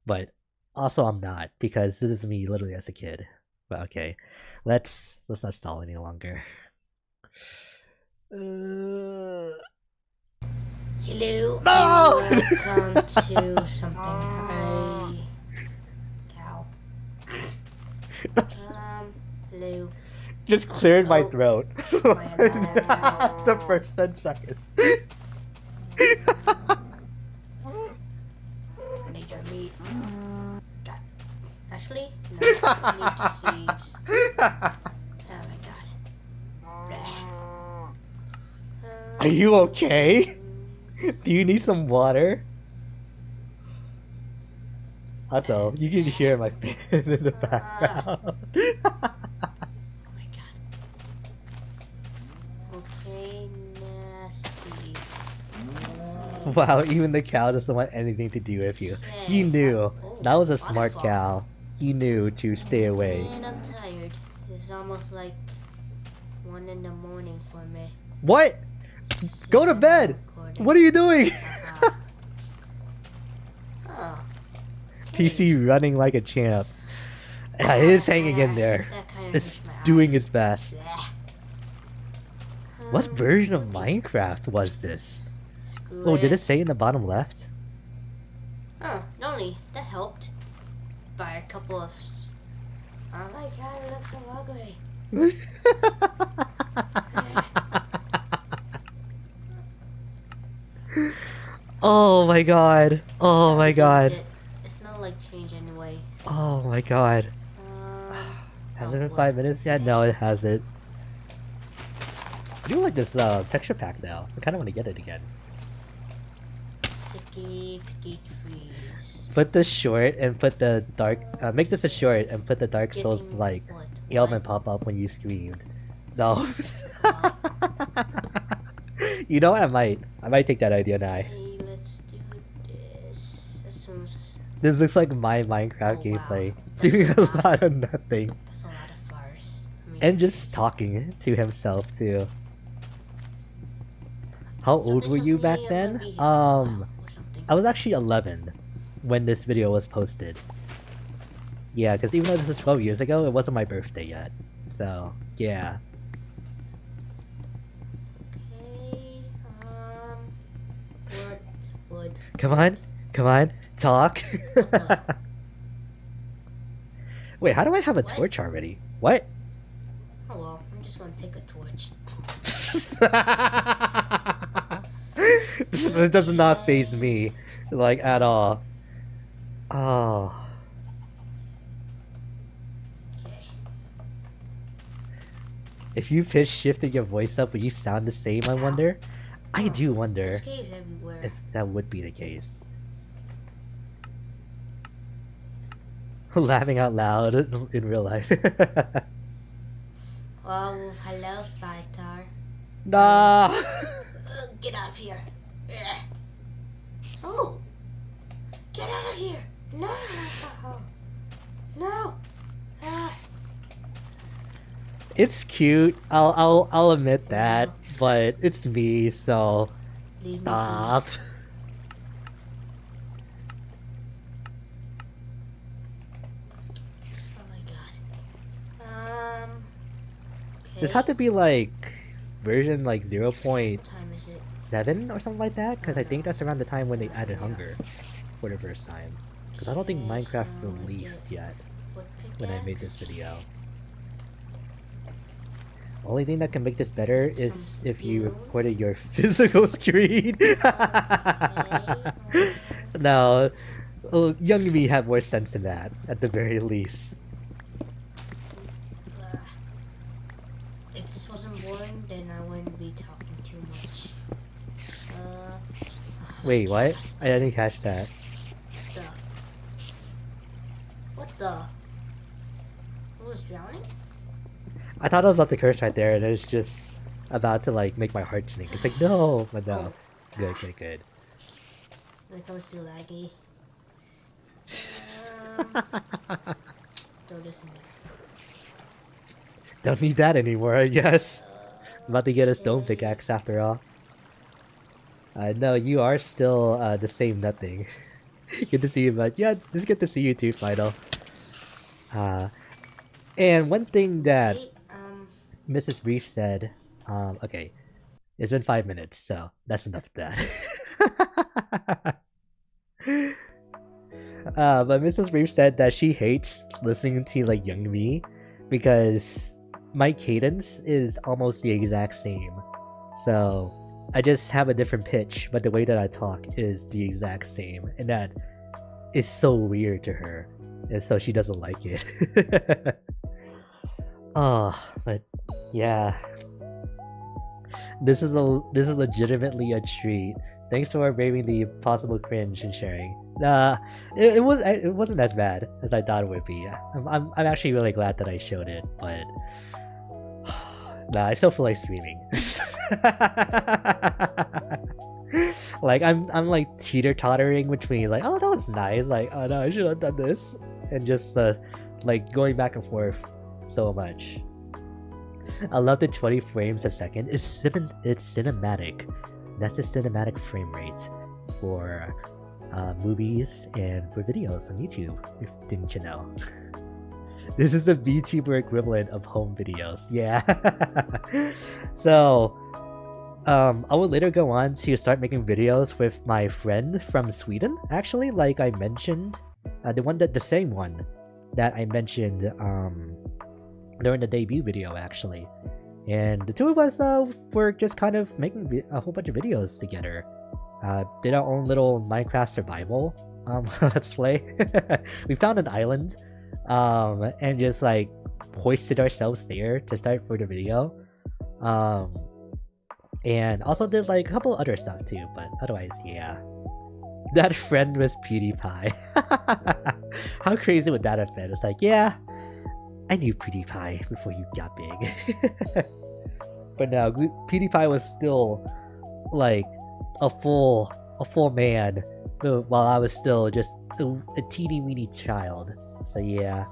But also I'm not, because this is me literally as a kid. But okay. Let's not stall any longer. Hello. No! Welcome to something. Cow. Hello. Just cleared my Oh. throat. Wow. The first 10 seconds. I need your meat. God. Actually, no. I need seeds. Oh my god. Are you okay? Do you need some water? Also, you can hear my fan in the background. Oh my god. Okay, nasty. Wow, even the cow doesn't want anything to do with you. He knew. That was a smart cow. He knew to stay away. Man, I'm tired. It's almost like 1 in the morning for me. What? Go to bed! What are you doing? Oh, PC running like a champ. Yeah, it is hanging in there. that kind of It's hurts my doing eyes. its best. Blech. What version of Minecraft was this? Screw Oh, did it say in the bottom left? Oh, only that helped. By a couple of. Oh my god, it looks so ugly. Oh my god. Oh my god. It's not like change anyway. Oh my god. Has it been 5 minutes yet? No, it hasn't. I do like this texture pack now. I kind of want to get it again. Picky trees. Put this short and put the dark. Make this a short and put the Dark Souls Getting like what? ailment pop up when you screamed. No. You know what? I might take that idea now. Hey, let's do this. As soon as... This looks like my Minecraft Oh, gameplay. wow. That's Doing a a lot. lot of nothing. That's a lot of farce. I mean, And just talking to himself too. How old something were tells you me back I'm then? gonna be or something. I was actually 11 when this video was posted. Yeah, because even though this was 12 years ago, it wasn't my birthday yet. So, yeah. Okay, what? Come on, talk. What the? Wait, how do I have a What? torch already? What? Oh well, I'm just gonna take a torch. It does not faze me, like, at all. Oh. Okay. If you pitch shifted your voice up, will you sound the same, I wonder? I do wonder There's caves everywhere. if that would be the case. Laughing out loud in real life. Oh, hello, Spider. Nah! Get out of here. Ugh. Oh, get out of here. No. No. Ah. It's cute, I'll admit that, but it's me, so Leave me be. stop. Oh my god. This Okay. had to be like version like 0.7 What time is it? or something like that, because I think that's around the time when they added hunger for the first time. Because I don't think Okay, Minecraft so released yet What when I made this pickaxe? video. Only thing that can make this better is Some if you steel. recorded your physical screen. Okay. No, young me had more sense than that, at the very least. If this wasn't boring, then I wouldn't be talking too much. Wait, what? yes, I didn't catch that. What the? Who was drowning? I thought I was about to curse right there, and it was just about to like make my heart sink. It's like, no, but no. Good. When it comes to laggy. Throw this in there. Don't need that anymore, I guess. I'm about to get a stone pickaxe after all. No, you are still the same nothing. Good to see you, but yeah, it's good to see you too, Fido. And one thing that Hey, Mrs. Brief said, okay, it's been 5 minutes, so that's enough of that. But Mrs. Brief said that she hates listening to like young me because my cadence is almost the exact same. So I just have a different pitch, but the way that I talk is the exact same, and that is so weird to her, and so she doesn't like it. Oh, but yeah, this is legitimately a treat. Thanks for braving the possible cringe and sharing. It wasn't as bad as I thought it would be. I'm actually really glad that I showed it, but I still feel like screaming. Like I'm like teeter-tottering between like, oh that was nice, like oh no I should have done this, and just like going back and forth so much. I love the 20 frames a second. It's cinematic. That's the cinematic frame rate for movies and for videos on YouTube. Didn't you know? This is the VTuber equivalent of home videos. Yeah. So, I will later go on to start making videos with my friend from Sweden. Actually, like I mentioned, the same one that I mentioned during the debut video. Actually, And the two of us were just kind of making a whole bunch of videos together. Did our own little Minecraft survival let's play. We found an island and just like hoisted ourselves there to start for the video. And also did like a couple other stuff too, but otherwise, yeah. That friend was PewDiePie. How crazy would that have been? It's like, yeah, I knew PewDiePie before you got big. But no, PewDiePie was still like a full man, while I was still just a teeny weeny child. So yeah.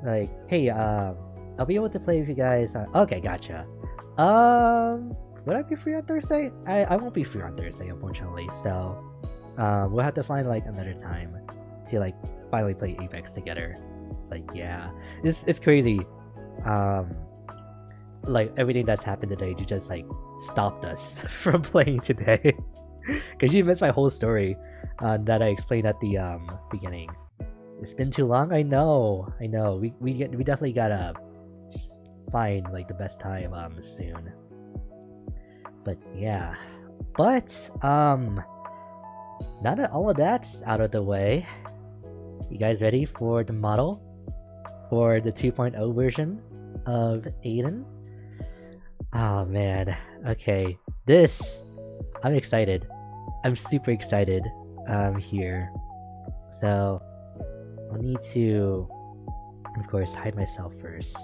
Like, hey, I'll be able to play with you guys. Okay, gotcha. Would I be free on Thursday? I won't be free on Thursday, unfortunately. So, we'll have to find like another time to like finally play Apex together. It's like, yeah, it's crazy. Like everything that's happened today just like stopped us from playing today. Cause you missed my whole story that I explained at the beginning. It's been too long. I know. We definitely gotta find like the best time soon. But yeah. But now that all of that's out of the way, you guys ready for the model for the 2.0 version of Aiden? Oh man. Okay. I'm excited. I'm super excited here. So I'll need to, of course, hide myself first.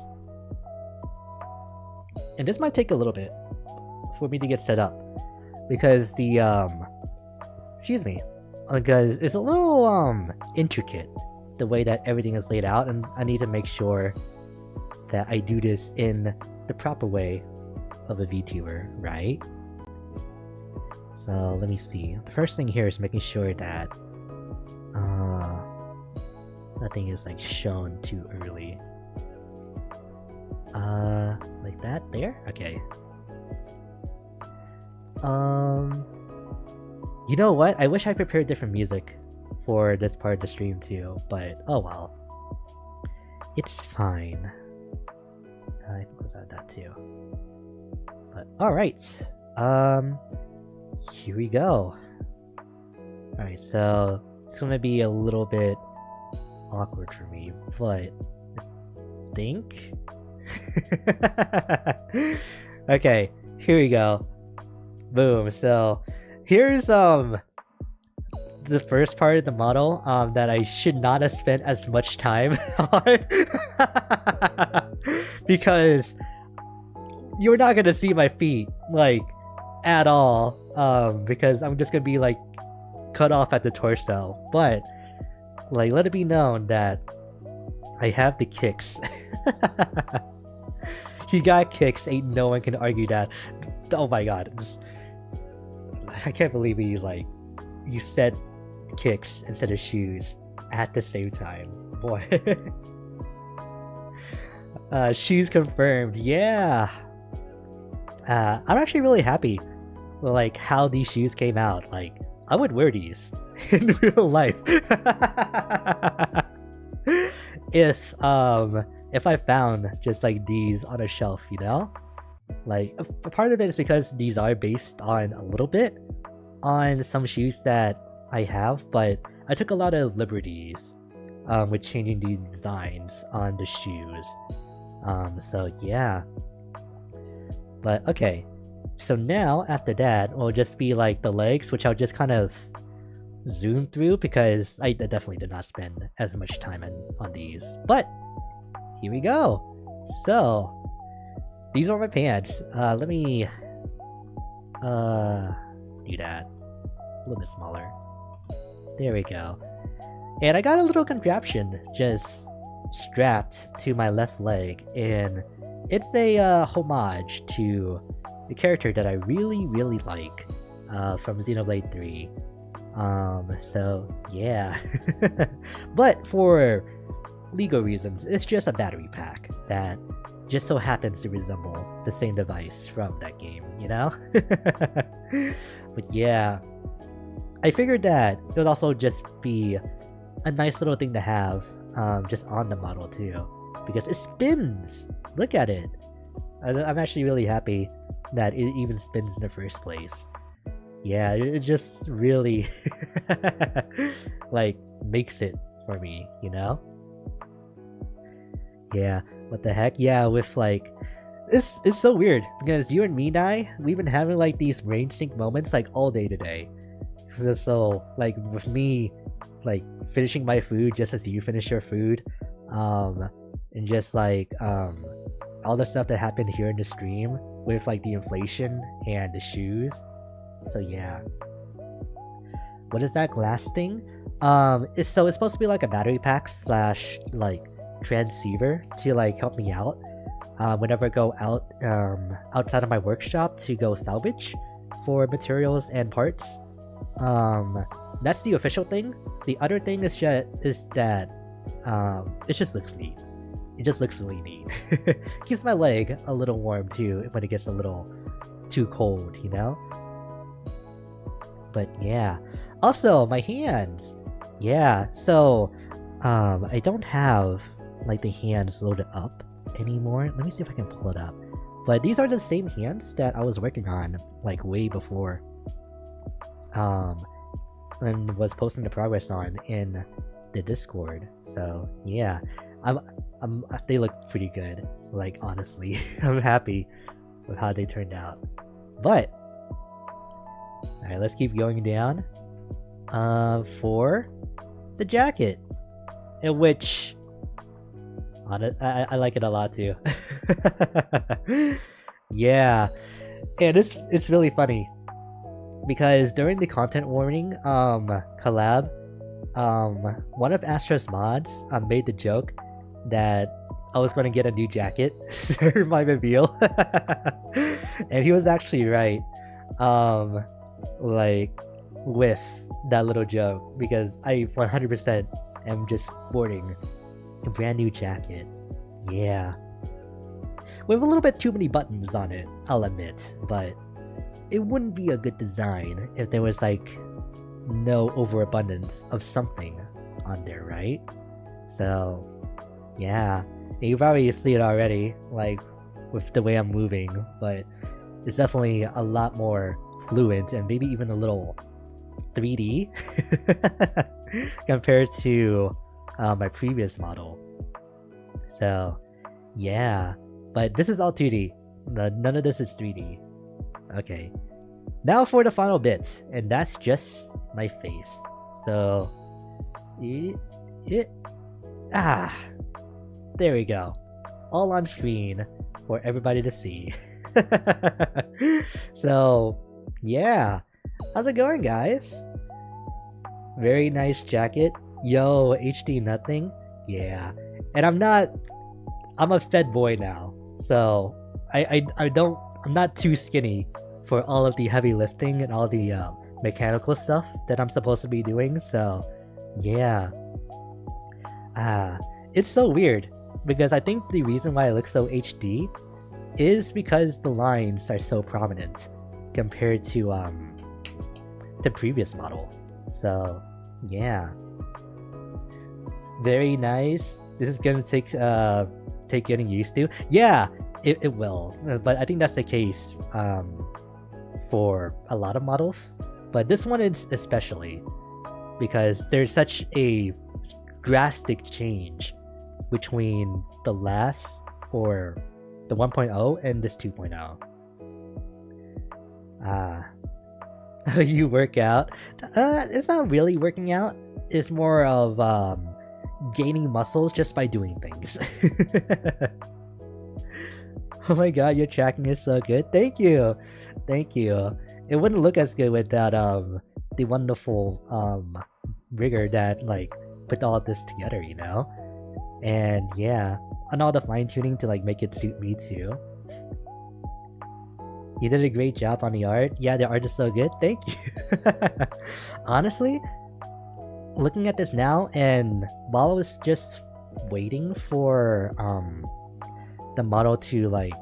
And this might take a little bit for me to get set up, because the excuse me, because it's a little intricate the way that everything is laid out, and I need to make sure that I do this in the proper way of a VTuber, right? So let me see. The first thing here is making sure that nothing is like shown too early. Like that there? Okay. You know what? I wish I prepared different music for this part of the stream too, but oh well. It's fine. I can close out that too. But alright. Here we go. Alright, so it's gonna be a little bit awkward for me, but I think okay, here we go. Boom. So here's the first part of the model that I should not have spent as much time on because you're not gonna see my feet like at all, because I'm just gonna be like cut off at the torso. But like, let it be known that I have the kicks. He got kicks, ain't no one can argue that. Oh my god, I can't believe you said kicks instead of shoes at the same time. Boy. Shoes confirmed. Yeah. I'm actually really happy with like how these shoes came out. Like, I would wear these in real life. If I found just like these on a shelf, you know? Like, a part of it is because these are based on a little bit on some shoes that I have, but I took a lot of liberties with changing the designs on the shoes. So yeah. But okay, so now after that will just be like the legs, which I'll just kind of zoom through because I definitely did not spend as much time on these. But here we go. So these are my pants. Let me do that a little bit smaller. There we go. And I got a little contraption just strapped to my left leg, and it's a homage to the character that I really like from Xenoblade 3. So yeah. But for legal reasons, it's just a battery pack that just so happens to resemble the same device from that game, you know? But yeah, I figured that it would also just be a nice little thing to have just on the model too. because it spins. Look at it. I'm actually really happy that it even spins in the first place. Yeah, it just really like makes it for me, you know? Yeah, what the heck? Yeah, with like it's so weird because you and me, we've been having like these brain sync moments like all day today. So like with me like finishing my food just as you finish your food, and just like all the stuff that happened here in the stream with like the inflation and the shoes. So yeah. What is that glass thing? It's supposed to be like a battery pack slash like transceiver to like help me out whenever I go out outside of my workshop to go salvage for materials and parts. That's the official thing. The other thing is that it just looks neat. It just looks really neat. Keeps my leg a little warm too when it gets a little too cold, you know? But yeah. Also, my hands. Yeah, so I don't have like the hands loaded up anymore. Let me see if I can pull it up. But these are the same hands that I was working on like way before. And was posting the progress on in the Discord. So yeah, they look pretty good. Like honestly, I'm happy with how they turned out. But all right, let's keep going down. For the jacket, in which I like it a lot too. Yeah, and it's really funny because during the content warning collab, one of Astra's mods made the joke that I was going to get a new jacket for my reveal, and he was actually right. Like with that little joke, because I 100% am just sporting a brand new jacket. Yeah, with a little bit too many buttons on it, I'll admit, but it wouldn't be a good design if there was like no overabundance of something on there, right? So yeah, you probably see it already, like with the way I'm moving, but it's definitely a lot more fluent and maybe even a little 3D compared to my previous model. So yeah, but this is all 2D. None of this is 3D. Okay, now for the final bits, and that's just my face. So there we go, all on screen for everybody to see. So yeah, how's it going, guys? Very nice jacket. Yo, HD nothing. Yeah, and I'm a fed boy now, so I'm not too skinny for all of the heavy lifting and all the mechanical stuff that I'm supposed to be doing. So yeah, it's so weird because I think the reason why I look so HD is because the lines are so prominent compared to the previous model. So yeah, very nice. This is gonna take getting used to. Yeah, it will, but I think that's the case for a lot of models, but this one is especially because there's such a drastic change between the last, or the 1.0 and this 2.0. You work out. It's not really working out. It's more of gaining muscles just by doing things. Oh my god, your tracking is so good. Thank you. It wouldn't look as good without the wonderful rigor that like put all this together, you know? And yeah, and all the fine tuning to like make it suit me too. You did a great job on the art. Yeah, the art is so good. Thank you. Honestly, looking at this now, and while I was just waiting for the model to like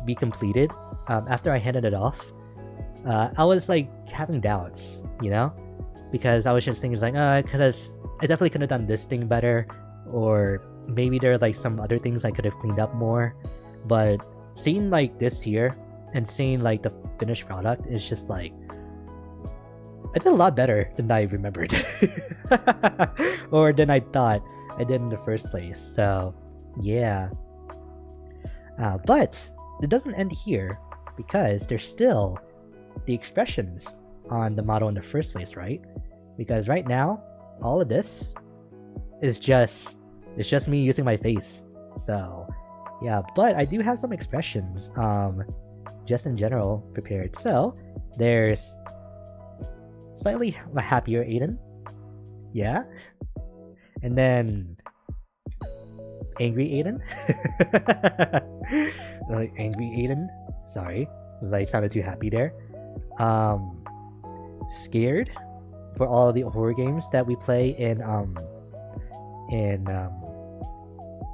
be completed, after I handed it off, I was like having doubts, you know, because I was just thinking like, I definitely could have done this thing better, or maybe there are like some other things I could have cleaned up more, but seeing like this here and seeing like the finished product is just like, I did a lot better than I remembered. Or than I thought I did in the first place. So yeah. But it doesn't end here, because there's still the expressions on the model in the first place, right? Because right now, all of this is just me using my face. So yeah, but I do have some expressions just in general prepared. So there's slightly happier Aiden, yeah, and then angry Aiden. Like angry Aiden, sorry, I sounded too happy there. Scared for all the horror games that we play in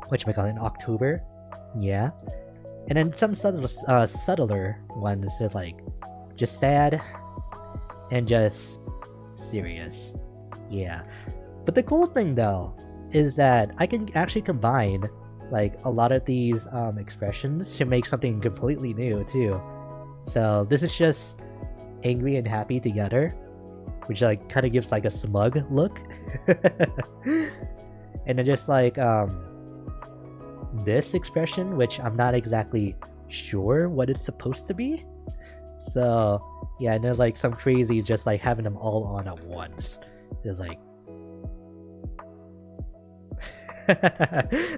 whatchamacallit, in October, yeah. And then some subtler ones is like just sad and just serious, yeah. But the cool thing though is that I can actually combine like a lot of these expressions to make something completely new too. So this is just angry and happy together, which like kind of gives like a smug look. And then just like this expression, which I'm not exactly sure what it's supposed to be. So yeah, and there's like some crazy just like having them all on at once. It's like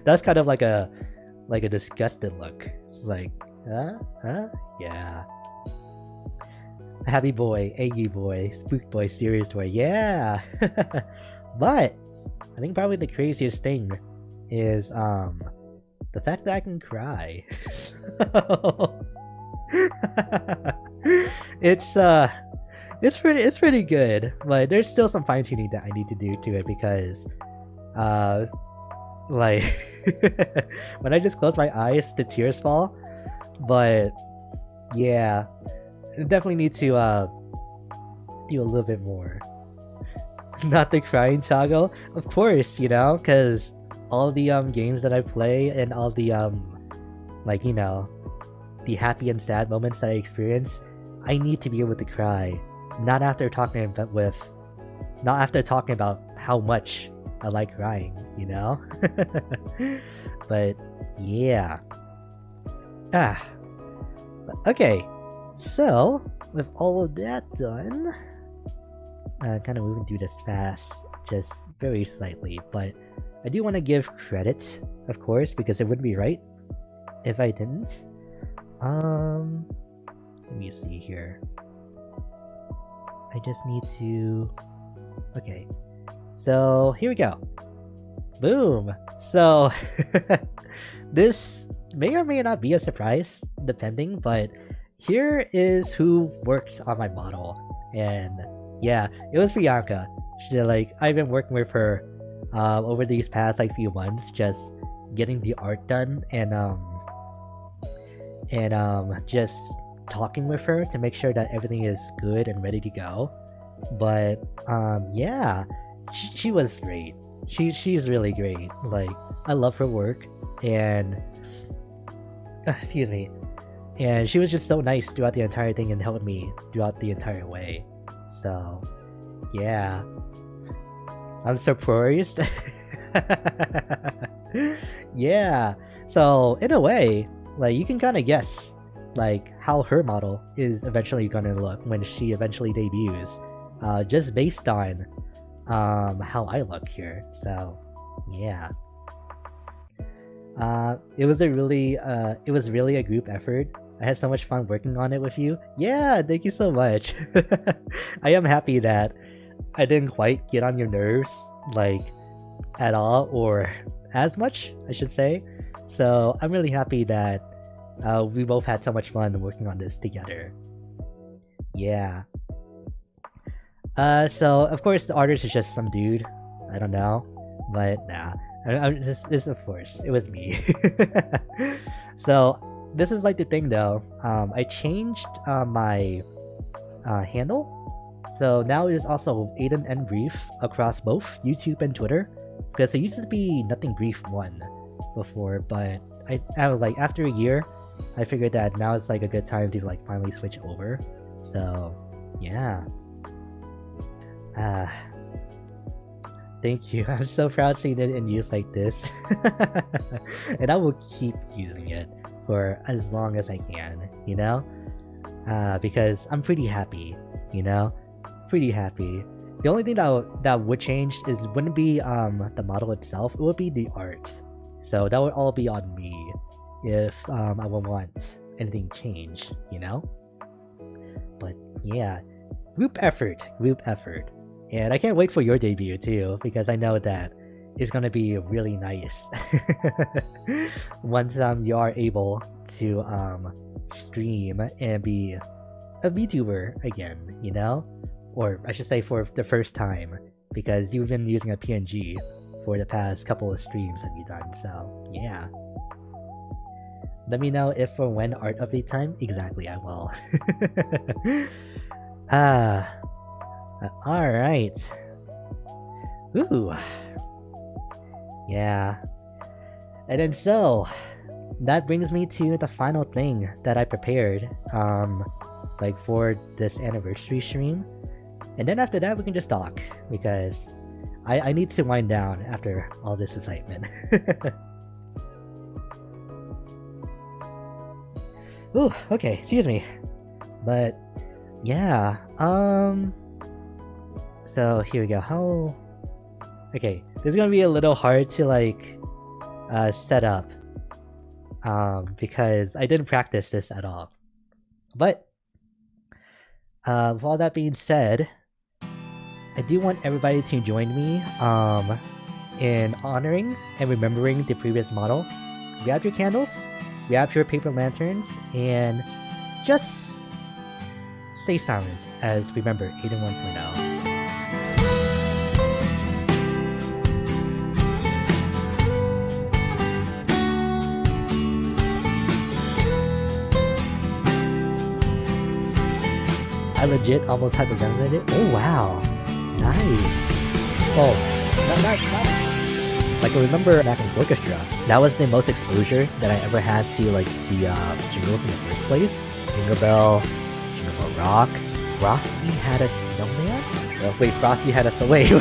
that's kind of like a disgusted look. It's like yeah. Happy boy, angry boy, spook boy, serious boy, yeah. But I think probably the craziest thing is the fact that I can cry. It's pretty good, but there's still some fine tuning that I need to do to it, because like when I just close my eyes, the tears fall. But yeah, I definitely need to do a little bit more. Not the crying toggle, of course, you know, because all the games that I play and all the like, you know, the happy and sad moments that I experience, I need to be able to cry. Not after talking about how much I like crying, you know? But yeah. Okay. So, with all of that done, kind of moving through this fast, just very slightly, but I do want to give credit, of course, because it wouldn't be right if I didn't. Let me see here. I just need to... Okay. So, here we go. Boom! So, this may or may not be a surprise, depending, but here is who works on my model. And yeah, it was Priyanka. I've been working with her over these past few months, just getting the art done and just talking with her to make sure that everything is good and ready to go. But yeah, she was great. She's really great. Like, I love her work, and excuse me, and she was just so nice throughout the entire thing and helped me throughout the entire way. So yeah, I'm surprised. Yeah, so in a way, like, you can kind of guess like how her model is eventually gonna look when she eventually debuts, just based on how I look here. So yeah, it was really a group effort. I had so much fun working on it with you. Yeah, thank you so much. I am happy that I didn't quite get on your nerves, like, at all, or as much, I should say. So I'm really happy that we both had so much fun working on this together. Yeah. So of course the artist is just some dude. I don't know, but nah. This of course it was me. So this is like the thing though. I changed my handle, so now it is also Aiden and Brief across both YouTube and Twitter. because it used to be Nothing Brief 1 before, but I like after a year, I figured that now it's like a good time to like finally switch over. So yeah. Thank you. I'm so proud seeing it in use like this. And I will keep using it for as long as I can, you know? Because I'm pretty happy, you know? Pretty happy. The only thing that would change wouldn't be the model itself, it would be the art. So that would all be on me if I would want anything changed, you know? But yeah, group effort. And I can't wait for your debut too, because I know that it's gonna be really nice. Once you are able to stream and be a VTuber again, you know? Or I should say for the first time, because you've been using a PNG for the past couple of streams that you've done, so yeah. Let me know if or when art update time. Exactly, I will. Alright. Ooh. Yeah. And then so, that brings me to the final thing that I prepared, like for this anniversary stream. And then after that, we can just talk, because I need to wind down after all this excitement. Ooh, okay, excuse me. But, yeah, so here we go. Okay, this is gonna be a little hard to, like, set up, because I didn't practice this at all. But, with all that being said, I do want everybody to join me in honoring and remembering the previous model. Grab your candles, grab your paper lanterns, and just stay silent as we remember Aiden 1.0. I legit almost had to run it. Oh wow. Nice. Oh, not like I remember back in Orchestra, that was the most exposure that I ever had to like the jingles in the first place. Jingle Bell Rock. Frosty had a snowman? Oh, wait, Frosty had a wait.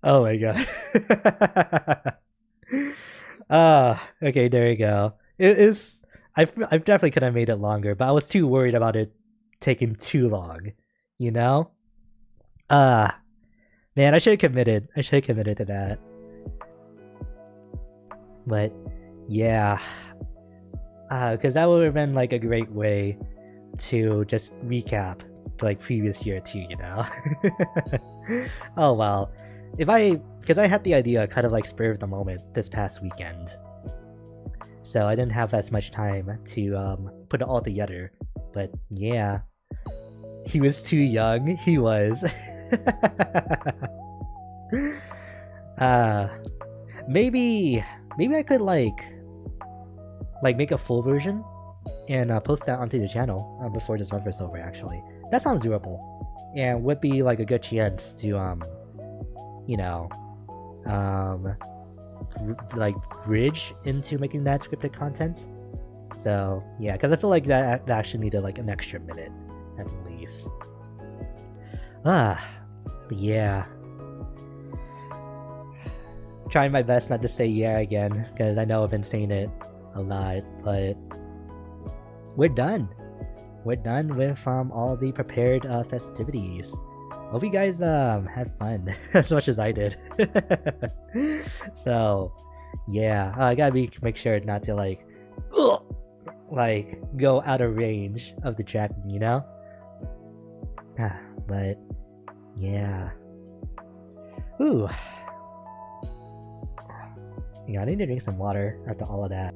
Oh my god. Okay, there you go. It is. I definitely could have made it longer, but I was too worried about it taking too long. You know? Man, I should have committed. To that. But yeah, because that would have been like a great way to just recap like previous year too. You know? Oh well. Because I had the idea kind of like spur of the moment this past weekend, so I didn't have as much time to put it all together. But yeah, he was too young. He was. Maybe I could like make a full version and post that onto the channel before this month is over. Actually, that sounds doable, and would be like a good chance to you know, like bridge into making that scripted content. So yeah, because I feel like that actually needed like an extra minute at least. But yeah, trying my best not to say yeah again, because I know I've been saying it a lot. But we're done. We're done with all the prepared festivities. Hope you guys had fun as much as I did. So yeah, I gotta make sure not to like go out of range of the track, you know. But yeah. Ooh. Yeah, I need to drink some water after all of that.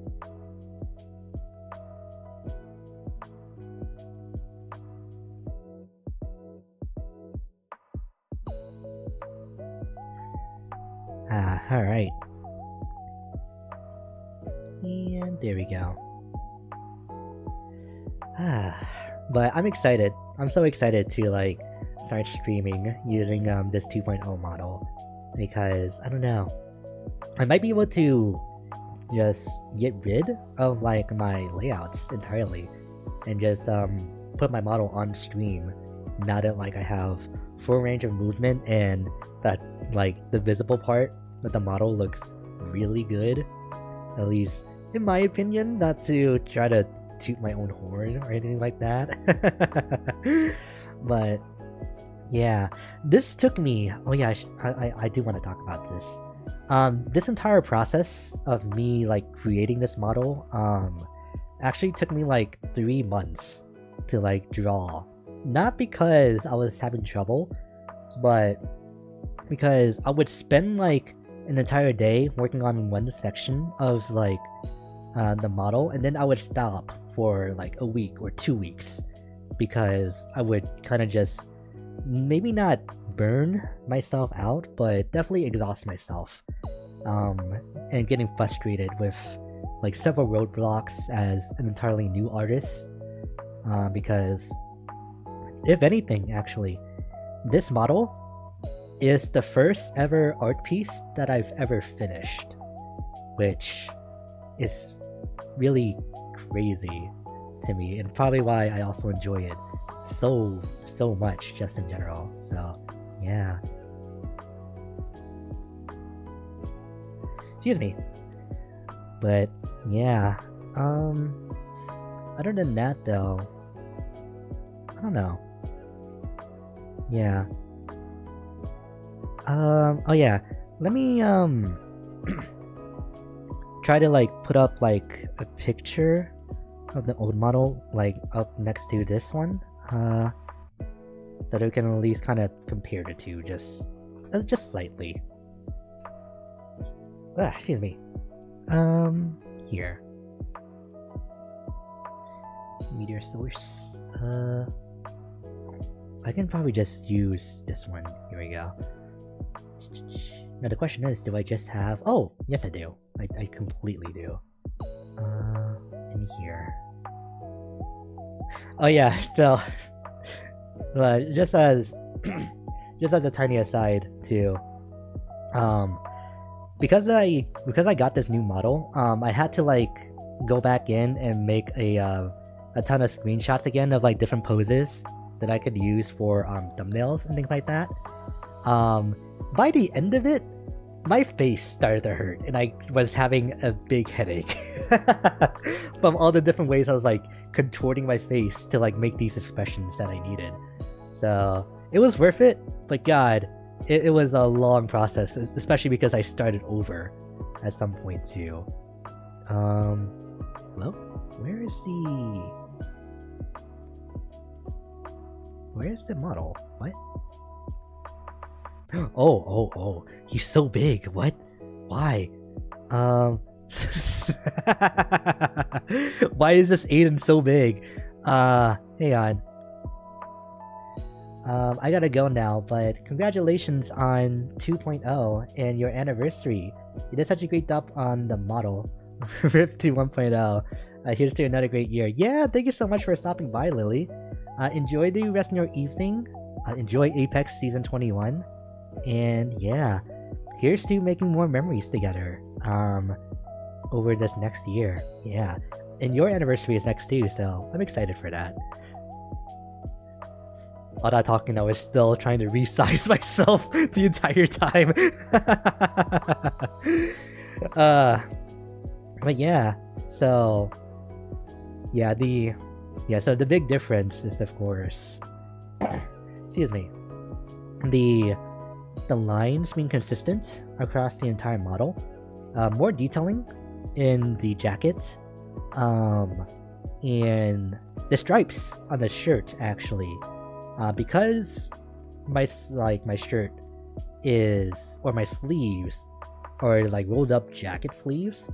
Alright. And there we go. But I'm excited. I'm so excited to like start streaming using this 2.0 model because I don't know. I might be able to just get rid of like my layouts entirely and just put my model on stream now that like I have full range of movement and that like the visible part of the model looks really good, at least in my opinion, not to try to toot my own horn or anything like that. But yeah, this took me, oh yeah, I do want to talk about this. This entire process of me like creating this model actually took me like 3 months to like draw. Not because I was having trouble, but because I would spend like an entire day working on one section of like the model, and then I would stop for like a week or 2 weeks because I would kind of just maybe not burn myself out, but definitely exhaust myself, and getting frustrated with like several roadblocks as an entirely new artist, because if anything, actually, this model is the first ever art piece that I've ever finished, which is really crazy to me, and probably why I also enjoy it so much just in general. So yeah, excuse me. But yeah, other than that though, I don't know. Yeah. Oh yeah, let me try to like put up like a picture of the old model like up next to this one, so that we can at least kind of compare the two just slightly. Excuse me. Here. Meteor source. I can probably just use this one. Here we go. Now the question is, do I just have... Oh, yes I do. I completely do. In here. Oh yeah, so... just as... just as a tiny aside, too. Because I got this new model, I had to, like, go back in and make a ton of screenshots again of, like, different poses that I could use for, thumbnails and things like that. By the end of it, my face started to hurt, and I was having a big headache from all the different ways I was like contorting my face to like make these expressions that I needed. So it was worth it, but God, it was a long process, especially because I started over at some point too. Hello? Where's the model? What? Oh, he's so big. What? Why? Why is this Aiden so big? Hang on. I gotta go now, but congratulations on 2.0 and your anniversary. You did such a great job on the model. RIP to 1.0. Here's to another great year. Yeah, thank you so much for stopping by, Lily. Enjoy the rest of your evening. Enjoy Apex Season 21. And yeah, here's to making more memories together over this next year. Yeah, and your anniversary is next too, so I'm excited for that. All that talking, I was still trying to resize myself the entire time. But yeah, so yeah, so the big difference is, of course, excuse me, the lines being consistent across the entire model, more detailing in the jacket, and the stripes on the shirt actually, because my shirt is, or my sleeves are like rolled up jacket sleeves.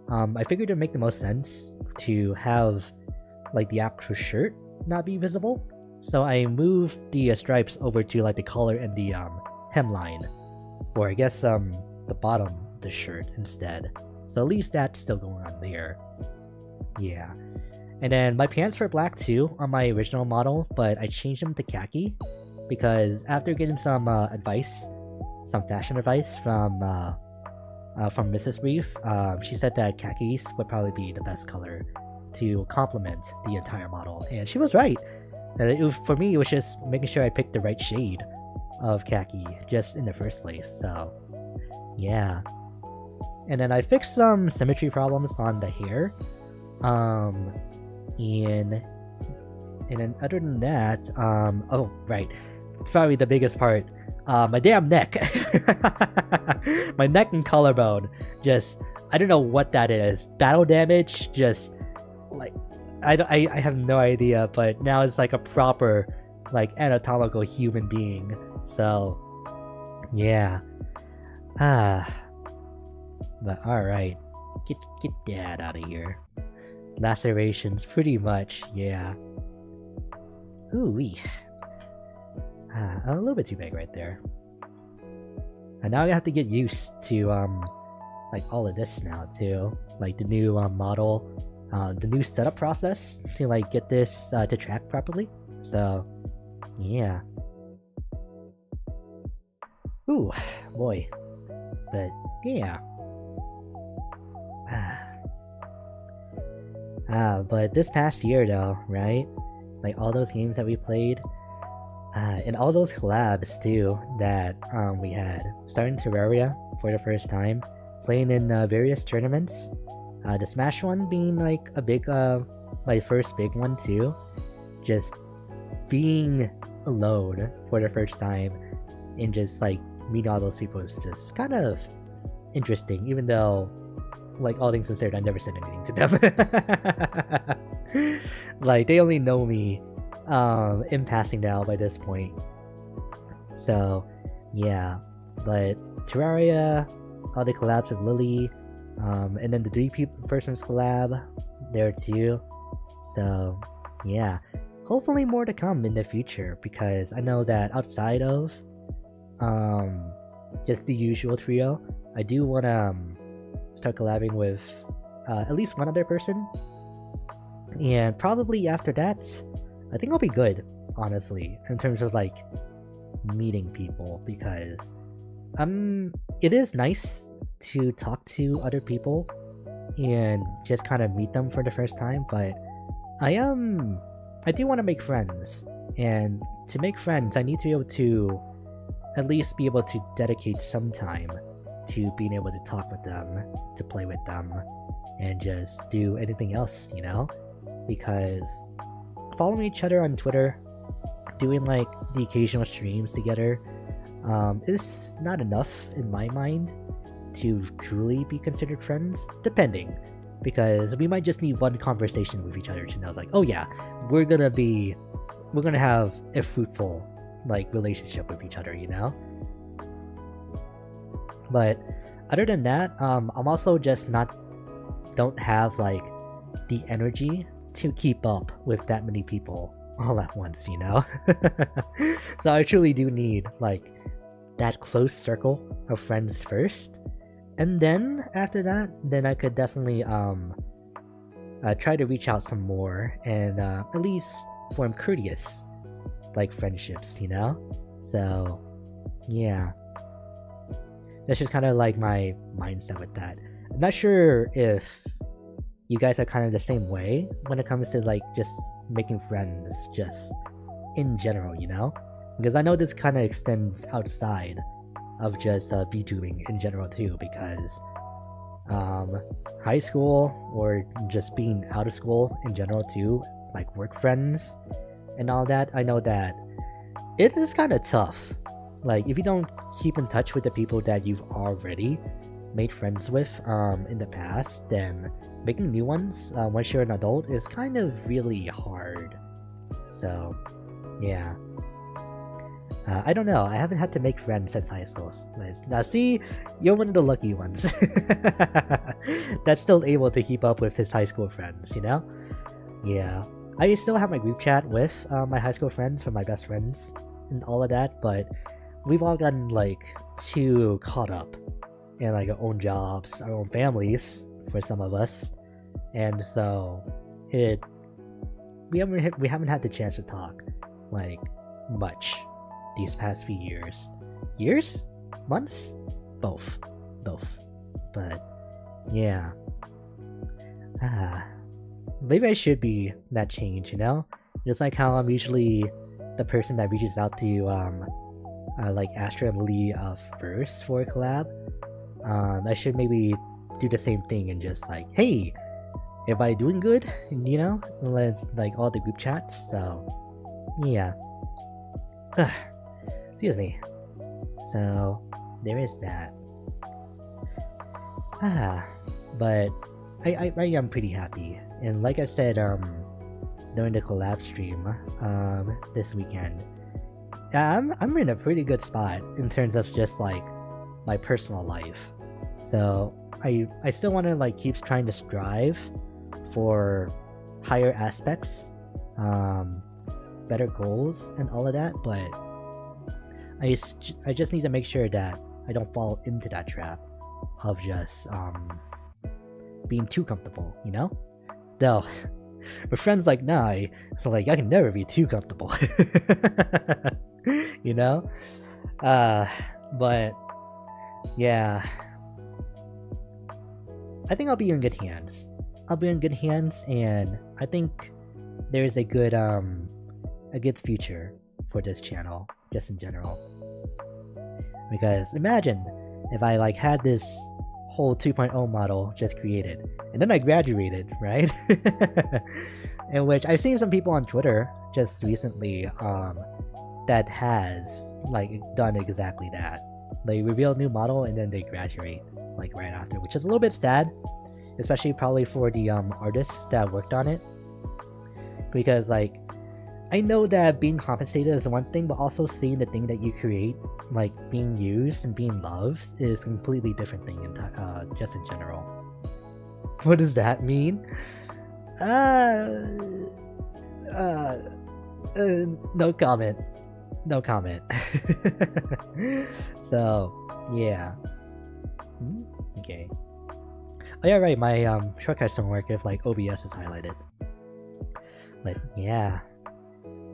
I figured it would make the most sense to have like the actual shirt not be visible, so I moved the stripes over to like the collar and the hemline, or I guess the bottom of the shirt instead. So at least that's still going on there. Yeah, And then my pants were black too on my original model, but I changed them to khaki because after getting some advice, some fashion advice from Mrs. Reef, she said that khakis would probably be the best color to complement the entire model, and she was right. For me, it was just making sure I picked the right shade of khaki just in the first place. So, yeah. And then I fixed some symmetry problems on the hair. And then other than that, oh right, probably the biggest part, my damn neck. My neck and collarbone, just, I don't know what that is. Battle damage, just like, I have no idea, but now it's like a proper, like, anatomical human being. So, yeah. But alright. Get that out of here. Lacerations, pretty much, yeah. Ooh-wee. A little bit too big right there. And now I have to get used to, like, all of this now, too. Like, the new, model, the new setup process to, like, get this, to track properly. So, yeah. Ooh, boy. But, yeah. But this past year, though, right? Like, all those games that we played, and all those collabs, too, that, we had. Starting Terraria for the first time, playing in, various tournaments. The Smash one being, like, a big, my first big one, too. Just being alone for the first time, and just, like, meeting all those people is just kind of interesting, even though, like, all things considered, I never said anything to them. Like, they only know me in passing now by this point. So, yeah. But Terraria, all the collabs with Lily, and then the 3-persons collab there too. So, yeah. Hopefully more to come in the future, because I know that outside of just the usual trio, I do want to start collabing with at least one other person. And probably after that, I think I'll be good, honestly, in terms of, like, meeting people, because it is nice to talk to other people and just kind of meet them for the first time, but I do want to make friends, and to make friends I need to be able to at least be able to dedicate some time to being able to talk with them, to play with them, and just do anything else, you know? Because following each other on Twitter, doing, like, the occasional streams together, is not enough in my mind to truly be considered friends, depending. Because we might just need one conversation with each other to know, like, oh yeah, we're gonna have a fruitful, like, relationship with each other, you know? But other than that, I'm also just don't have, like, the energy to keep up with that many people all at once, you know? So I truly do need, like, that close circle of friends first, and then after that, then I could definitely try to reach out some more and at least form courteous, like, friendships, you know? So yeah, that's just kind of like my mindset with that. I'm not sure if you guys are kind of the same way when it comes to, like, just making friends just in general, you know? Because I know this kind of extends outside of just VTubing in general too, because high school, or just being out of school in general too, like work friends and all that, I know that it is kind of tough. Like, if you don't keep in touch with the people that you've already made friends with in the past, then making new ones once you're an adult is kind of really hard. So yeah, I don't know, I haven't had to make friends since high school. Now see, you're one of the lucky ones that's still able to keep up with his high school friends, you know? Yeah, I still have my group chat with my high school friends, from my best friends and all of that, but we've all gotten, like, too caught up in, like, our own jobs, our own families, for some of us, and so it we haven't had the chance to talk like much these past few years, months, both. But yeah, maybe I should be that change, you know? Just like how I'm usually the person that reaches out to like Astra and Lee first for a collab. I should maybe do the same thing and just like, hey, everybody doing good? You know, let's like all the group chats. So yeah. Excuse me. So there is that. But I am pretty happy, and like I said during the collab stream this weekend, I'm in a pretty good spot in terms of just like my personal life. So I still want to like keep trying to strive for higher aspects, better goals and all of that, but I just need to make sure that I don't fall into that trap of just being too comfortable, you know? Though with friends like Nye, so like I can never be too comfortable. You know? But yeah, I think I'll be in good hands. And I think there's a good future for this channel, just in general. Because imagine if I like had this whole 2.0 model just created, and then I graduated, right? In which I've seen some people on Twitter just recently that has like done exactly that. They reveal a new model and then they graduate like right after, which is a little bit sad, especially probably for the artists that worked on it, because like I know that being compensated is one thing, but also seeing the thing that you create like being used and being loved is a completely different thing just in general. What does that mean? No comment. So yeah. Okay. Oh yeah, right, my shortcuts don't work if like OBS is highlighted. But yeah.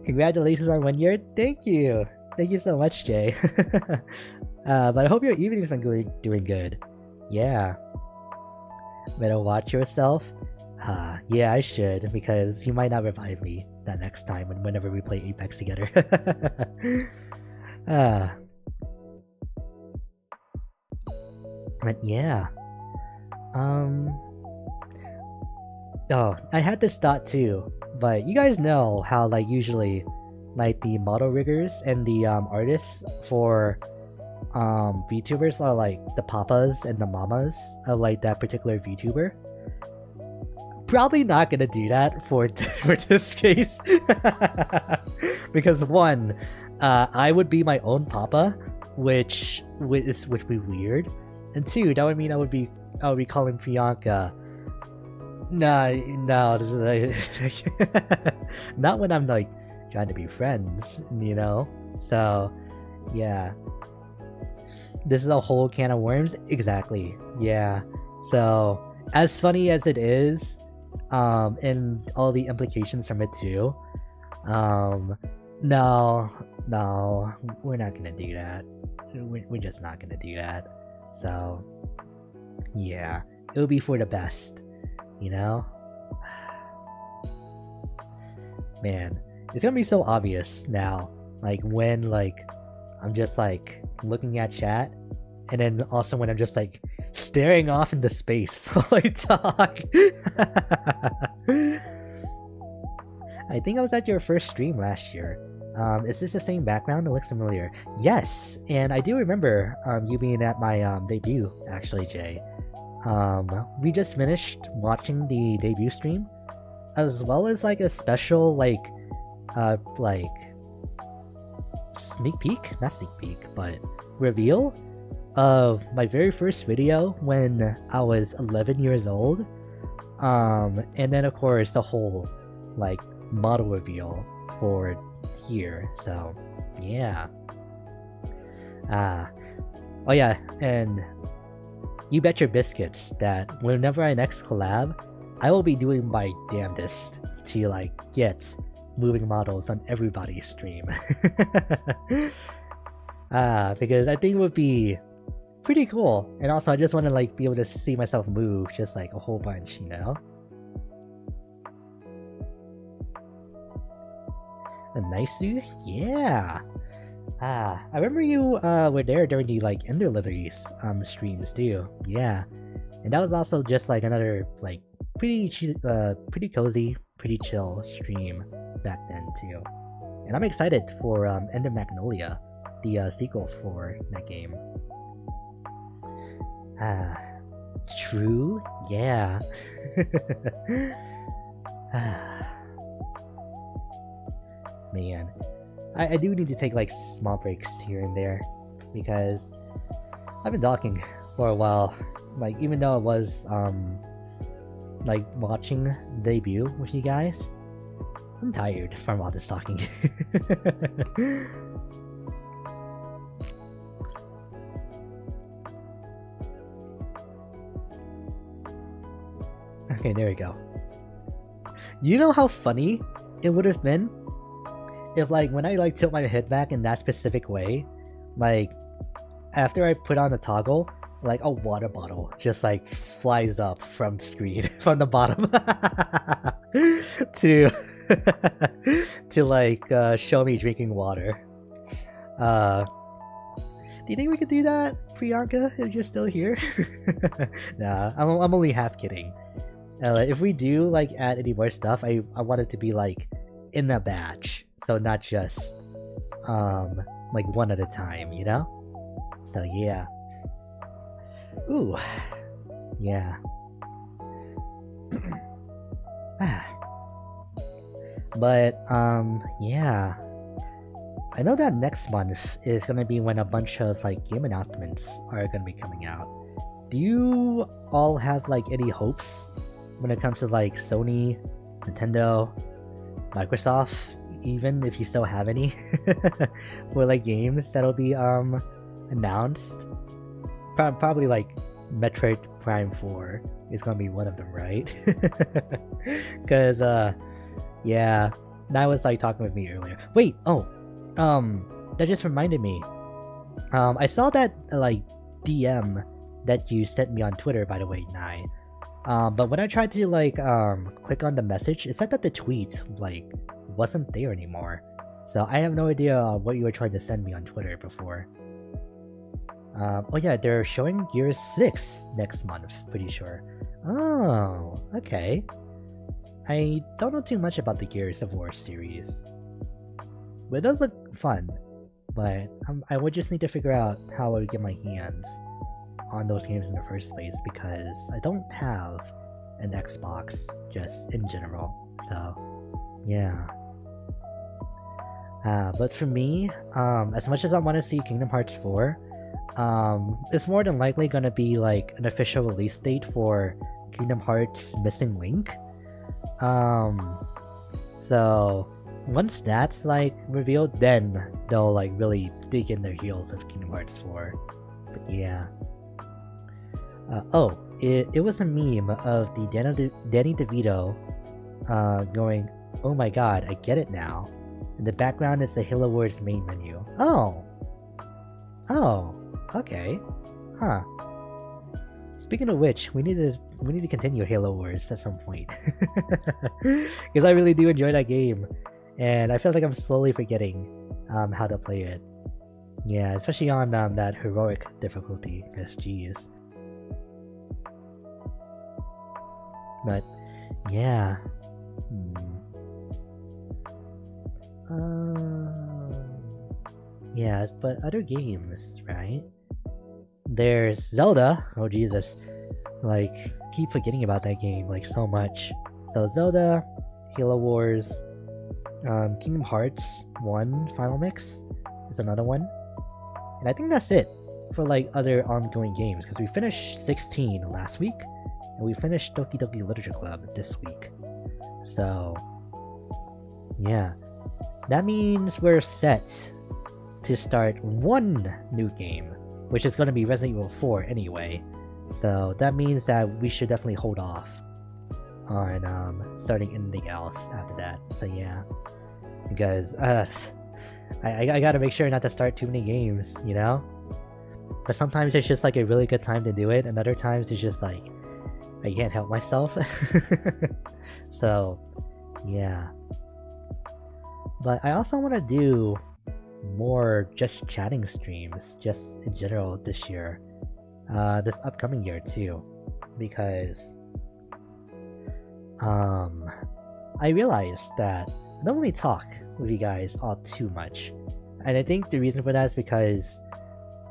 Congratulations on 1 year. Thank you so much, Jay. But I hope your evening's been doing good. Yeah. Better watch yourself. Yeah, I should, because he might not revive me that next time whenever we play Apex together. But yeah. Oh, I had this thought too, but you guys know how like usually like the model riggers and the artists for VTubers are like the papas and the mamas of like that particular VTuber. Probably not gonna do that for this case. Because one, I would be my own papa, which would be weird, and two, that would mean I would be calling Priyanka. No, not when I'm like trying to be friends, you know? So, yeah. This is a whole can of worms? Exactly, yeah. So, as funny as it is, and all the implications from it too, no, we're not gonna do that. We're just not gonna do that. So, yeah, it'll be for the best. You know? Man, it's gonna be so obvious now. Like when like I'm just like looking at chat, and then also when I'm just like staring off into space while I talk. I think I was at your first stream last year. Is this the same background? It looks familiar. Yes, and I do remember you being at my debut, actually, Jay. We just finished watching the debut stream, as well as like a special like sneak peek, not sneak peek, but reveal of my very first video when I was 11 years old. And then of course the whole like model reveal for here. So yeah. Oh yeah, and you bet your biscuits that whenever I next collab, I will be doing my damnedest to like get moving models on everybody's stream. Because I think it would be pretty cool. And also I just want to like be able to see myself move just like a whole bunch, you know? A nice dude? Yeah. I remember you were there during the like Ender Lizards streams too. Yeah. And that was also just like another like pretty cozy, pretty chill stream back then too. And I'm excited for Ender Magnolia, the sequel for that game. True? Yeah. Man, I do need to take like small breaks here and there because I've been talking for a while. Like even though I was like watching debut with you guys, I'm tired from all this talking. Okay, there we go. You know how funny it would have been if like when I like tilt my head back in that specific way, like after I put on the toggle, like a water bottle just like flies up from screen from the bottom to to like show me drinking water. Do you think we could do that, Priyanka, if you're still here? Nah, I'm only half kidding. If we do like add any more stuff, I want it to be like in a batch, so not just like one at a time, you know? So yeah. Ooh. Yeah. But yeah. I know that next month is gonna be when a bunch of like game announcements are gonna be coming out. Do you all have like any hopes when it comes to like Sony, Nintendo, Microsoft, even if you still have any for like games that'll be announced? Probably like Metroid Prime 4 is gonna be one of them, right? Because yeah, that was like talking with me earlier. Wait, that just reminded me. I saw that like DM that you sent me on Twitter, by the way, Nai. But when I tried to like click on the message, it said that the tweet like wasn't there anymore. So I have no idea what you were trying to send me on Twitter before. Oh yeah, they're showing Gears 6 next month, pretty sure. Oh, okay. I don't know too much about the Gears of War series, but it does look fun. But I would just need to figure out how I would get my hands on those games in the first place, because I don't have an Xbox just in general. So yeah. But for me, as much as I want to see Kingdom Hearts 4, it's more than likely gonna be like an official release date for Kingdom Hearts Missing Link. So once that's like revealed, then they'll like really dig in their heels of Kingdom Hearts 4. But yeah. It was a meme of the Danny DeVito going, "Oh my god, I get it now." In the background is the Halo Wars main menu. Oh, okay, huh. Speaking of which, we need to continue Halo Wars at some point, because I really do enjoy that game, and I feel like I'm slowly forgetting how to play it. Yeah, especially on that heroic difficulty, because geez. But yeah. Yeah, but other games, right? There's Zelda. Oh Jesus, like keep forgetting about that game like so much. So Zelda, Halo Wars, Kingdom Hearts 1 Final Mix is another one, and I think that's it for like other ongoing games, because we finished 16 last week and we finished Doki Doki Literature Club this week. So yeah, that means we're set to start one new game, which is going to be Resident Evil 4 anyway. So that means that we should definitely hold off on starting anything else after that. So yeah, because I gotta make sure not to start too many games, you know. But sometimes it's just like a really good time to do it, and other times it's just like I can't help myself. So yeah. But I also want to do more just chatting streams, just in general this year, this upcoming year too, because I realized that I don't really talk with you guys all too much, and I think the reason for that is because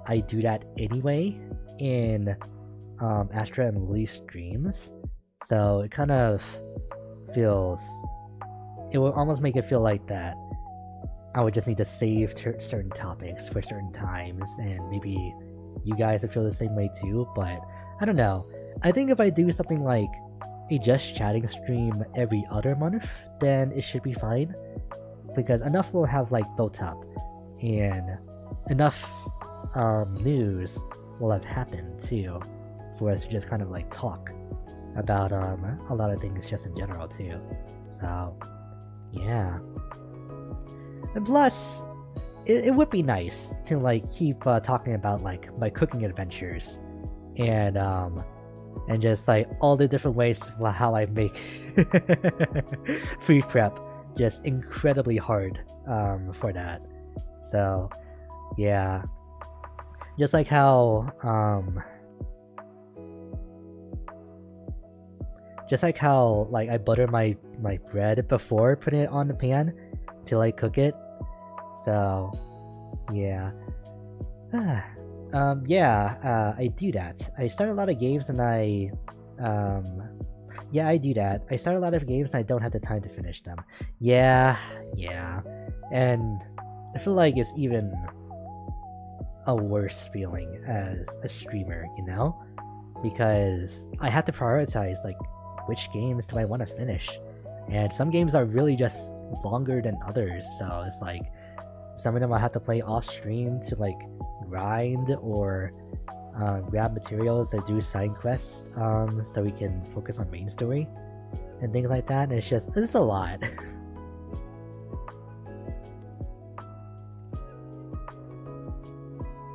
I do that anyway in Astra and Lily streams, so it kind of feels, it will almost make it feel like that I would just need to save certain topics for certain times, and maybe you guys would feel the same way too, but I don't know. I think if I do something like a just chatting stream every other month, then it should be fine, because enough will have like built up, and enough news will have happened too, for us to just kind of like talk about a lot of things just in general too. So yeah. And plus, it would be nice to like keep talking about like my cooking adventures, and just like all the different ways how I make food prep just incredibly hard for that. So yeah, just like how like I butter my bread before putting it on the pan to like cook it. So yeah. I do that. I start a lot of games and I do that. I start a lot of games and I don't have the time to finish them. Yeah. And I feel like it's even a worse feeling as a streamer, you know? Because I have to prioritize like which games do I want to finish. And some games are really just longer than others, so it's like some of them I have to play off stream to like grind or grab materials or do side quests so we can focus on main story and things like that, and it's a lot.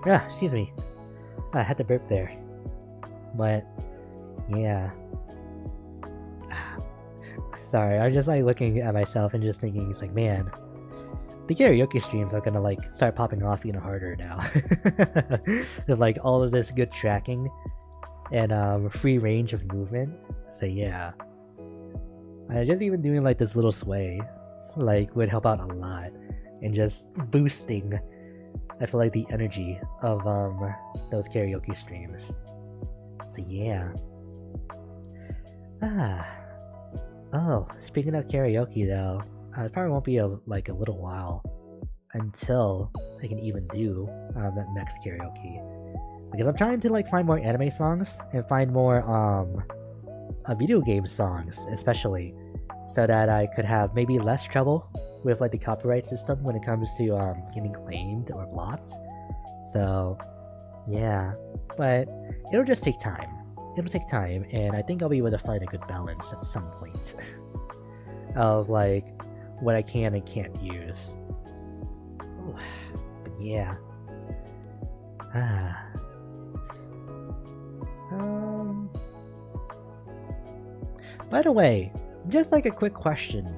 Excuse me, I had to burp there, but yeah. Sorry, I'm just like looking at myself and just thinking, it's like, man, the karaoke streams are gonna like start popping off even harder now. With like all of this good tracking and free range of movement. So yeah, just even doing like this little sway like would help out a lot, and just boosting, I feel like, the energy of those karaoke streams. So yeah. Oh, speaking of karaoke though, it probably won't be a little while until I can even do that next karaoke, because I'm trying to like find more anime songs and find more video game songs, especially, so that I could have maybe less trouble with like the copyright system when it comes to getting claimed or blocked. So yeah, but it'll just take time. It'll take time, and I think I'll be able to find a good balance at some point of like what I can and can't use. Ooh, but yeah. By the way, just like a quick question.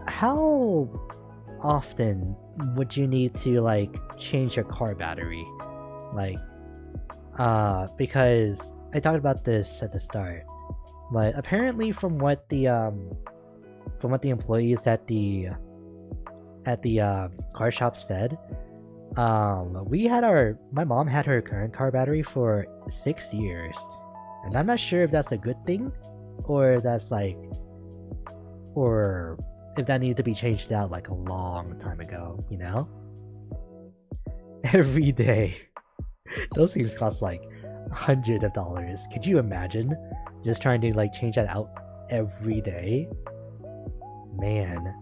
How often would you need to like change your car battery? Like, because I talked about this at the start, but apparently from what the employees at the car shop said, my mom had her current car battery for 6 years, and I'm not sure if that's a good thing, or that's like, or if that needed to be changed out like a long time ago, you know? Every day. Those things cost like hundreds of dollars. Could you imagine just trying to like change that out every day? Man.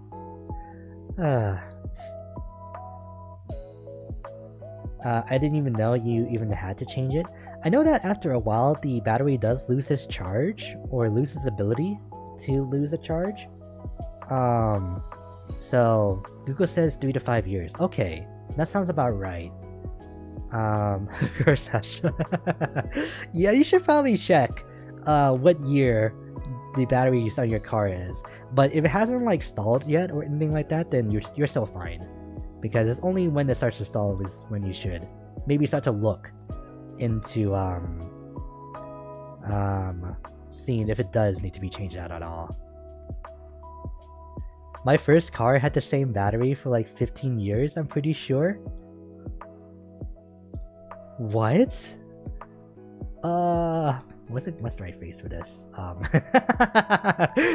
I didn't even know you even had to change it. I know that after a while the battery does lose its charge or lose its ability to lose a charge. So Google says 3 to 5 years. Okay, that sounds about right. Sasha. Yeah, you should probably check what year the batteries on your car is. But if it hasn't like stalled yet or anything like that, then you're still fine. Because it's only when it starts to stall is when you should maybe start to look into seeing if it does need to be changed out at all. My first car had the same battery for like 15 years, I'm pretty sure. What? What's the right face for this?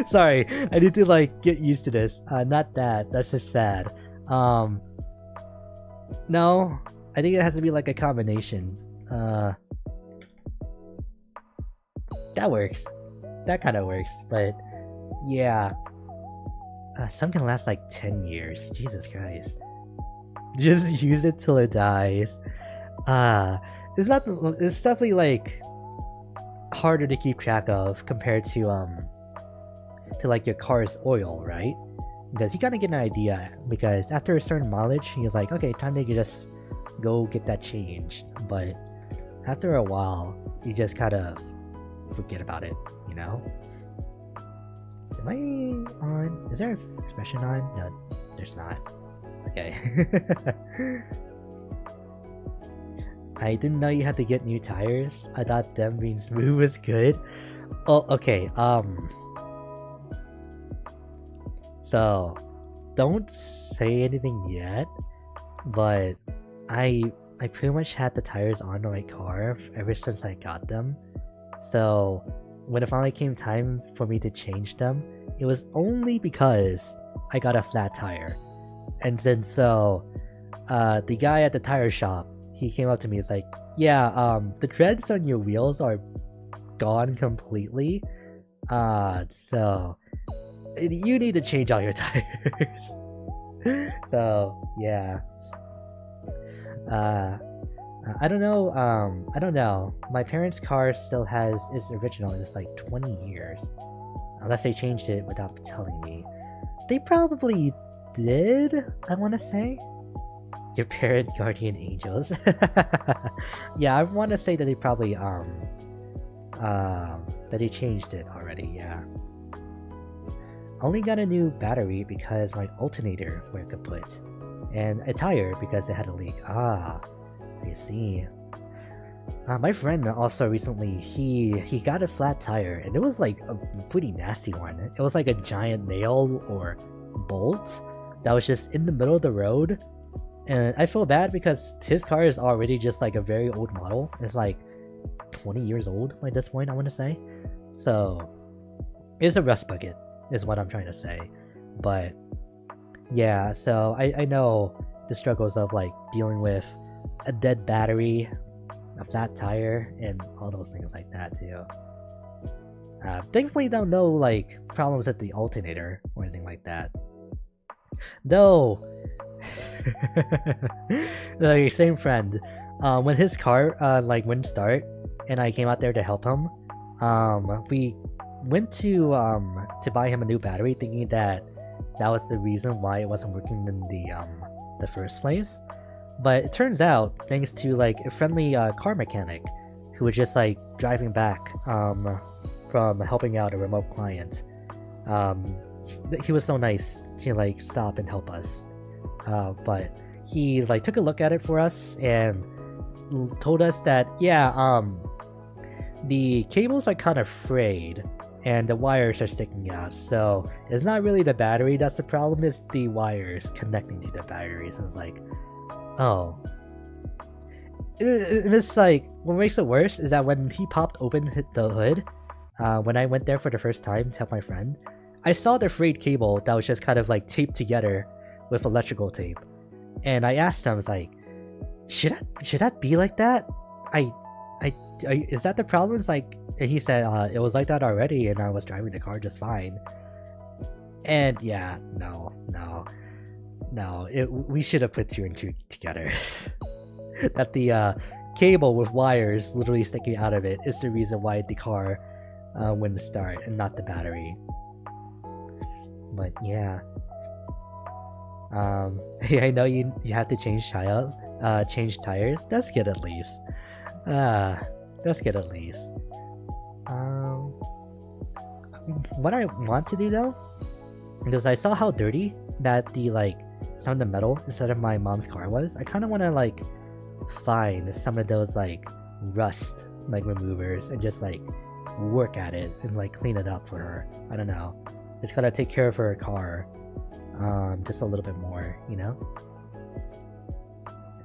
Sorry, I need to like get used to this. Not that. That's just sad. No, I think it has to be like a combination. That works. That kind of works, but yeah. Some can last like 10 years. Jesus Christ. Just use it till it dies. It's definitely like harder to keep track of compared to like your car's oil, right? Because you gotta get an idea, because after a certain mileage you're like, okay, time to just go get that changed. But after a while you just kind of forget about it, you know? Am I on? Is there an expression on? No, there's not. Okay. I didn't know you had to get new tires. I thought them being smooth was good. Oh, okay. So, don't say anything yet, but I pretty much had the tires on my car ever since I got them. So, when it finally came time for me to change them, it was only because I got a flat tire. And then so, the guy at the tire shop, he came up to me, he's like, yeah, the treads on your wheels are gone completely. So, you need to change all your tires. So, yeah. I don't know. My parents' car still has its original, and it's like 20 years. Unless they changed it without telling me. They probably did, I want to say. Your parent guardian angels. Yeah, I want to say that they probably, that they changed it already, yeah. Only got a new battery because my alternator went kaput. And a tire because it had a leak. Ah, I see. My friend also recently, he got a flat tire, and it was like a pretty nasty one. It was like a giant nail or bolt that was just in the middle of the road. And I feel bad because his car is already just like a very old model. It's like 20 years old by this point, I want to say. So, it's a rust bucket, is what I'm trying to say. But, yeah, so I know the struggles of like dealing with a dead battery, a flat tire, and all those things like that too. Thankfully, there are no like problems with the alternator or anything like that. Though, like same friend, when his car like wouldn't start, and I came out there to help him, we went to buy him a new battery, thinking that was the reason why it wasn't working in the first place. But it turns out, thanks to like a friendly car mechanic who was just like driving back from helping out a remote client, he was so nice to like stop and help us. But he like took a look at it for us and told us that yeah, the cables are kind of frayed and the wires are sticking out, so it's not really the battery that's the problem, it's the wires connecting to the batteries. And it's like, oh. It's like, what makes it worse is that when he popped open the hood, when I went there for the first time to help my friend, I saw the frayed cable that was just kind of like taped together with electrical tape. And I asked him, I was like, should that be like that? Is that the problem? It's like, and he said, it was like that already and I was driving the car just fine. And yeah, no, we should have put 2 and 2 together. That the cable with wires literally sticking out of it is the reason why the car wouldn't start, and not the battery. But yeah. I know you have to change tires. Change tires. That's good at least. That's good at least. What I want to do though, because I saw how dirty that the some of the metal inside of my mom's car was. I kind of want to find some of those rust removers and just work at it and clean it up for her. I don't know. Just gotta take care of her car. Just a little bit more, you know?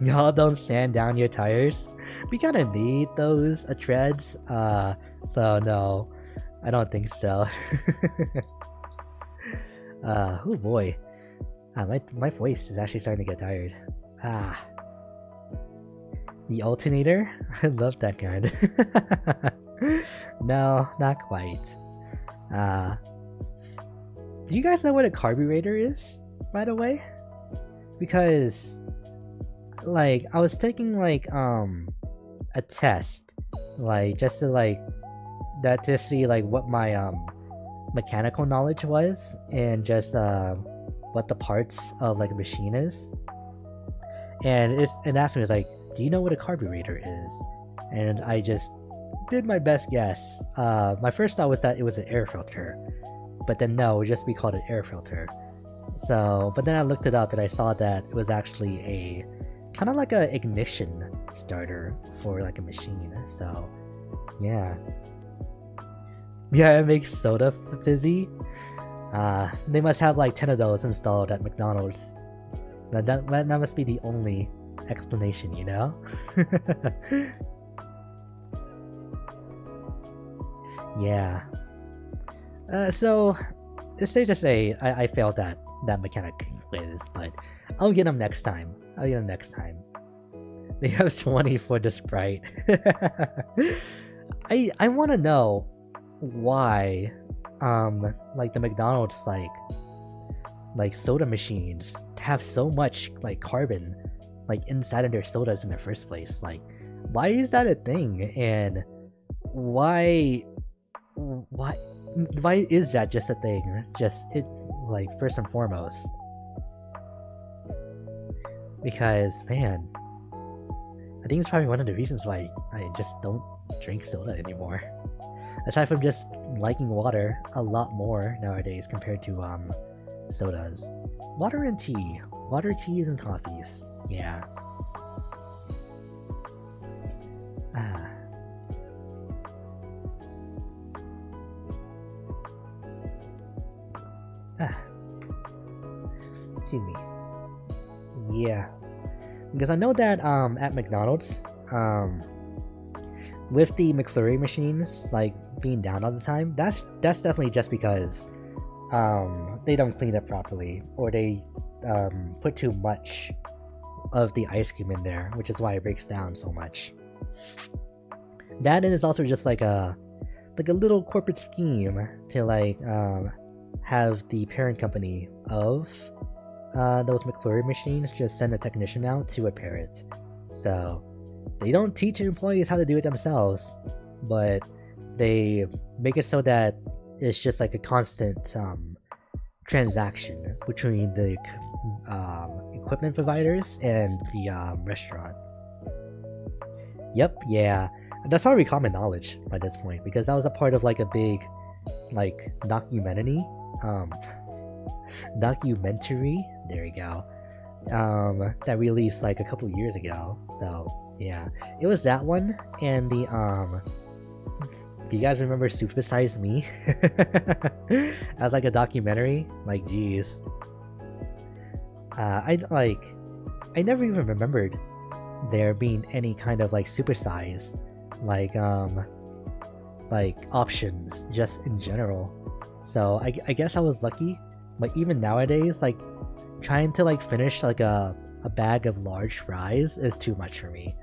Y'all don't sand down your tires. We gotta need those treads. So no, I don't think so. Oh boy. My voice is actually starting to get tired. The alternator? I love that kind. No, not quite. Do you guys know what a carburetor is, by the way? Because, I was taking, a test, just to see, what my, mechanical knowledge was, and just, what the parts of, a machine is. And it asked me, do you know what a carburetor is? And I just did my best guess. My first thought was that it was an air filter. But then no, it would just be called an air filter. So, but then I looked it up and I saw that it was actually a kind of like a ignition starter for a machine. So, yeah. Yeah, it makes soda fizzy. They must have 10 of those installed at McDonald's. That must be the only explanation, you know? Yeah. So it's safe to say I failed that mechanic quiz, but I'll get them next time. They have 20 for the Sprite. I want to know why the McDonald's soda machines have so much carbon inside of their sodas in the first place. Why is that a thing? And why is that just a thing? Just it first and foremost. Because man, I think it's probably one of the reasons why I just don't drink soda anymore. Aside from just liking water a lot more nowadays compared to sodas. Water and tea. Water, teas, and coffees. Yeah. Excuse me. Yeah. Because I know that at McDonald's, with the McFlurry machines being down all the time, that's definitely just because they don't clean it properly, or they put too much of the ice cream in there, which is why it breaks down so much. That, and it's also just a little corporate scheme to have the parent company of those McFlurry machines just send a technician out to repair it. So they don't teach employees how to do it themselves, but they make it so that it's just a constant transaction between the equipment providers and the restaurant. Yep, yeah. That's probably common knowledge by this point, because that was a part of a big documentary. There you go. That released a couple years ago. So yeah, it was that one, and the do you guys remember Super Size Me? As a documentary? Geez. I never even remembered there being any kind of super size options just in general. So I guess I was lucky, but even nowadays trying to finish a bag of large fries is too much for me.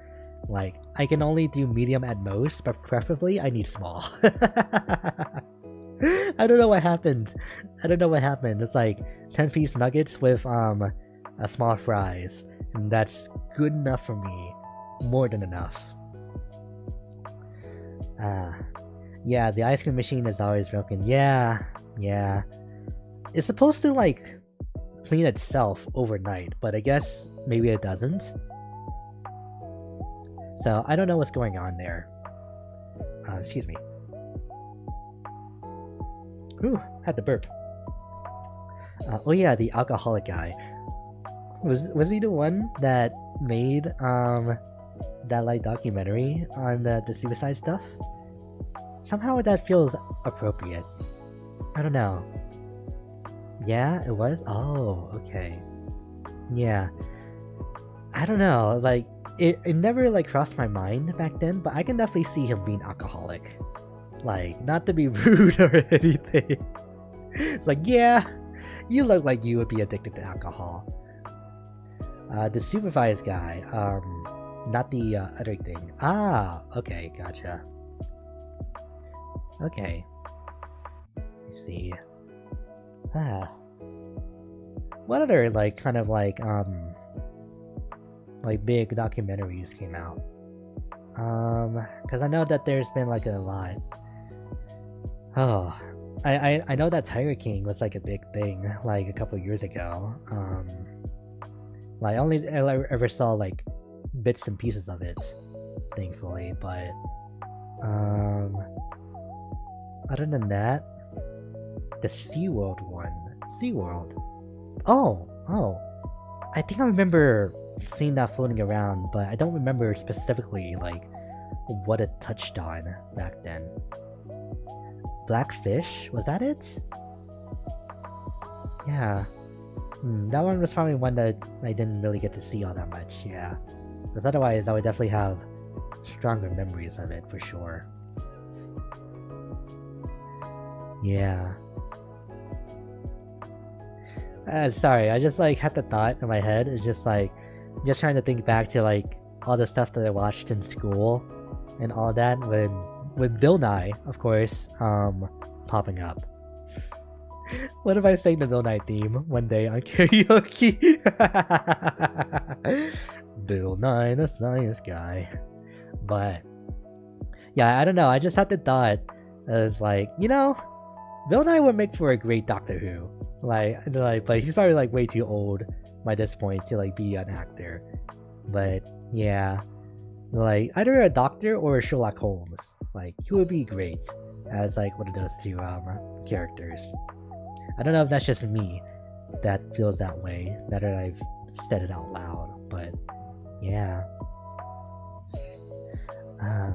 I can only do medium at most, but preferably I need small. I don't know what happened. It's 10-piece nuggets with a small fries, and that's good enough for me. More than enough. Yeah, the ice cream machine is always broken. Yeah. it's supposed to like clean itself overnight, but I guess maybe it doesn't. So I don't know what's going on there. Excuse me. Ooh, had to burp. Oh yeah, the alcoholic guy. Was he the one that made that like documentary on the suicide stuff? Somehow that feels appropriate. I don't know. Yeah, it was? Oh, okay. Yeah. I don't know, like it never like crossed my mind back then, but I can definitely see him being alcoholic. Like, not to be rude or anything. It's like, yeah, you look like you would be addicted to alcohol. The supervised guy, not the other thing. Ah, okay, gotcha. Okay. Let's see. What other like kind of like big documentaries came out? Because I know that there's been like a lot. Oh, I know that Tiger King was like a big thing like a couple years ago. Like I ever saw like bits and pieces of it, thankfully. But other than that, the SeaWorld one. SeaWorld. Oh. I think I remember seeing that floating around, but I don't remember specifically like what it touched on back then. Blackfish? Was that it? Yeah. That one was probably one that I didn't really get to see all that much, yeah. Because otherwise I would definitely have stronger memories of it for sure. Yeah. Sorry, I just like had the thought in my head. It's just like, just trying to think back to like all the stuff that I watched in school and all that with Bill Nye, of course, popping up. What if I sang the Bill Nye theme one day on karaoke? Bill Nye, the science guy. But yeah, I don't know. I just had the thought of like, you know, Bill Nye would make for a great Doctor Who. Like, but he's probably like way too old by this point to like be an actor. But yeah, like either a doctor or a Sherlock Holmes. Like he would be great as like one of those two characters. I don't know if that's just me that feels that way, that I've said it out loud, but yeah. I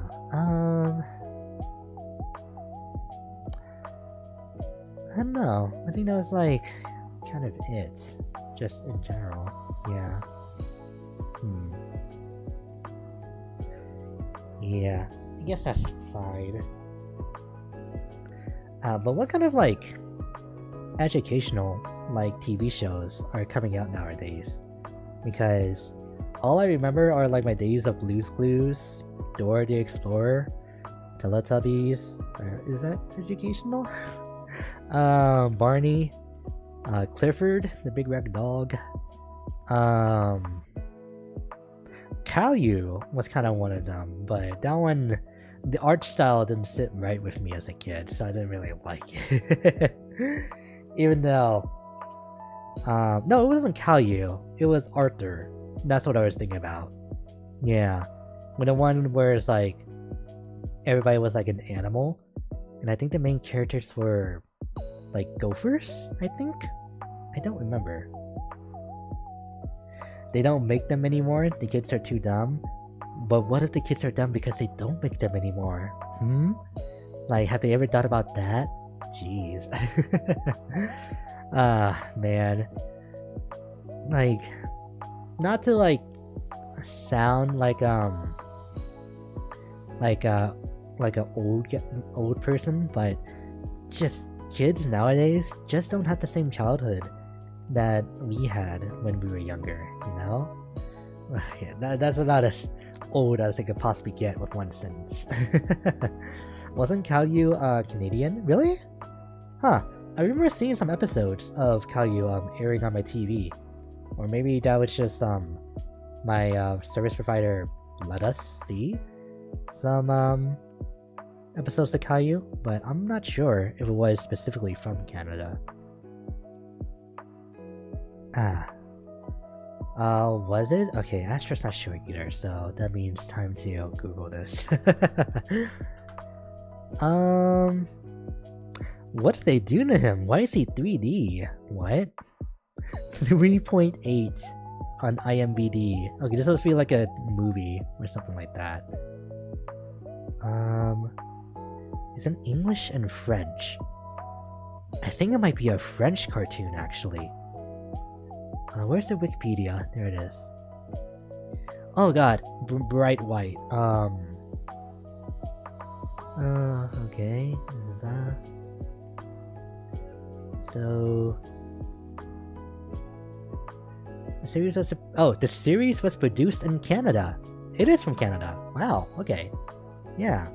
don't know. I think that was like kind of it, just in general. Yeah. Yeah, I guess that's fine. But what kind of like educational like TV shows are coming out nowadays? Because all I remember are like my days of Blue's Clues, Dora the Explorer, Teletubbies. Is that educational? Barney, Clifford, the Big Red Dog. Caillou was kind of one of them, but that one, the art style didn't sit right with me as a kid, so I didn't really like it. Even though, no, it wasn't Caillou, it was Arthur. That's what I was thinking about. Yeah, when the one where it's like everybody was like an animal, and I think the main characters were like gophers, I think? I don't remember. They don't make them anymore, the kids are too dumb. But what if the kids are dumb because they don't make them anymore? Like, have they ever thought about that? Jeez. Man. Like, not to like sound like an old person, but just kids nowadays just don't have the same childhood that we had when we were younger, you know? Yeah, that's about as old as I could possibly get with one sentence. Wasn't Caillou Canadian? Really? Huh. I remember seeing some episodes of Caillou airing on my TV. Or maybe that was just my service provider let us see some episodes of Caillou, but I'm not sure if it was specifically from Canada. Ah. Was it? Okay, Astra's not showing either, so that means time to Google this. What did they do to him? Why is he 3D? What? 3.8 on IMDb. Okay, this must be like a movie or something like that. It's in English and French. I think it might be a French cartoon, actually. Where's the Wikipedia? There it is. Oh god, bright white. Okay. So... The series was... Oh, the series was produced in Canada. It is from Canada. Wow, okay. Yeah.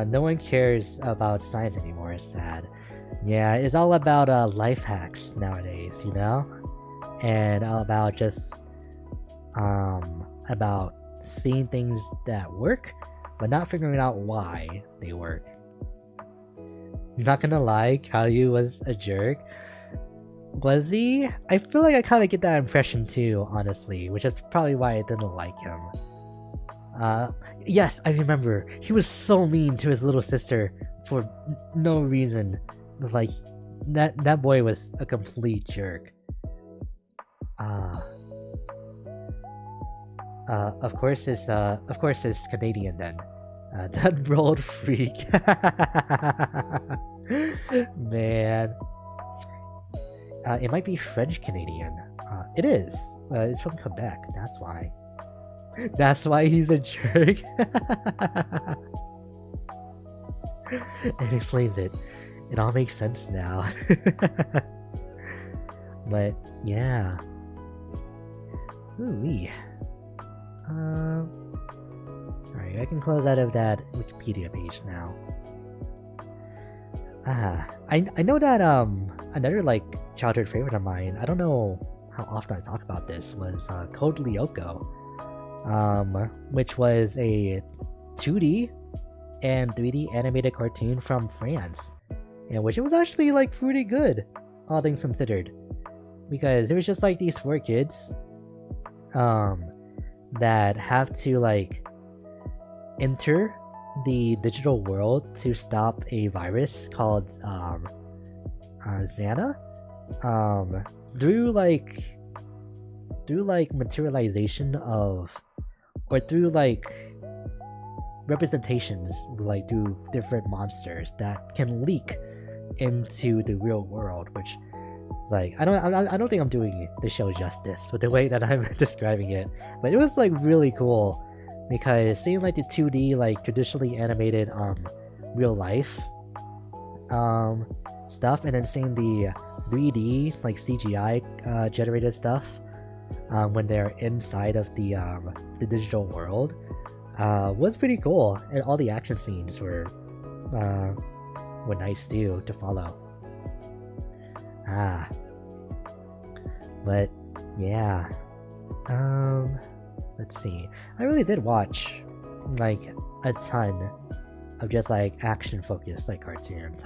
No one cares about science anymore, it's sad. Yeah, it's all about life hacks nowadays, you know? And all about just about seeing things that work, but not figuring out why they work. Not gonna lie, Caillou was a jerk. Was he? I feel like I kind of get that impression too, honestly, which is probably why I didn't like him. Yes, I remember. He was so mean to his little sister for no reason. It was like, that boy was a complete jerk. Of course it's Canadian then. That broad freak. Man. It might be French Canadian. It is. It's from Quebec, that's why. That's why he's a jerk. It explains it. It all makes sense now. But yeah. Ooh-wee. Alright, I can close out of that Wikipedia page now. I know that another like childhood favorite of mine, I don't know how often I talk about this, was Code Lyoko. Which was a 2D and 3D animated cartoon from France, and which it was actually like pretty good, all things considered, because it was just like these 4 kids that have to like enter the digital world to stop a virus called Xana, through materialization of, or through like representations, like through different monsters that can leak into the real world, which like I don't think I'm doing the show justice with the way that I'm describing it, but it was like really cool, because seeing like the 2D like traditionally animated real life stuff, and then seeing the 3D like CGI generated stuff when they're inside of the digital world was pretty cool, and all the action scenes were nice too to follow. But yeah, let's see. I really did watch like a ton of just like action focused like cartoons,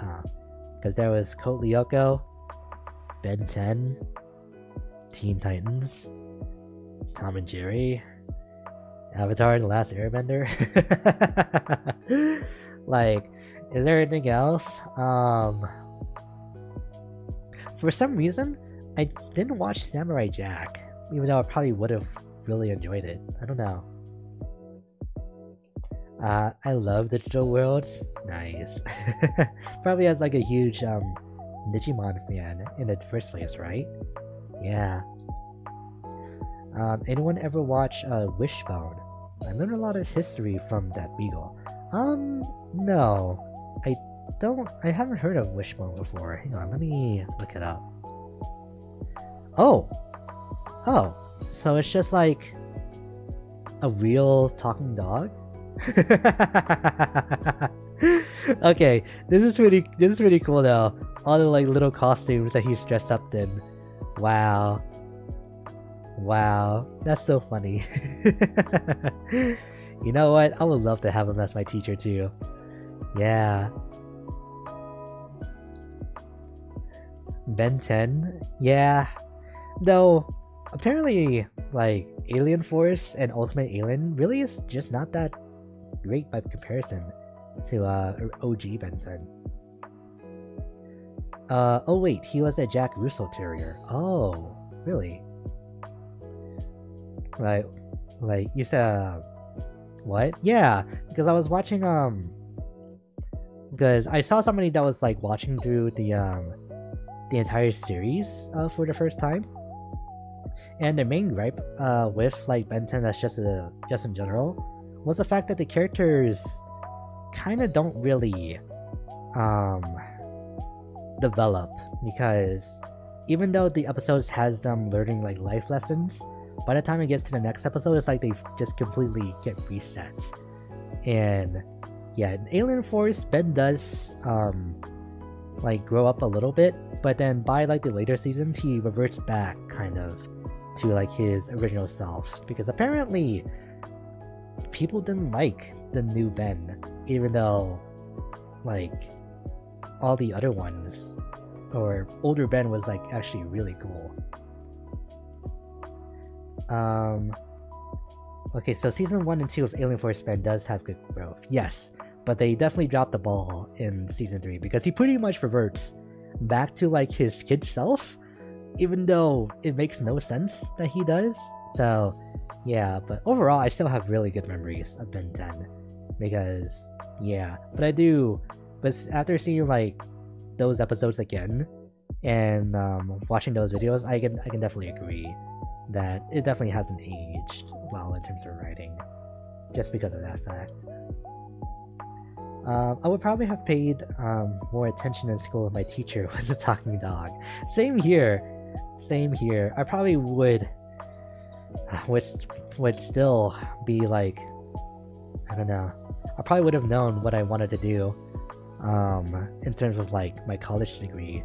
because there was Code Lyoko, Ben 10, Teen Titans, Tom and Jerry, Avatar: The Last Airbender. Like, is there anything else? For some reason, I didn't watch Samurai Jack, even though I probably would have really enjoyed it. I don't know. I love digital worlds. Nice. Probably as like a huge Digimon fan in the first place, right? Yeah. Anyone ever watch Wishbone? I learned a lot of history from that beagle. No. I haven't heard of Wishbone before. Hang on, let me look it up. Oh! So it's just like a real talking dog? Okay, this is pretty cool though. All the like little costumes that he's dressed up in. Wow, that's so funny. You know what? I would love to have him as my teacher too. Yeah. Ben 10? Yeah. Though, apparently, like, Alien Force and Ultimate Alien really is just not that great by comparison to OG Ben 10. Oh wait, he was a Jack Russell Terrier. Oh, really? Like you said, what? Yeah, because I was watching because I saw somebody that was like watching through the entire series for the first time, and the main gripe with like Ben 10 that's just in general was the fact that the characters kind of don't really develop, because even though the episodes has them learning like life lessons, by the time it gets to the next episode, it's like they just completely get resets. And yeah, in Alien Force, Ben does like grow up a little bit, but then by like the later seasons, he reverts back kind of to like his original self, because apparently people didn't like the new Ben, even though like all the other ones or older Ben was like actually really cool. Okay, so season 1 and 2 of Alien Force Ben does have good growth, yes, but they definitely dropped the ball in season 3 because he pretty much reverts back to like his kid self, even though it makes no sense that he does. So yeah, but overall I still have really good memories of Ben 10 because yeah, but after seeing like those episodes again and watching those videos, I can definitely agree that it definitely hasn't aged well in terms of writing, just because of that fact. I would probably have paid more attention in school if my teacher was a talking dog. Same here. I probably would still be like, I don't know. I probably would have known what I wanted to do in terms of like my college degree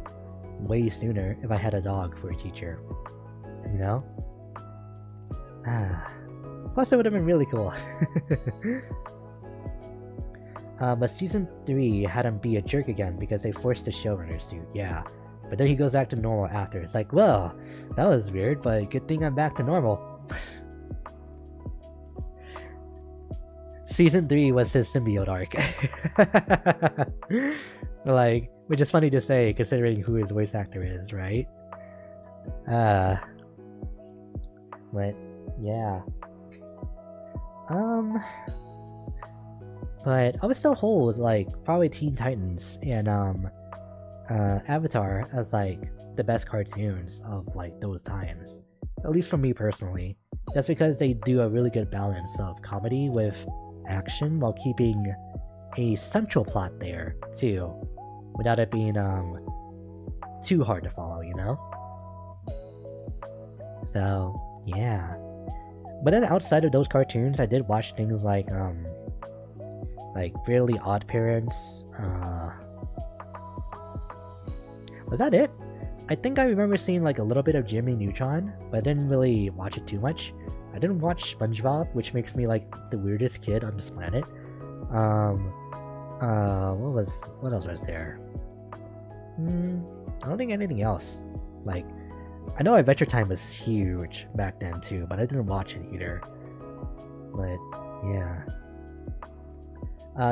way sooner if I had a dog for a teacher, you know? Plus it would have been really cool. But season 3 had him be a jerk again because they forced the showrunners to, yeah. But then he goes back to normal after. It's like, well, that was weird, but good thing I'm back to normal. Season 3 was his symbiote arc. Like, which is funny to say considering who his voice actor is, right? But yeah. But I would still hold like probably Teen Titans and Avatar as like the best cartoons of like those times. At least for me personally. That's because they do a really good balance of comedy with action while keeping a central plot there too, without it being too hard to follow, you know? So yeah. But then outside of those cartoons, I did watch things like Fairly Odd Parents. Was that it? I think I remember seeing like a little bit of Jimmy Neutron, but I didn't really watch it too much. I didn't watch SpongeBob, which makes me like the weirdest kid on this planet. What else was there? I don't think anything else. Like, I know Adventure Time was huge back then too, but I didn't watch it either. But yeah.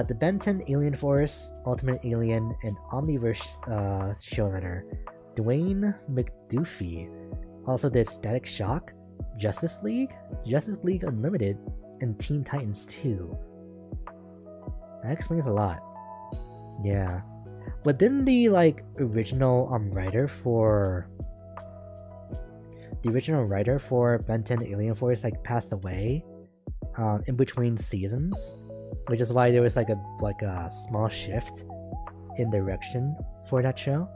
The Ben 10 Alien Force, Ultimate Alien, and Omniverse showrunner Dwayne McDuffie also did Static Shock, Justice League Unlimited, and Teen Titans 2. That explains a lot. Yeah. But didn't the like original writer for Ben 10 Alien Force like pass away in between seasons? Which is why there was like a small shift in direction for that show.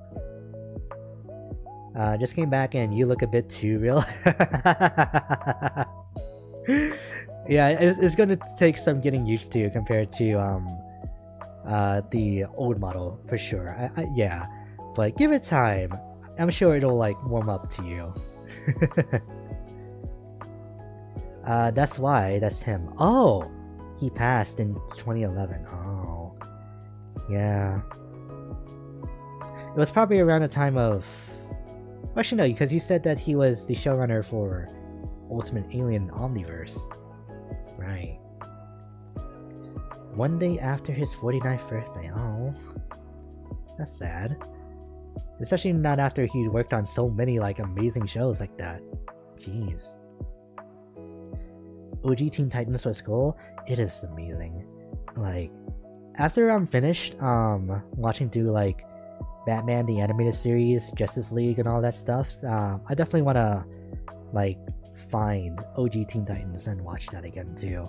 Just came back and you look a bit too real. Yeah, it's gonna take some getting used to compared to the old model for sure. Yeah, but give it time. I'm sure it'll like warm up to you. That's him. Oh, he passed in 2011. Oh, yeah. It was probably around the time of Actually, no, because you said that he was the showrunner for Ultimate Alien Omniverse. Right. One day after his 49th birthday. Oh. That's sad. Especially not after he worked on so many, like, amazing shows like that. Jeez. OG Teen Titans was cool. It is amazing. Like, after I'm finished, watching through, like, Batman, the animated series, Justice League, and all that stuff, I definitely want to, like, find OG Teen Titans and watch that again, too.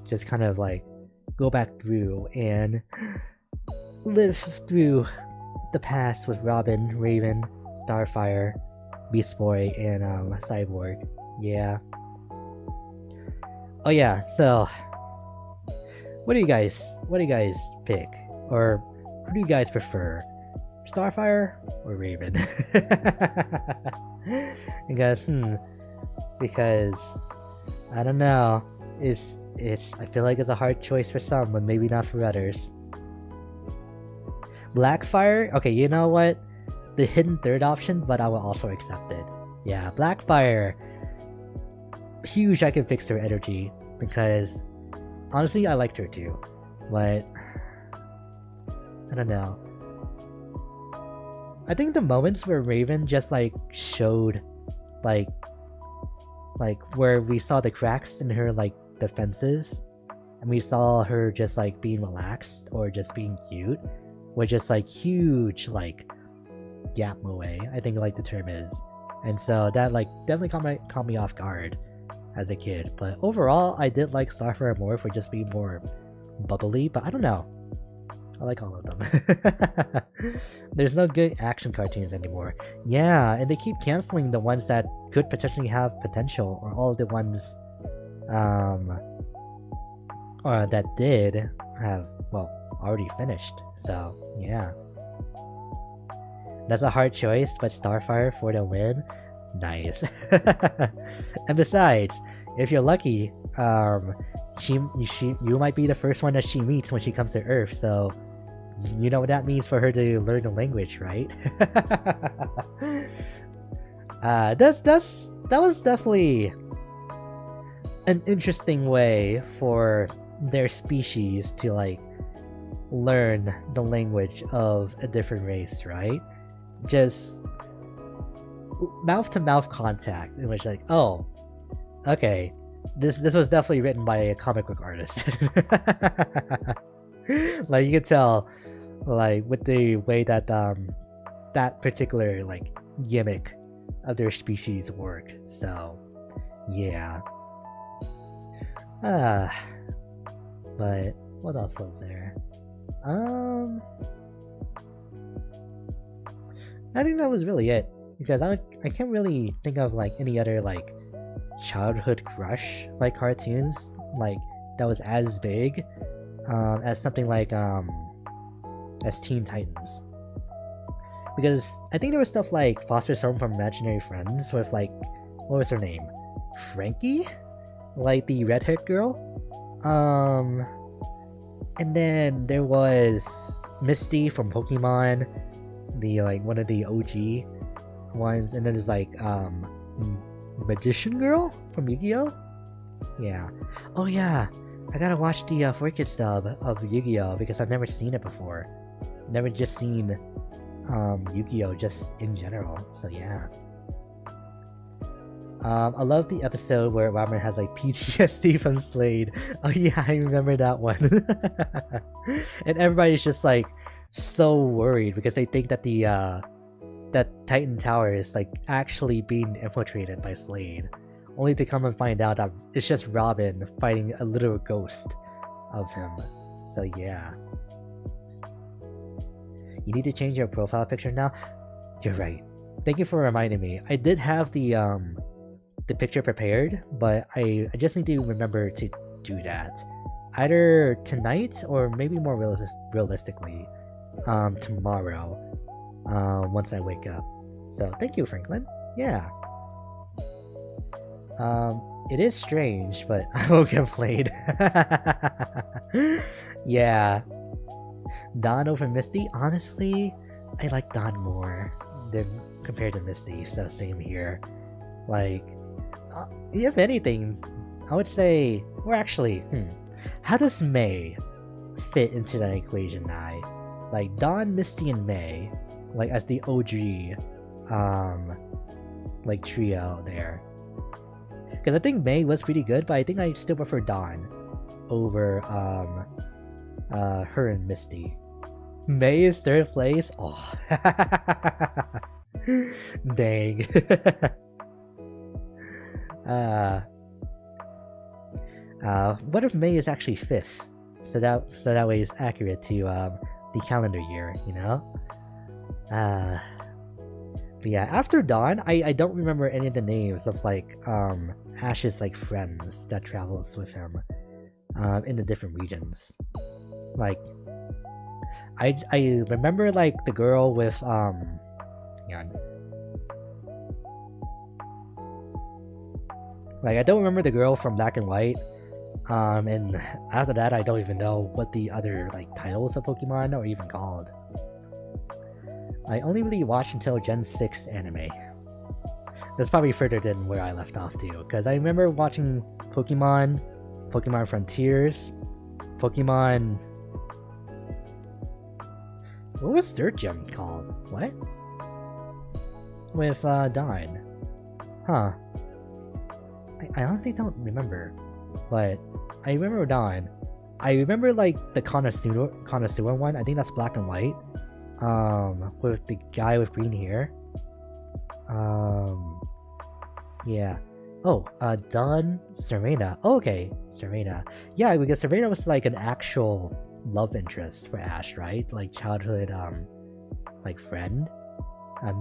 Just kind of, like, go back through and live through the past with Robin, Raven, Starfire, Beast Boy, and Cyborg. Yeah. Oh yeah, so what do you guys pick? Or who do you guys prefer? Starfire or Raven? Because I don't know. I feel like it's a hard choice for some, but maybe not for others. Blackfire? Okay, you know what? The hidden third option, but I will also accept it. Yeah, Blackfire. Huge I can fix her energy, because honestly I liked her too. But I don't know. I think the moments where Raven just like showed like where we saw the cracks in her like defenses and we saw her just like being relaxed or just being cute was just like huge like gap away, I think like the term is. And so that like definitely caught me off guard as a kid. But overall I did like Starfire more for just being more bubbly, but I don't know. I like all of them. There's no good action cartoons anymore. Yeah, and they keep canceling the ones that could potentially have potential, or all of the ones or that did have, well, already finished. So yeah, that's a hard choice, but Starfire for the win. Nice. And besides, if you're lucky, you might be the first one that she meets when she comes to Earth, so you know what that means for her to learn the language, right? That was definitely an interesting way for their species to like learn the language of a different race, right? Just mouth to mouth contact, in which like, oh, okay, this was definitely written by a comic book artist. Like you could tell, like with the way that that particular like gimmick of their species work. So yeah. But what else was there? I think that was really it, because I can't really think of like any other like childhood crush like cartoons like that was as big as something like as Teen Titans. Because I think there was stuff like Foster's Home from Imaginary Friends with like, what was her name? Frankie? Like the redhead girl? And then there was Misty from Pokemon, the like one of the OG ones, and then there's like Magician Girl from Yu-Gi-Oh? Yeah. Oh yeah, I gotta watch the 4Kids dub of Yu-Gi-Oh because I've never seen it before. Never just seen Yu-Gi-Oh just in general, so yeah. I love the episode where Robin has like PTSD from Slade. Oh yeah, I remember that one. And everybody's just like so worried because they think that the that Titan Tower is like actually being infiltrated by Slade, only to come and find out that it's just Robin fighting a literal ghost of him. So yeah. You need to change your profile picture now? You're right. Thank you for reminding me. I did have the picture prepared, but I just need to remember to do that. Either tonight or maybe more realistically tomorrow, once I wake up. So thank you, Franklin. Yeah. It is strange, but I won't complain. Yeah. Dawn over Misty? Honestly, I like Dawn more. than compared to Misty, so same here. Like, if anything, I would say, or actually, how does May fit into that equation now? Like Dawn, Misty, and May, like as the OG, like trio there. Because I think May was pretty good, but I think I still prefer Dawn over her and Misty. May is third place. Oh, dang. What if May is actually fifth? So that way it's accurate to the calendar year, you know. But yeah, after Dawn, I don't remember any of the names of like Ash's like friends that travels with him in the different regions. Like I remember like the girl with like I don't remember the girl from Black and White. And after that I don't even know what the other like titles of Pokemon are even called. I only really watched until Gen 6 anime. That's probably further than where I left off too, because I remember watching Pokemon Frontiers, Pokemon... What was third gen called? What? With Dawn. Huh. I honestly don't remember, but I remember Dawn. I remember like the connoisseur one. I think that's Black and White. With the guy with green hair. Yeah. Oh, Dawn, Serena. Oh, okay, Serena. Yeah, because Serena was like an actual love interest for Ash, right? Like childhood, like friend.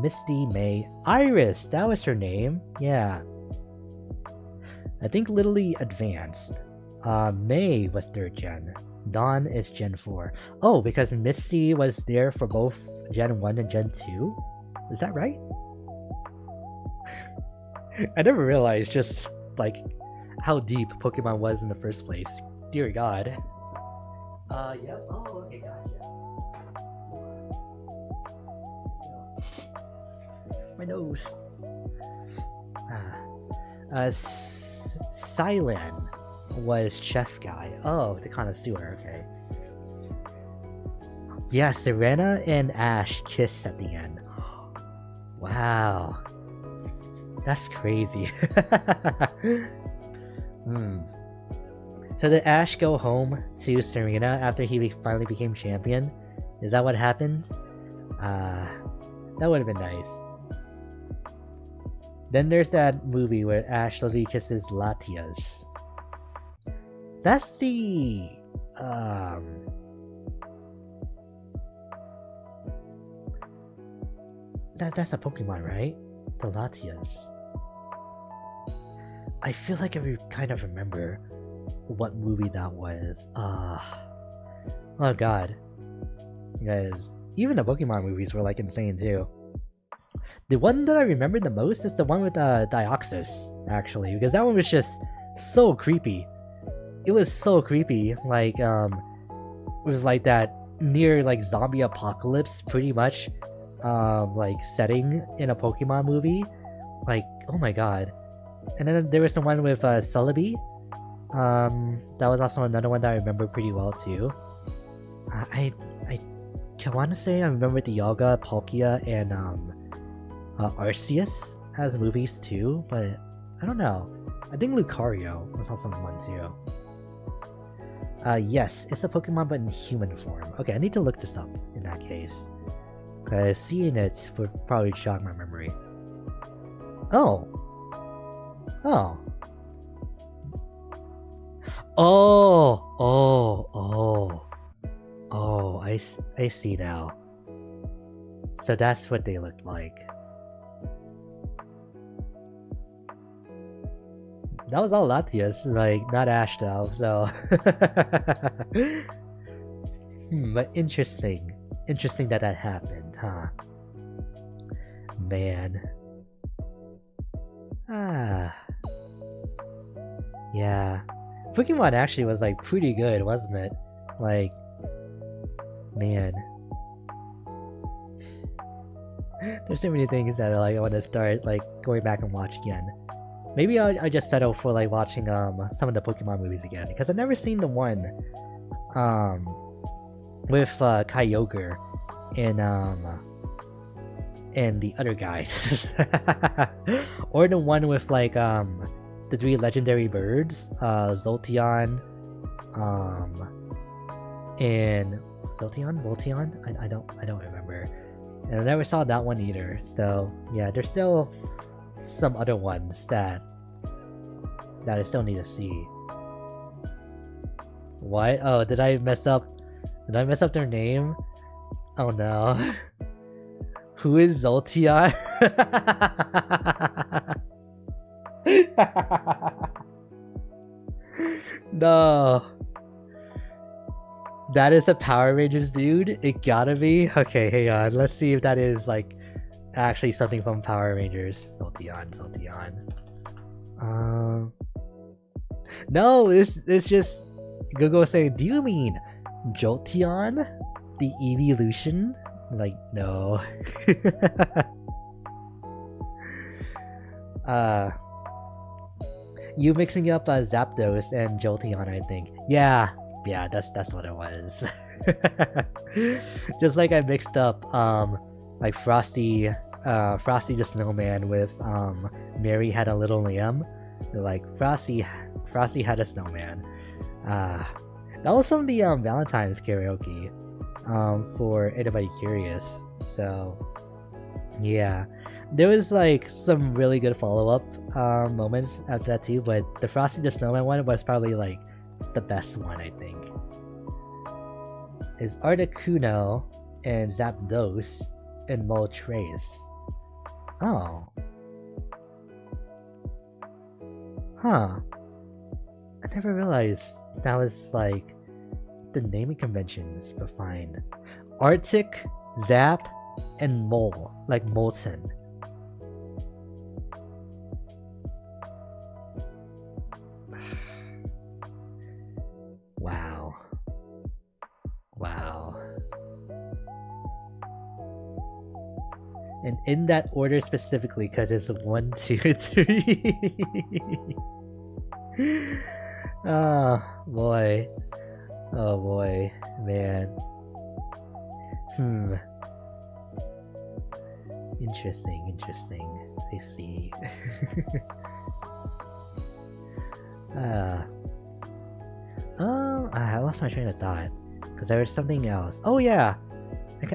Misty, May, Iris. That was her name. Yeah. I think literally advanced. May was 3rd gen. Dawn is Gen 4. Oh, because Misty was there for both Gen 1 and Gen 2? Is that right? I never realized just, like, how deep Pokemon was in the first place. Dear God. Yep. Oh, okay, gotcha. My nose. Silen was chef guy. Oh, the connoisseur, okay. Yeah, Serena and Ash kiss at the end. Wow. That's crazy. So did Ash go home to Serena after he finally became champion? Is that what happened? That would have been nice. Then there's that movie where Ash literally kisses Latias. That's the... That's a Pokemon, right? The Latias. I feel like I kind of remember what movie that was. Oh god. You guys, even the Pokemon movies were like insane too. The one that I remember the most is the one with Dioxys, actually, because that one was just so creepy. It was so creepy, like, it was like that near, like, zombie apocalypse, pretty much, like, setting in a Pokemon movie. Like, oh my god. And then there was the one with, Celebi. That was also another one that I remember pretty well, too. I want to say I remember the Dialga, Palkia, and, Arceus has movies too, but I don't know. I think Lucario was also one too. Yes, it's a Pokemon but in human form. Okay, I need to look this up in that case, because seeing it would probably jog my memory. Oh, I see now. So that's what they looked like. That was all Latias, like, not Ash though, so... but interesting. Interesting that happened, huh? Man. Yeah. Pokemon actually was, like, pretty good, wasn't it? Like... Man. There's so many things that like I want to start like going back and watch again. Maybe I just settle for like watching some of the Pokemon movies again because I've never seen the one with Kyogre and the other guys, or the one with like the 3 legendary birds, Zolteon, and Volteon. I don't remember, and I never saw that one either. So yeah, there's still some other ones that I still need to see. What? Oh, did I mess up? Did I mess up their name? Oh no. Who is Zolteon? No. That is the Power Rangers dude? It gotta be? Okay, hang on. Let's see if that is like actually something from Power Rangers. Zolteon. No, it's just Google saying, do you mean Jolteon? The evolution? Like, no. You mixing up Zapdos and Jolteon, I think. Yeah, that's what it was. Just like I mixed up like Frosty the Snowman with Mary Had a Little Lamb. Like Frosty had a snowman. That was from the Valentine's karaoke. For anybody curious. So yeah, there was like some really good follow-up moments after that too, but the Frosty the Snowman one was probably like the best one, I think. Is Articuno and Zapdos and Moltres. Oh. Huh. I never realized that was like the naming conventions refined. Arctic, Zap, and Mole, like Molten. Wow. And in that order specifically, because it's 1, 2, 3. Oh boy. Oh boy, man. Interesting. I see. I lost my train of thought because there was something else. Oh yeah,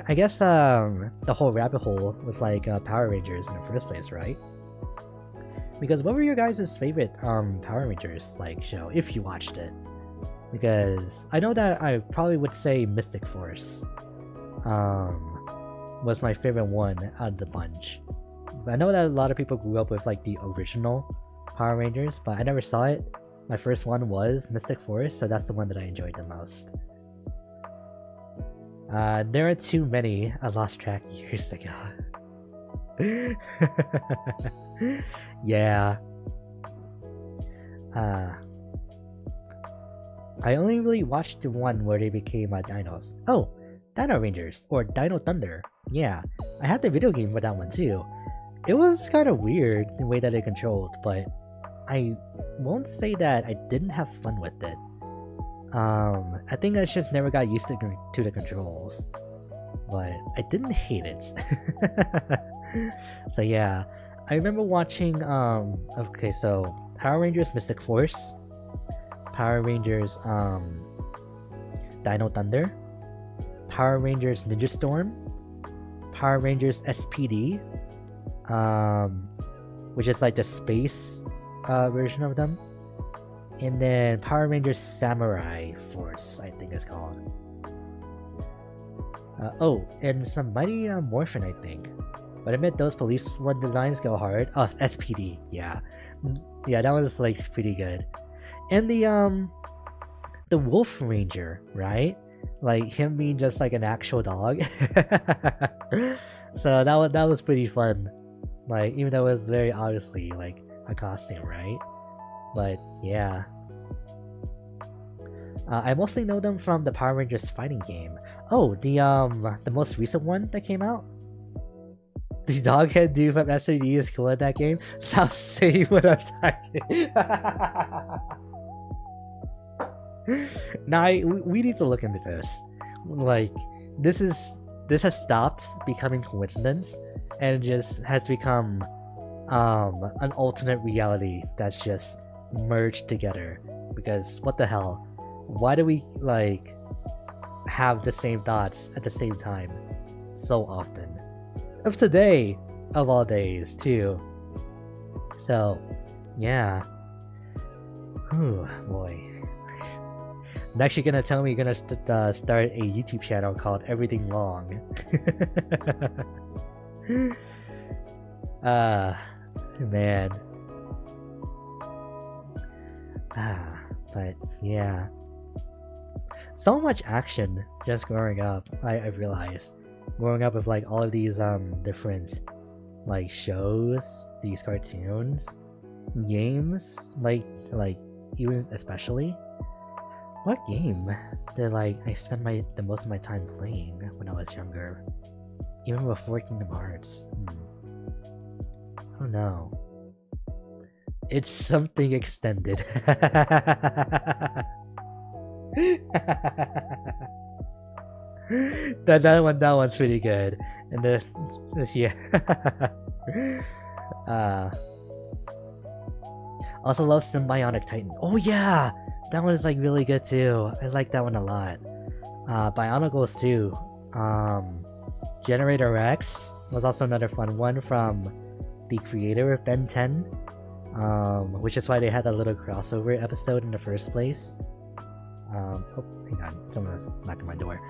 I guess the whole rabbit hole was like Power Rangers in the first place, right? Because what were your guys' favorite Power Rangers like show if you watched it? Because I know that I probably would say Mystic Force was my favorite one out of the bunch. But I know that a lot of people grew up with like the original Power Rangers, but I never saw it. My first one was Mystic Force, so that's the one that I enjoyed the most. There are too many. I lost track years ago. Yeah. I only really watched the one where they became dinos. Oh, Dino Rangers, or Dino Thunder. Yeah, I had the video game for that one too. It was kind of weird the way that it controlled, but I won't say that I didn't have fun with it. I think I just never got used to the controls, but I didn't hate it. So yeah, I remember watching, okay, so Power Rangers Mystic Force, Power Rangers, Dino Thunder, Power Rangers Ninja Storm, Power Rangers SPD, which is like the space version of them, and then Power Rangers Samurai Force, I think it's called. Oh, and some Mighty Morphin, I think. But I admit those police one designs go hard. Oh, it's SPD, yeah. Yeah, that was like pretty good. And the Wolf Ranger, right? Like him being just like an actual dog. So that was pretty fun. Like even though it was very obviously like a costume, right? But yeah. I mostly know them from the Power Rangers fighting game. Oh, the most recent one that came out? The doghead dude from SOD is cool at that game. Stop saying what I'm typing. Now we need to look into this. Like this has stopped becoming coincidence and just has become an alternate reality that's just merged together. Because what the hell? Why do we like have the same thoughts at the same time so often? Of today, of all days, too. So, yeah. Whew, boy. Next, you're gonna tell me you're gonna start a YouTube channel called Everything Wrong. Man. But yeah. So much action just growing up, I realized. Growing up with like all of these different like shows, these cartoons, games, like even especially. What game did I spent the most of my time playing when I was younger? Even before Kingdom Hearts. I don't know. It's something extended. that one's pretty good. And then yeah. Also love Symbiotic Titan. Oh yeah! That one is like really good too. I like that one a lot. Bionicles too. Generator X was also another fun one from the creator of Ben 10. Which is why they had that little crossover episode in the first place. Oh, hang on. Someone's knocking my door.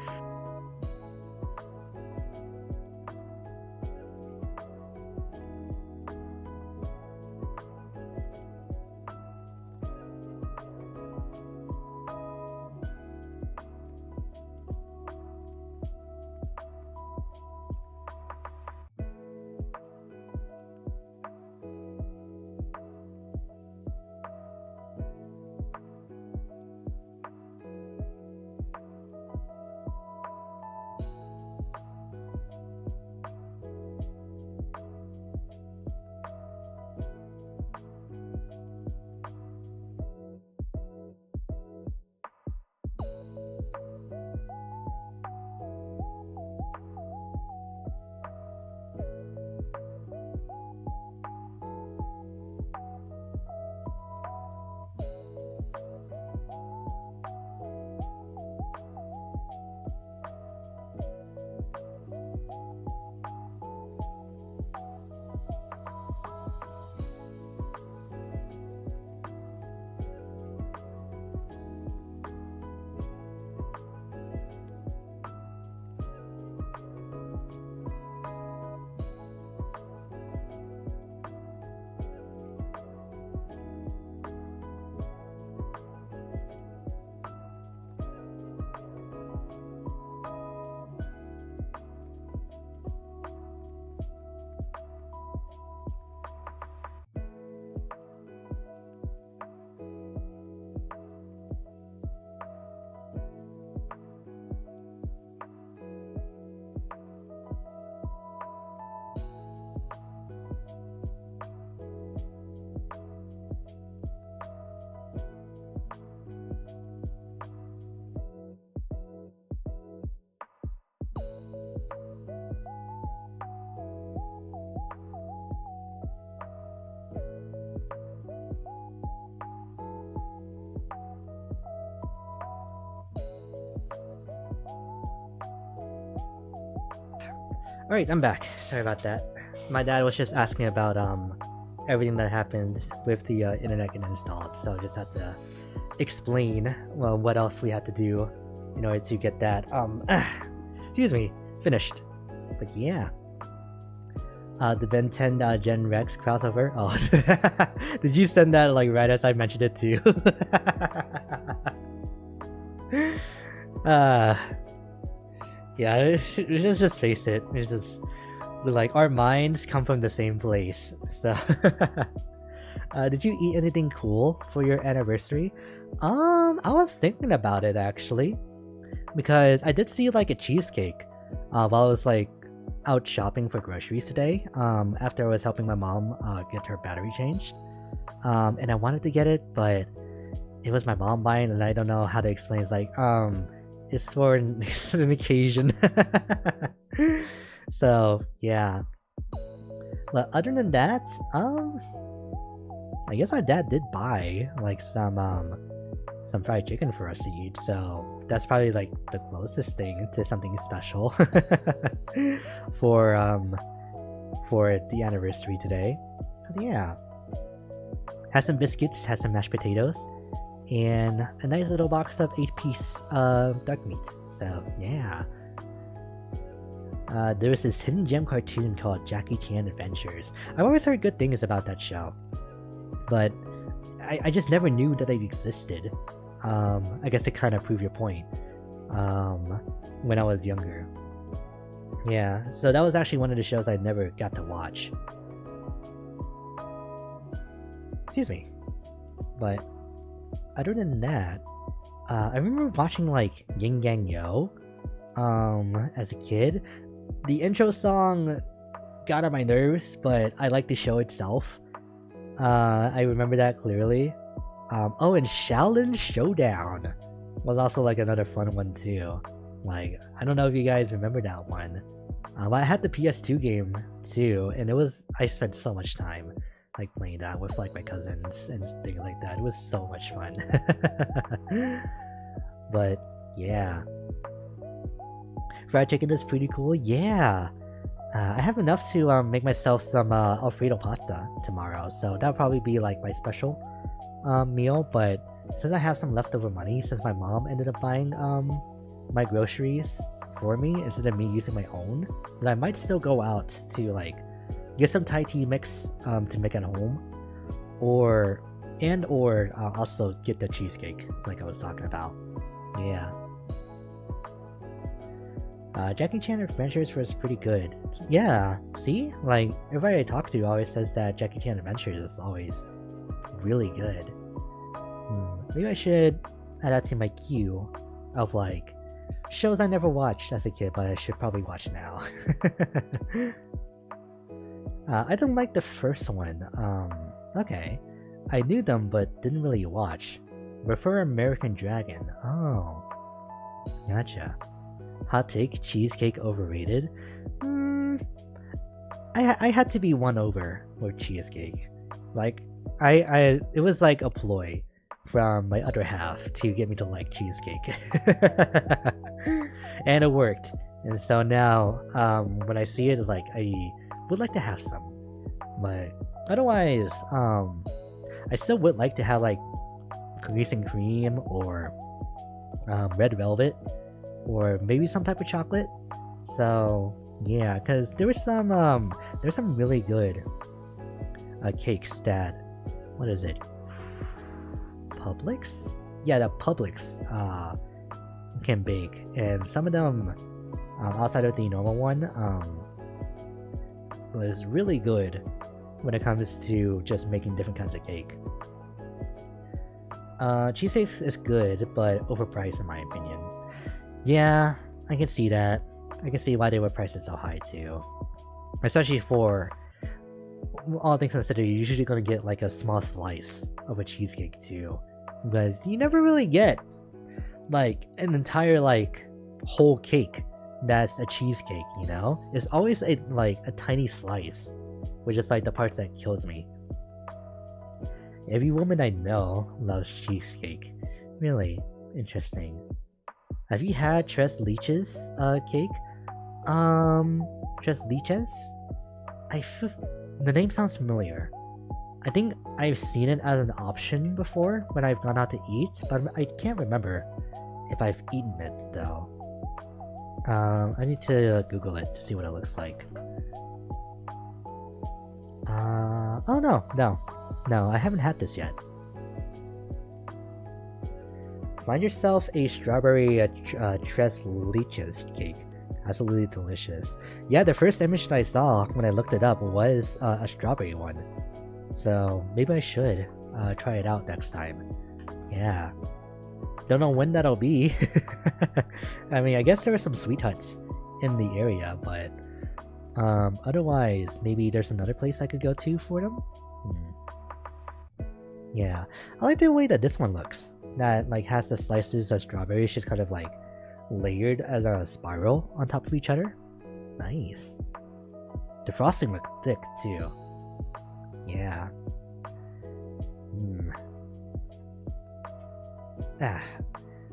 Alright, I'm back. Sorry about that. My dad was just asking about everything that happened with the internet getting installed, so I just had to explain what else we had to do in order to get that excuse me, finished. But yeah. The Ben 10 Gen Rex crossover. Oh, did you send that right as I mentioned it too? Yeah, let's just face it. It's just our minds come from the same place. So, did you eat anything cool for your anniversary? I was thinking about it actually, because I did see a cheesecake while I was out shopping for groceries today. After I was helping my mom get her battery changed. And I wanted to get it, but it was my mom buying, and I don't know how to explain. It's like, it's for it's an occasion. So yeah. But other than that, I guess my dad did buy like some fried chicken for us to eat, so that's probably like the closest thing to something special for the anniversary today. But yeah. Has some biscuits, has some mashed potatoes, and a nice little box of 8-piece duck meat. So yeah. There was this hidden gem cartoon called Jackie Chan Adventures. I've always heard good things about that show, but I just never knew that it existed. I guess to kind of prove your point. When I was younger. Yeah, so that was actually one of the shows I never got to watch. Excuse me. But other than that, I remember watching like Yin Yang Yo as a kid. The intro song got on my nerves, but I liked the show itself. I remember that clearly. Oh, and Shaolin Showdown was also like another fun one too. Like, I don't know if you guys remember that one. I had the PS2 game too, and I spent so much time like playing that with like my cousins and things like that. It was so much fun. But yeah, fried chicken is pretty cool. Yeah, I have enough to make myself some Alfredo pasta tomorrow, so that'll probably be like my special meal. But since I have some leftover money, since my mom ended up buying my groceries for me instead of me using my own, then I might still go out to like get some Thai tea mix to make at home, or also get the cheesecake like I was talking about. Yeah. Jackie Chan Adventures was pretty good. Yeah, see? Like, everybody I talk to always says that Jackie Chan Adventures is always really good. Maybe I should add that to my queue of, like, shows I never watched as a kid, but I should probably watch now. I didn't like the first one. Okay. I knew them, but didn't really watch. Refer American Dragon. Oh. Gotcha. Hot take, cheesecake overrated? I had to be won over with cheesecake. Like, it was like a ploy from my other half to get me to like cheesecake. And it worked. And so now, when I see it, it's like, I would like to have some. But otherwise, I still would like to have like cookies and cream or red velvet, or maybe some type of chocolate. So yeah, because there's some really good cakes that, what is it, Publix? Yeah, that Publix can bake, and some of them outside of the normal one was really good when it comes to just making different kinds of cake. Cheesecake is good, but overpriced in my opinion. Yeah, I can see that. I can see why they would price it so high too. Especially for all things considered, you're usually gonna get like a small slice of a cheesecake too, because you never really get like an entire like whole cake that's a cheesecake. You know, it's always a tiny slice, which is like the parts that kills me. Every woman I know loves cheesecake. Really interesting. Have you had Tres Leches cake? Tres Leches? The name sounds familiar. I think I've seen it as an option before when I've gone out to eat, but I can't remember if I've eaten it though. I need to Google it to see what it looks like. Oh no, I haven't had this yet. Find yourself a strawberry Tres Leches cake. Absolutely delicious. Yeah, the first image that I saw when I looked it up was a strawberry one. So maybe I should try it out next time. Yeah. Don't know when that'll be. I mean, I guess there are some Sweet Huts in the area, but Otherwise, maybe there's another place I could go to for them. Yeah, I like the way that this one looks. That like has the slices of strawberries just kind of like layered as a spiral on top of each other. Nice. The frosting looks thick too. Yeah.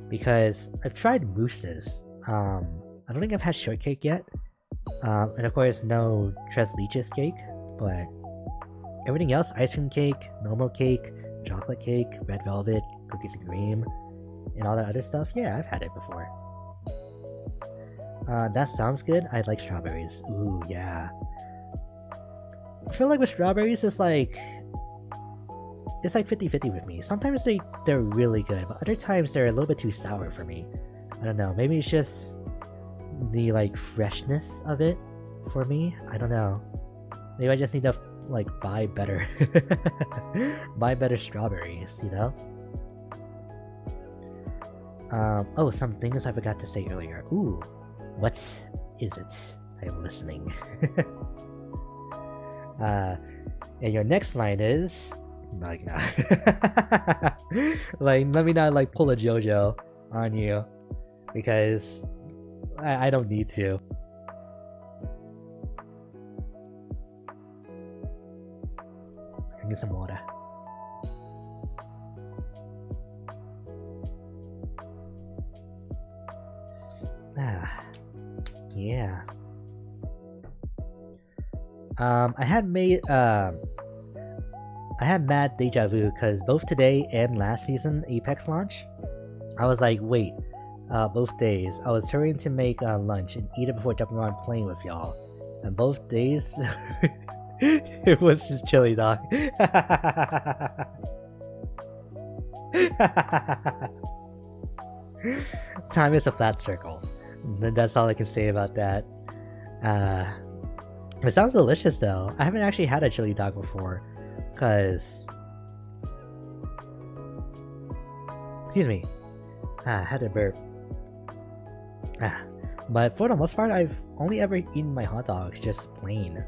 Because I've tried mousses. I don't think I've had shortcake yet. And of course, no tres leches cake, but everything else, ice cream cake, normal cake, chocolate cake, red velvet, cookies and cream, and all that other stuff, yeah, I've had it before. That sounds good. I like strawberries. Ooh, yeah. I feel like with strawberries, it's like 50-50 with me. Sometimes they're really good, but other times they're a little bit too sour for me. I don't know, maybe it's just the like freshness of it for me. I don't know. Maybe I just need to like buy better strawberries, you know? Oh, some things I forgot to say earlier. Ooh, what is it? I'm listening. And your next line is like, nah. Like, let me not like pull a JoJo on you, because I don't need to. Drink some water. Yeah. I had mad deja vu because both today and last season Apex launch, I was like, wait, both days I was hurrying to make lunch and eat it before jumping on playing with y'all, and both days it was just chili dog. Time is a flat circle. That's all I can say about that. It sounds delicious though. I haven't actually had a chili dog before, cause excuse me, I had a burp. But for the most part, I've only ever eaten my hot dogs just plain,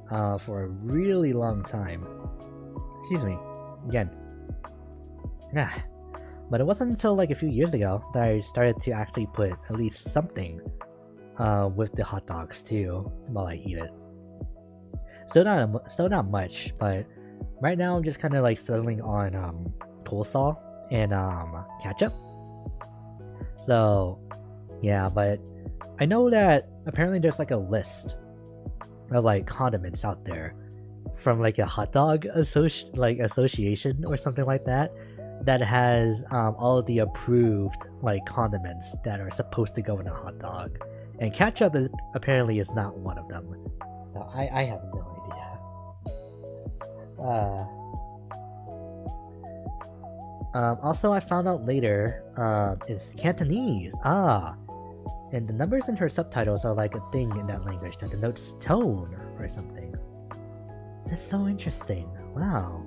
for a really long time. Excuse me, again. But it wasn't until like a few years ago that I started to actually put at least something with the hot dogs too while I eat it. Still not much, but right now I'm just kind of like settling on coleslaw and ketchup. So yeah, but I know that apparently there's like a list of like condiments out there from like a hot dog association or something like that, that has all of the approved like condiments that are supposed to go in a hot dog, and ketchup apparently is not one of them. So I have no idea. Also, I found out later is Cantonese. And the numbers in her subtitles are like a thing in that language that denotes tone or something. That's so interesting. Wow.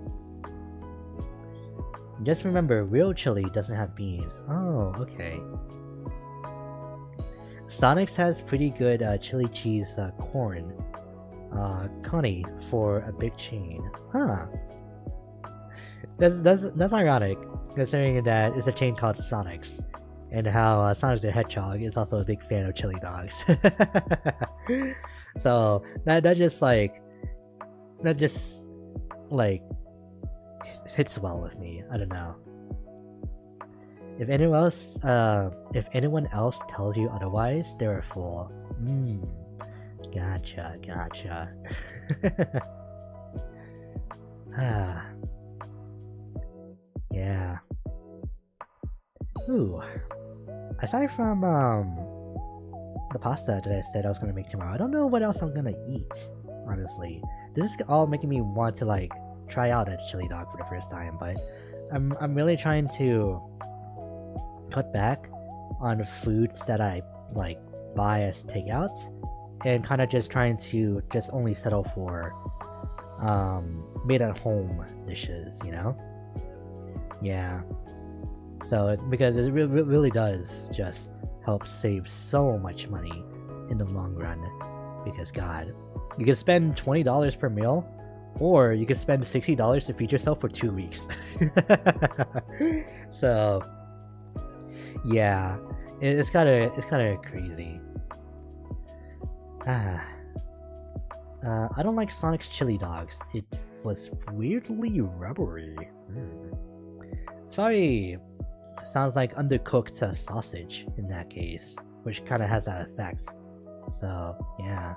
Just remember, real chili doesn't have beans. Oh, okay. Sonic's has pretty good chili cheese corn. Connie for a big chain. Huh. That's ironic, considering that it's a chain called Sonic's, and how Sonic the Hedgehog is also a big fan of chili dogs. So that just hits well with me. I don't know. If anyone else tells you otherwise, they're a fool. Gotcha. Yeah. Ooh. Aside from the pasta that I said I was gonna make tomorrow, I don't know what else I'm gonna eat, honestly. This is all making me want to like try out a chili dog for the first time, but I'm really trying to cut back on foods that I like buy as takeouts, and kind of just trying to just only settle for made at home dishes, you know? Yeah. So because it really does just help save so much money in the long run, because God, you can spend $20 per meal, or you can spend $60 to feed yourself for 2 weeks. So yeah, it's kind of crazy. I don't like Sonic's chili dogs. It was weirdly rubbery. It's probably sounds like undercooked sausage in that case, which kind of has that effect. So yeah.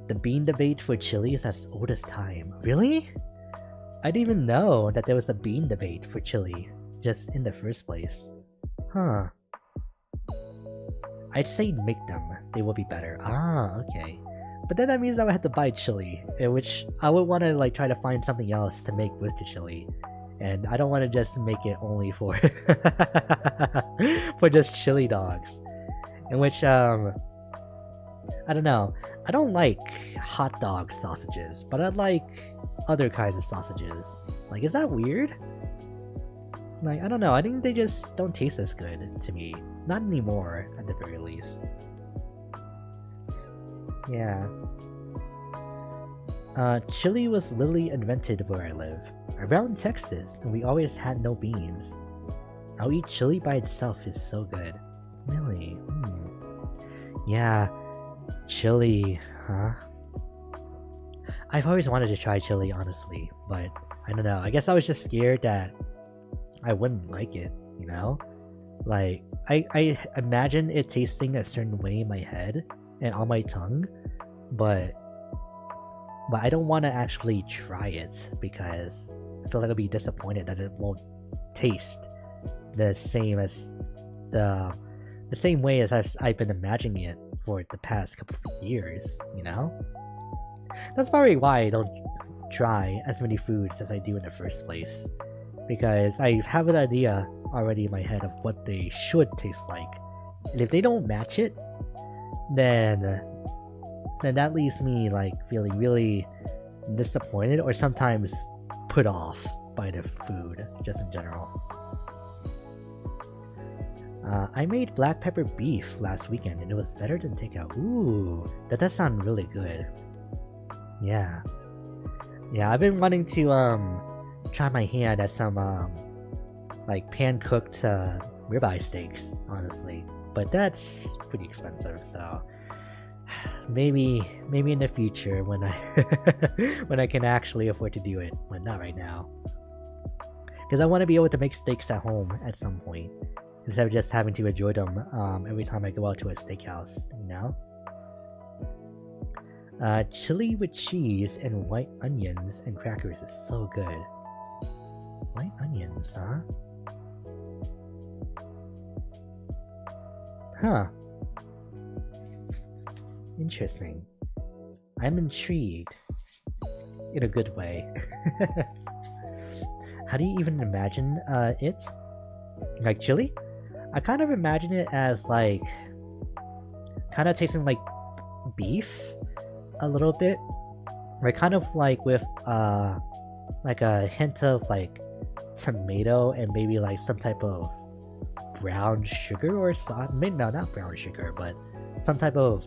The bean debate for chili is as old as time. Really? I didn't even know that there was a bean debate for chili, just in the first place. Huh. I'd say make them. They will be better. Ah, okay. But then that means I would have to buy chili, which I would want to like try to find something else to make with the chili. And I don't want to just make it only for for just chili dogs. In which I don't know. I don't like hot dog sausages, but I like other kinds of sausages. Like, is that weird? Like, I don't know. I think they just don't taste as good to me. Not anymore, at the very least. Yeah. Chili was literally invented where I live. Around Texas, and we always had no beans. I'll eat chili by itself is so good. Really? Yeah. Chili, huh? I've always wanted to try chili, honestly, but I don't know. I guess I was just scared that I wouldn't like it, you know? Like, I imagine it tasting a certain way in my head and on my tongue, but I don't want to actually try it because I feel like I'll be disappointed that it won't taste the same as the same way as I've been imagining it for the past couple of years, you know? That's probably why I don't try as many foods as I do in the first place. Because I have an idea already in my head of what they should taste like. And if they don't match it, then that leaves me like feeling really disappointed or sometimes put off by the food, just in general. I made black pepper beef last weekend and it was better than takeout. Ooh, that does sound really good. Yeah. Yeah, I've been wanting to try my hand at some like pan-cooked ribeye steaks, honestly. But that's pretty expensive, so maybe in the future when I when I can actually afford to do it, but not right now. Because I want to be able to make steaks at home at some point, instead of just having to enjoy them every time I go out to a steakhouse, you know? Chili with cheese and white onions and crackers is so good. White onions, huh? Huh. Interesting. I'm intrigued. In a good way. How do you even imagine it? Like chili? I kind of imagine it as like kind of tasting like beef a little bit. Right, kind of like with like a hint of like tomato and maybe like some type of brown sugar or sauce. Maybe no, not brown sugar, but some type of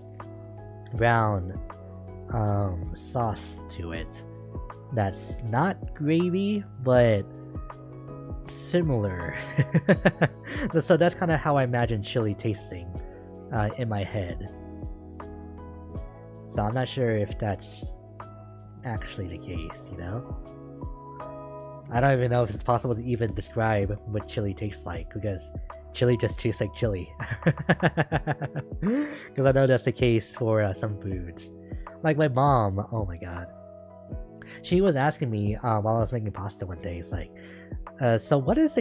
brown sauce to it that's not gravy but similar. So that's kind of how I imagine chili tasting in my head. So I'm not sure if that's actually the case, you know? I don't even know if it's possible to even describe what chili tastes like, because chili just tastes like chili. Because I know that's the case for some foods. Like my mom, oh my god. She was asking me while I was making pasta one day, it's like, so what is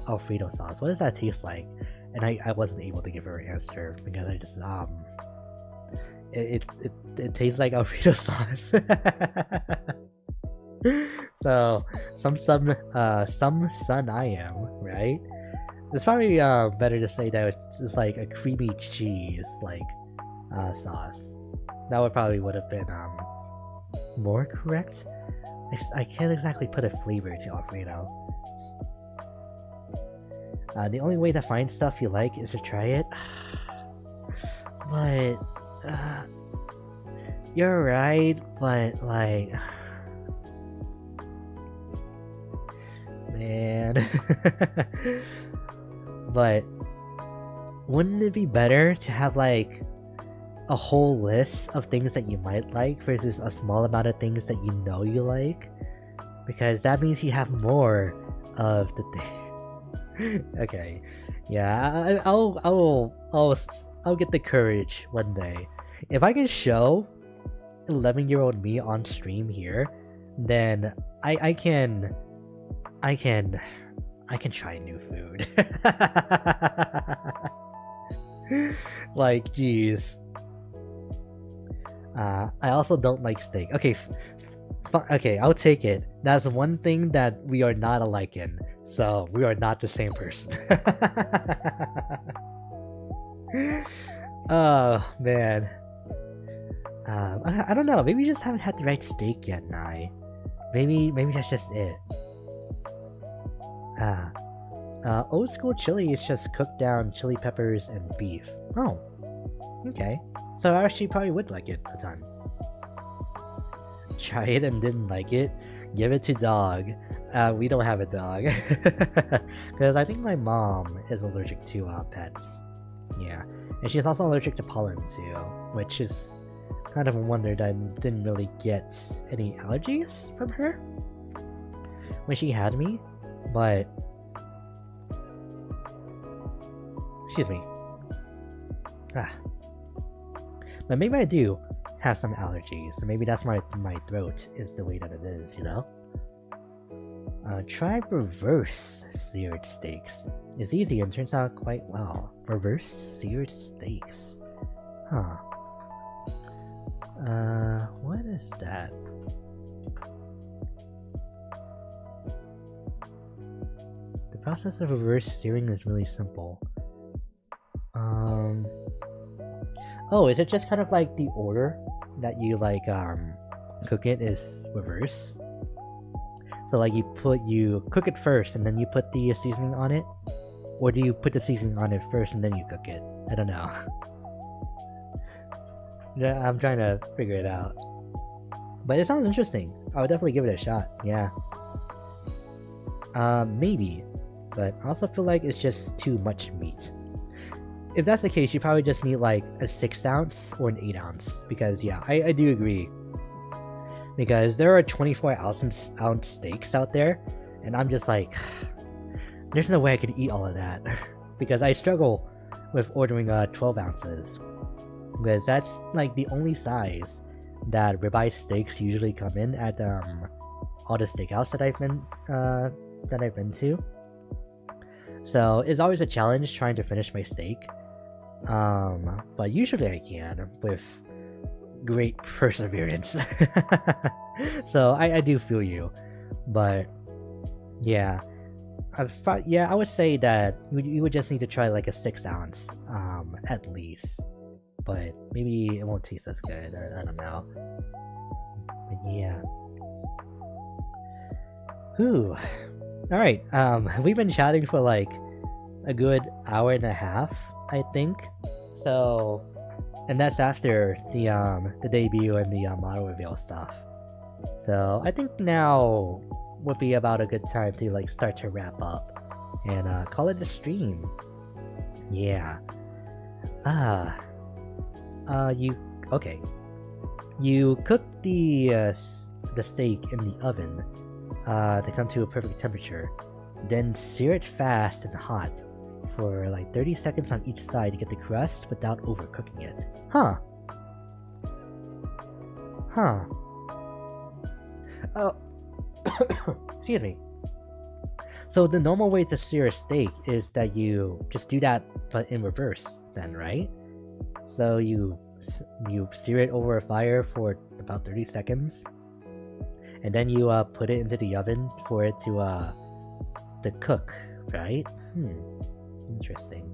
Alfredo sauce? What does that taste like? And I wasn't able to give her an answer because I just it tastes like Alfredo sauce. So some son I am, right? It's probably better to say that it's like a creamy cheese like sauce. That would have been more correct. I can't exactly put a flavor to Alfredo. The only way to find stuff you like is to try it. But you're right, but like, man. But wouldn't it be better to have like a whole list of things that you might like versus a small amount of things that you know you like? Because that means you have more of the thing. Okay, yeah, I'll get the courage one day if I can show 11-year-old me on stream here. Then I can try new food. Like, jeez. I also don't like steak. Okay, okay, I'll take it. That's one thing that we are not alike in. So we are not the same person. Oh man. I don't know. Maybe you just haven't had the right steak yet, Nai. Maybe that's just it. Old school chili is just cooked down chili peppers and beef. Oh, okay. So I actually probably would like it a ton. Try it and didn't like it? Give it to dog. We don't have a dog. Because I think my mom is allergic to pets. Yeah. And she's also allergic to pollen too, which is kind of a wonder that I didn't really get any allergies from her when she had me. But excuse me. But maybe I do have some allergies, so maybe that's why my throat is the way that it is, you know? Try reverse seared steaks. It's easy and turns out quite well. Reverse seared steaks. Huh. What is that? The process of reverse searing is really simple. Oh, is it just kind of like the order that you like cook it is reverse? So like you cook it first and then you put the seasoning on it? Or do you put the seasoning on it first and then you cook it? I don't know. Yeah, I'm trying to figure it out. But it sounds interesting. I would definitely give it a shot, yeah. Maybe. But I also feel like it's just too much meat. If that's the case, you probably just need like a 6 ounce or an 8 ounce. Because yeah, I do agree. Because there are 24 ounce steaks out there. And I'm just like, there's no way I could eat all of that. Because I struggle with ordering 12 ounces. Because that's like the only size that ribeye steaks usually come in at all the steakhouse that I've been to. So it's always a challenge trying to finish my steak. But usually I can with great perseverance. So I do feel you. But yeah, I would say that you would just need to try like a 6 ounce at least. But maybe it won't taste as good, or I don't know. But yeah. Whew. Alright, we've been chatting for like a good hour and a half, I think. So, and that's after the debut and the model reveal stuff. So I think now would be about a good time to like start to wrap up and call it a stream. Yeah. You cook the steak in the oven to come to a perfect temperature, then sear it fast and hot for like 30 seconds on each side to get the crust without overcooking it. Huh. Oh, excuse me. So the normal way to sear a steak is that you just do that, but in reverse then, right? So you sear it over a fire for about 30 seconds, and then you put it into the oven for it to cook, right? Interesting.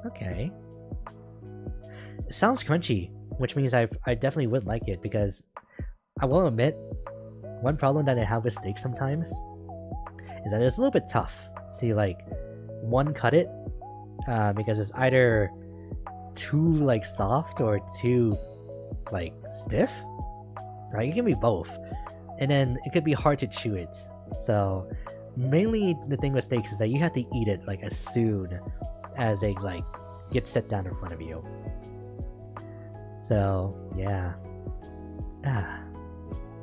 Okay. It sounds crunchy, which means I definitely would like it, because I will admit, one problem that I have with steak sometimes is that it's a little bit tough to like cut it, because it's either too like soft or too like stiff, right? It can be both, and then it could be hard to chew it. So mainly the thing with steaks is that you have to eat it like as soon as they like get set down in front of you. So yeah.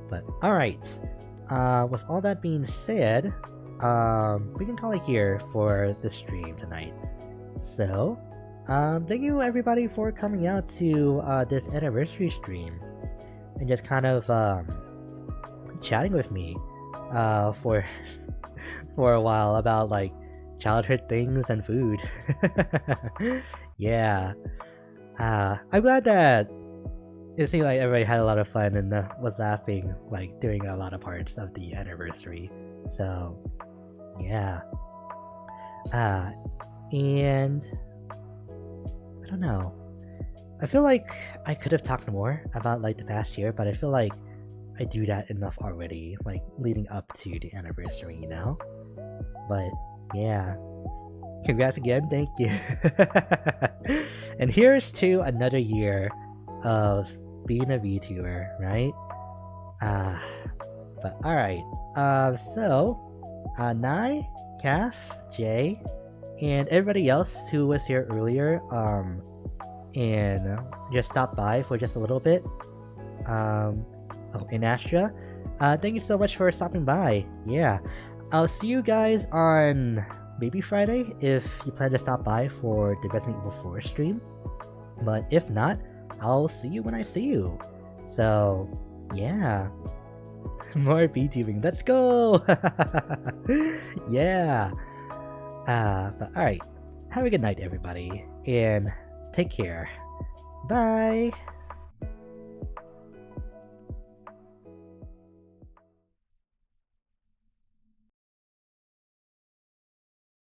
But alright. With all that being said, we can call it here for the stream tonight. So, thank you everybody for coming out to this anniversary stream and just kind of chatting with me for for a while about like childhood things and food. Yeah. I'm glad that it seemed like everybody had a lot of fun and was laughing like during a lot of parts of the anniversary. So yeah. And I don't know. I feel like I could have talked more about like the past year, but I feel like I do that enough already, like leading up to the anniversary, you know? But yeah. Congrats again, thank you. And here's to another year of being a VTuber, right? But alright. So Nai, Calf, Jay, and everybody else who was here earlier, and just stopped by for just a little bit. And Astra, thank you so much for stopping by. Yeah. I'll see you guys on maybe Friday if you plan to stop by for the Resident Evil 4 stream. But if not, I'll see you when I see you. So, yeah. More VTubing. Let's go! Yeah. But alright. Have a good night, everybody. And take care. Bye!